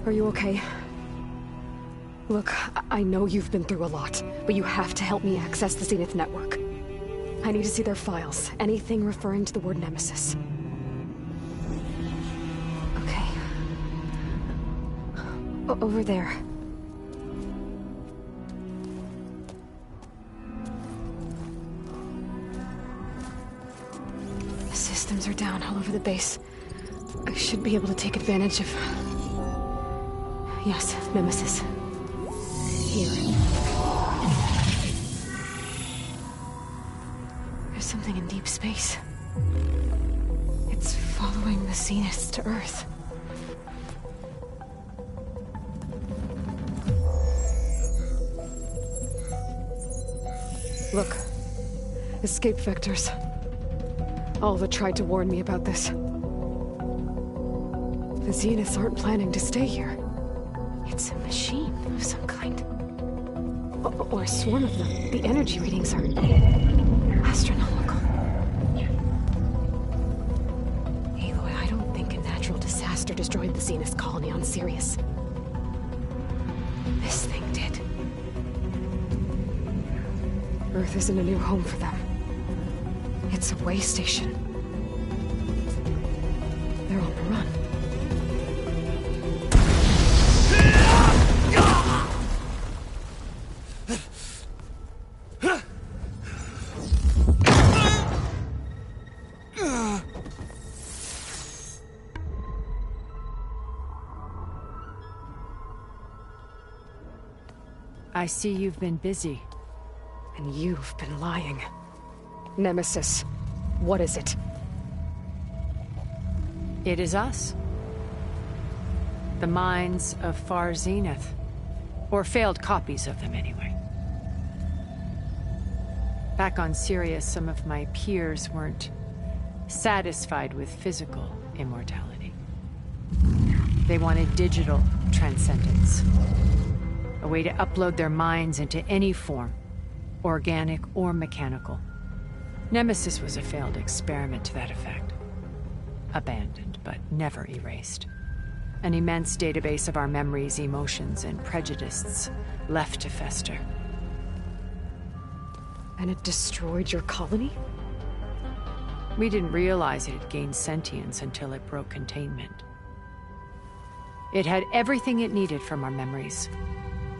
Are you okay? Look, I know you've been through a lot, but you have to help me access the Zenith network. I need to see their files, anything referring to the word Nemesis. Okay. Over there. The systems are down all over the base. I should be able to take advantage of... Yes, Nemesis. Here. There's something in deep space. It's following the Zeniths to Earth. Look. Escape vectors. Alva tried to warn me about this. The Zeniths aren't planning to stay here. It's a machine of some kind. Or a swarm of them. The energy readings are astronomical. Aloy, I don't think a natural disaster destroyed the Zenith colony on Sirius. This thing did. Earth isn't a new home for them. It's a way station. They're on the run. I see you've been busy. And you've been lying. Nemesis, what is it? It is us. The minds of Far Zenith. Or failed copies of them, anyway. Back on Sirius, some of my peers weren't satisfied with physical immortality. They wanted digital transcendence. A way to upload their minds into any form, organic or mechanical. Nemesis was a failed experiment to that effect. Abandoned, but never erased. An immense database of our memories, emotions, and prejudices left to fester. And it destroyed your colony? We didn't realize it had gained sentience until it broke containment. It had everything it needed from our memories.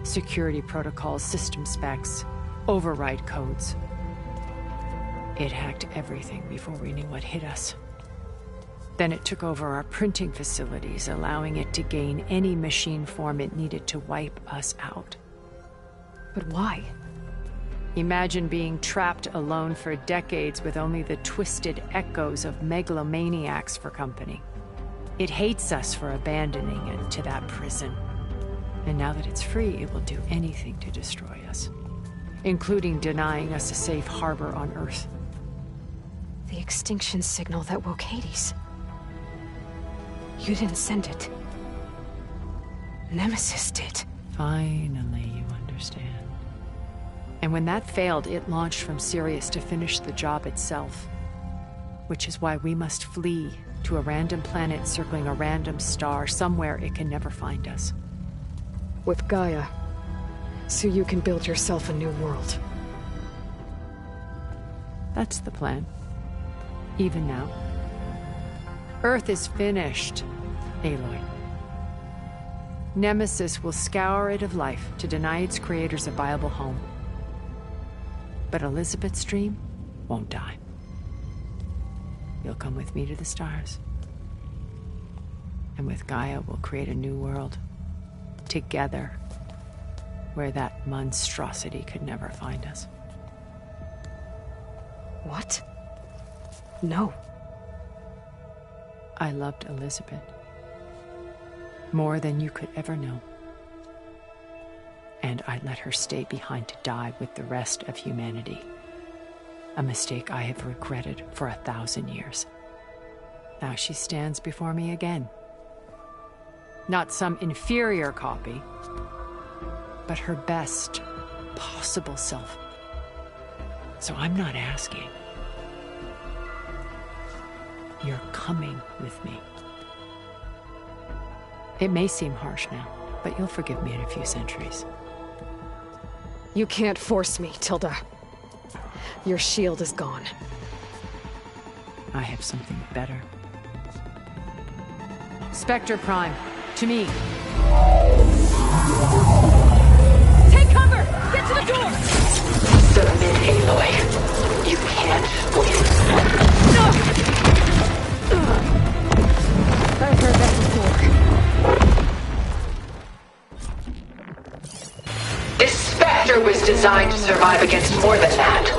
Security protocols, system specs, override codes. It hacked everything before we knew what hit us. Then it took over our printing facilities, allowing it to gain any machine form it needed to wipe us out. But why? Imagine being trapped alone for decades with only the twisted echoes of megalomaniacs for company. It hates us for abandoning it to that prison. And now that it's free, it will do anything to destroy us, including denying us a safe harbor on Earth. The extinction signal that woke Hades. You didn't send it. Nemesis did. Finally, you understand. And when that failed, it launched from Sirius to finish the job itself. Which is why we must flee to a random planet circling a random star, somewhere it can never find us. With Gaia, so you can build yourself a new world. That's the plan. Even now. Earth is finished, Aloy. Nemesis will scour it of life to deny its creators a viable home. But Elizabeth's dream won't die. You'll come with me to the stars. And with Gaia, we'll create a new world. Together, where that monstrosity could never find us. What? No. I loved Elizabeth. More than you could ever know. And I let her stay behind to die with the rest of humanity. A mistake I have regretted for 1,000 years. Now she stands before me again. Not some inferior copy, but her best possible self. So I'm not asking. You're coming with me. It may seem harsh now, but you'll forgive me in a few centuries. You can't force me, Tilda. Your shield is gone. I have something better. Spectre Prime, to me. Take cover! Get to the door! Submit, Aloy. You can't win. I've heard that before. This Spectre was designed to survive against more than that.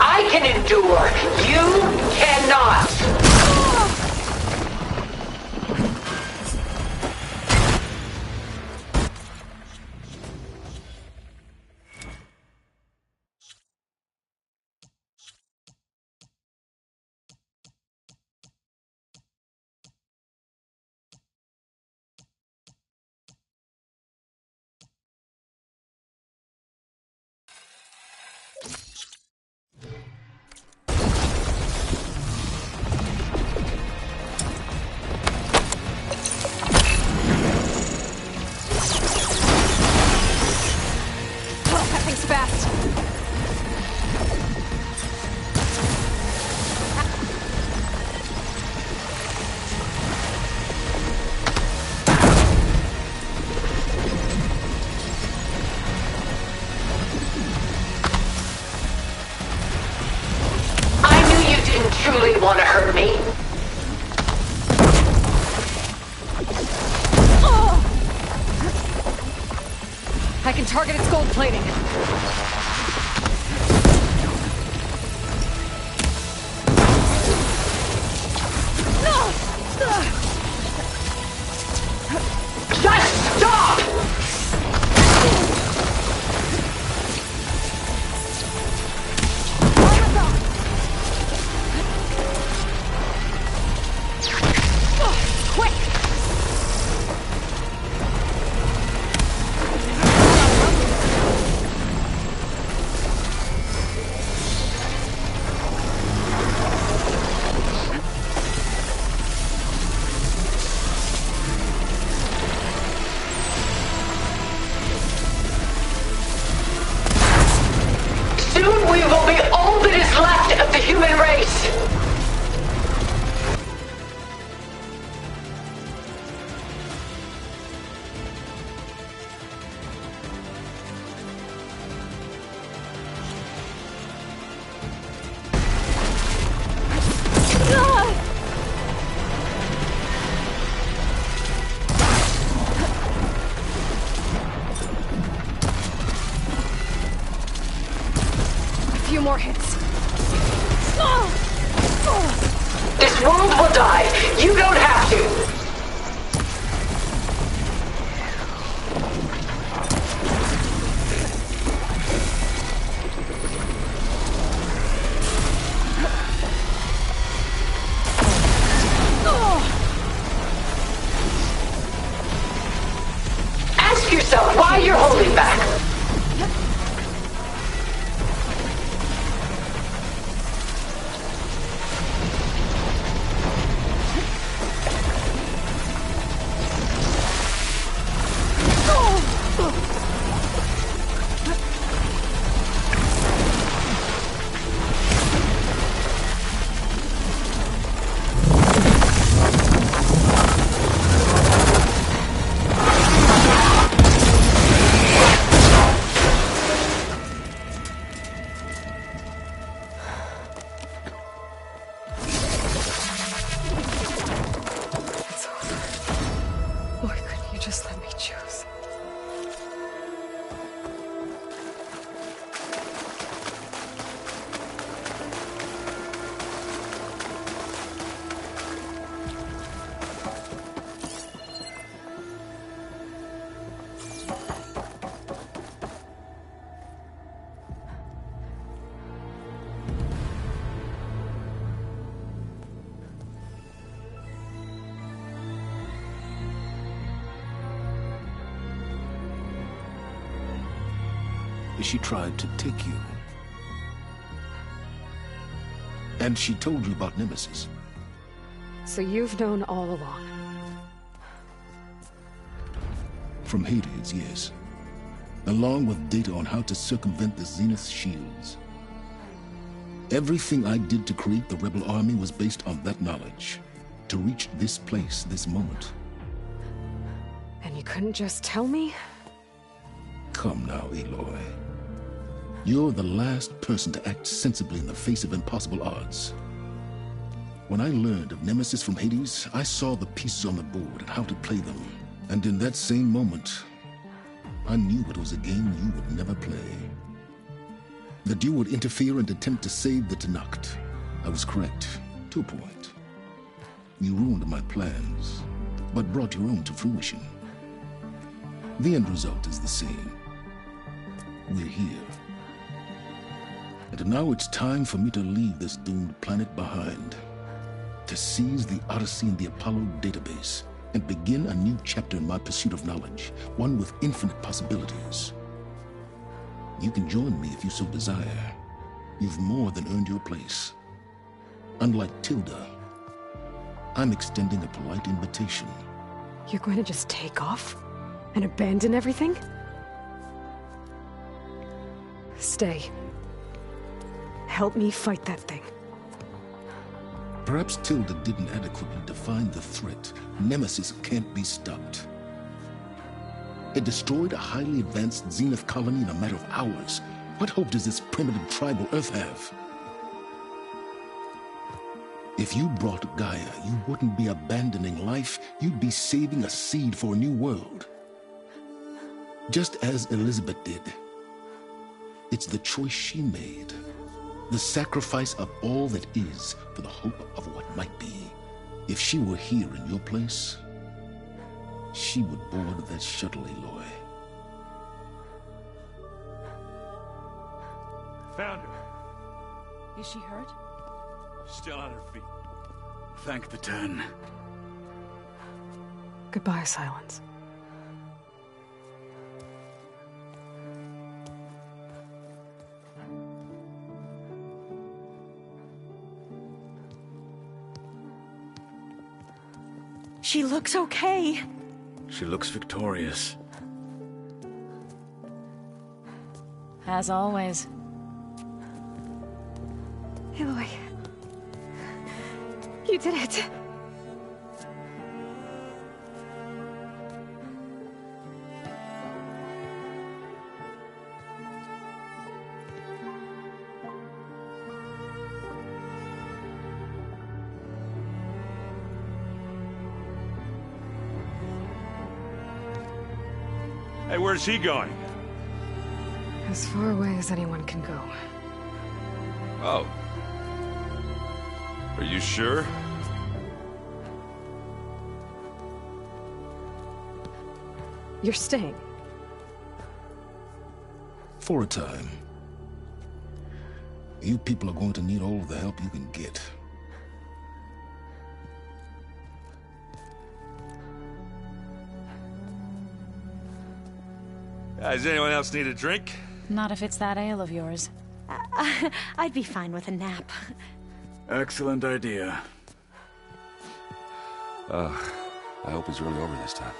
I can endure. You cannot. Truly want to hurt me? I can target its gold plating. Just stop! Soon we will be all that is left of the human race! Few more hits. This world will die. You don't have to. Ask yourself why you're holding back. she tried to take you. And she told you about Nemesis. So you've known all along. From Hades, yes. Along with data on how to circumvent the Zenith shields. Everything I did to create the Rebel Army was based on that knowledge. To reach this place, this moment. And you couldn't just tell me? Come now, Aloy. You're the last person to act sensibly in the face of impossible odds. When I learned of Nemesis from Hades, I saw the pieces on the board and how to play them. And in that same moment, I knew it was a game you would never play. That you would interfere and attempt to save the Tenakth. I was correct, to a point. You ruined my plans, but brought your own to fruition. The end result is the same. We're here. And now it's time for me to leave this doomed planet behind. To seize the Odyssey and the Apollo database, and begin a new chapter in my pursuit of knowledge, one with infinite possibilities. You can join me if you so desire. You've more than earned your place. Unlike Tilda, I'm extending a polite invitation. You're going to just take off? And abandon everything? Stay. Help me fight that thing. Perhaps Tilda didn't adequately define the threat. Nemesis can't be stopped. It destroyed a highly advanced Zenith colony in a matter of hours. What hope does this primitive tribal Earth have? If you brought Gaia, you wouldn't be abandoning life, you'd be saving a seed for a new world. Just as Elizabeth did. It's the choice she made. The sacrifice of all that is for the hope of what might be. If she were here in your place, she would board that shuttle, Aloy. Found her. Is she hurt? Still on her feet. Thank the Ten. Goodbye, Silence. She looks okay. She looks victorious. As always. Aloy. You did it. Hey, where's he going? As far away as anyone can go. Oh. Are you sure? You're staying. For a time. You people are going to need all of the help you can get. Does anyone else need a drink? Not if it's that ale of yours. I'd be fine with a nap. Excellent idea. I hope it's really over this time.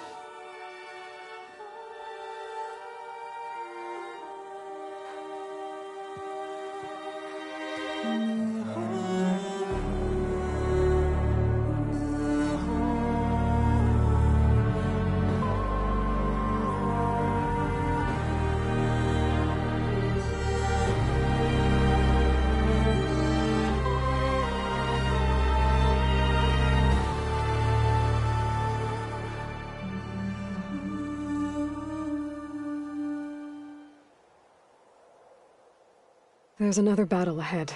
There's another battle ahead,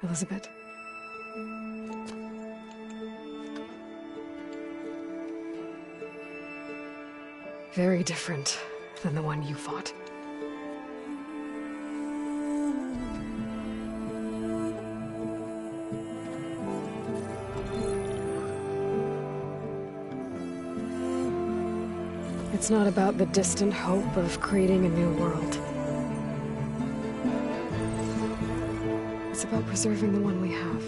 Elizabeth. Very different than the one you fought. It's not about the distant hope of creating a new world. It's about preserving the one we have.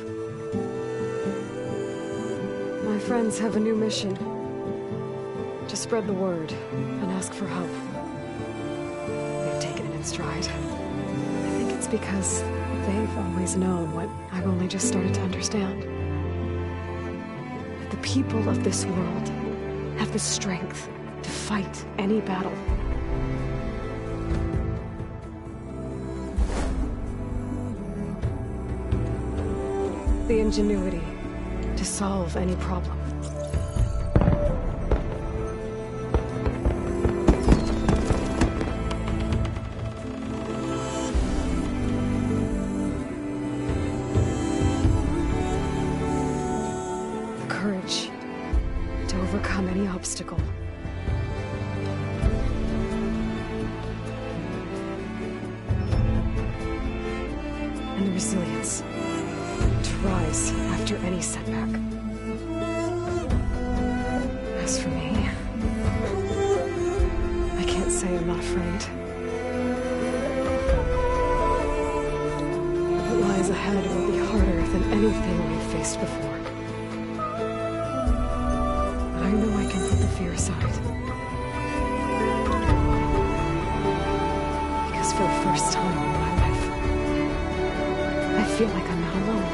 My friends have a new mission. To spread the word and ask for help. They've taken it in stride. I think it's because they've always known what I've only just started to understand. That the people of this world have the strength to fight any battle. The ingenuity to solve any problem. The courage to overcome any obstacle. And the resilience to rise after any setback. As for me, I can't say I'm not afraid. What lies ahead will be harder than anything we've faced before. But I know I can put the fear aside. Because for the first time in my life, I feel like I'm not alone.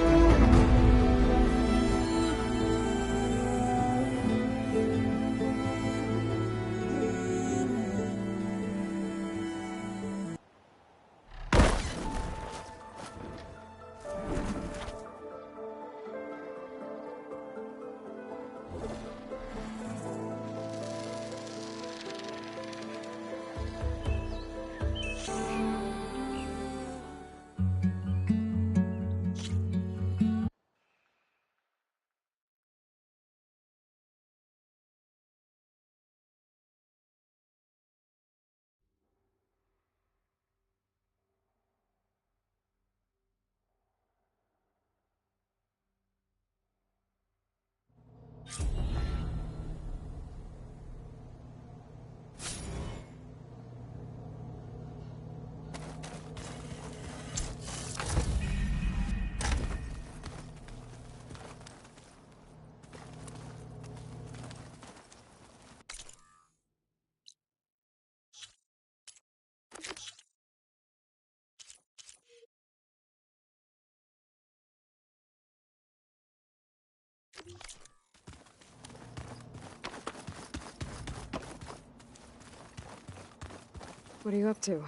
What are you up to?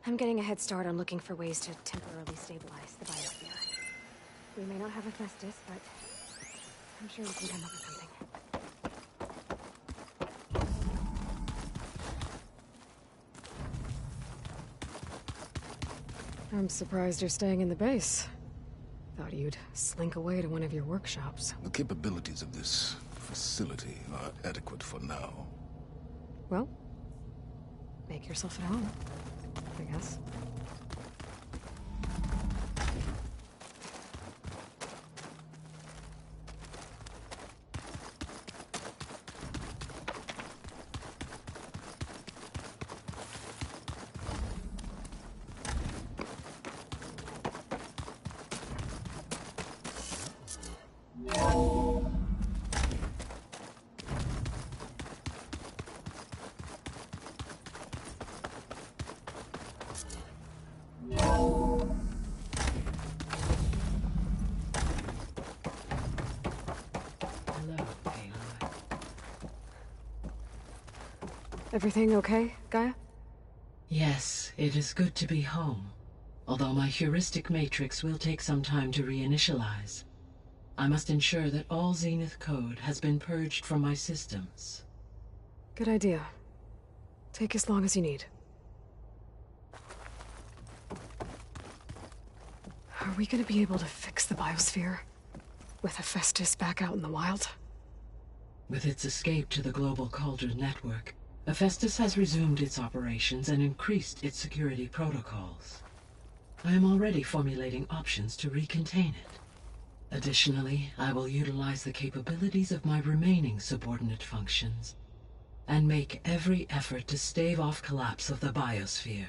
I'm getting a head start on looking for ways to temporarily stabilize the biosphere. We may not have Hephaestus, but I'm sure we can come up with something. I'm surprised you're staying in the base. Thought you'd slink away to one of your workshops. The capabilities of this facility are adequate for now. Well, make yourself at home, I guess. Everything okay, Gaia? Yes, it is good to be home. Although my heuristic matrix will take some time to reinitialize. I must ensure that all Zenith code has been purged from my systems. Good idea. Take as long as you need. Are we gonna be able to fix the biosphere? With Hephaestus back out in the wild? With its escape to the global Cauldron network, Hephaestus has resumed its operations and increased its security protocols. I am already formulating options to recontain it. Additionally, I will utilize the capabilities of my remaining subordinate functions and make every effort to stave off collapse of the biosphere.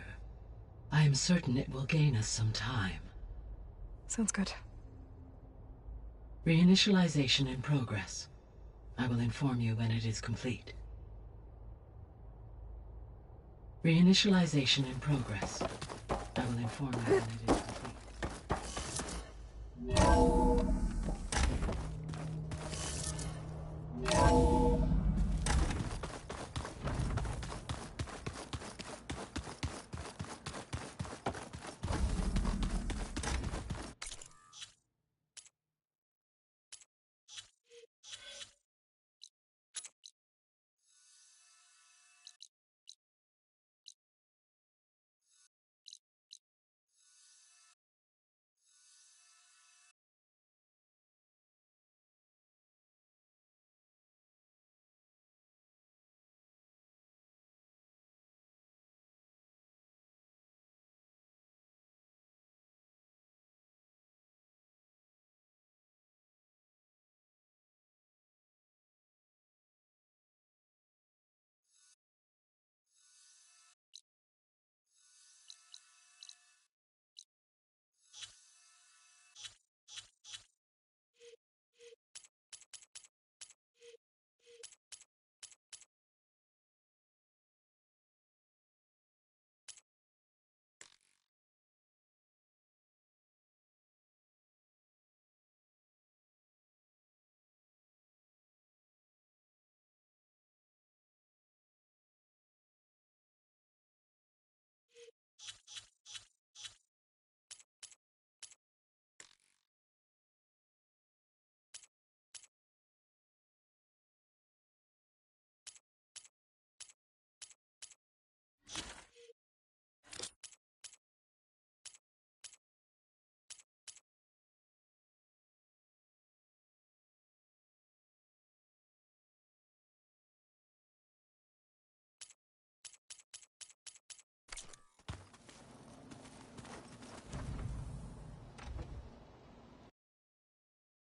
I am certain it will gain us some time. Sounds good. Reinitialization in progress. I will inform you when it is complete. Reinitialization in progress. I will inform you when it is complete.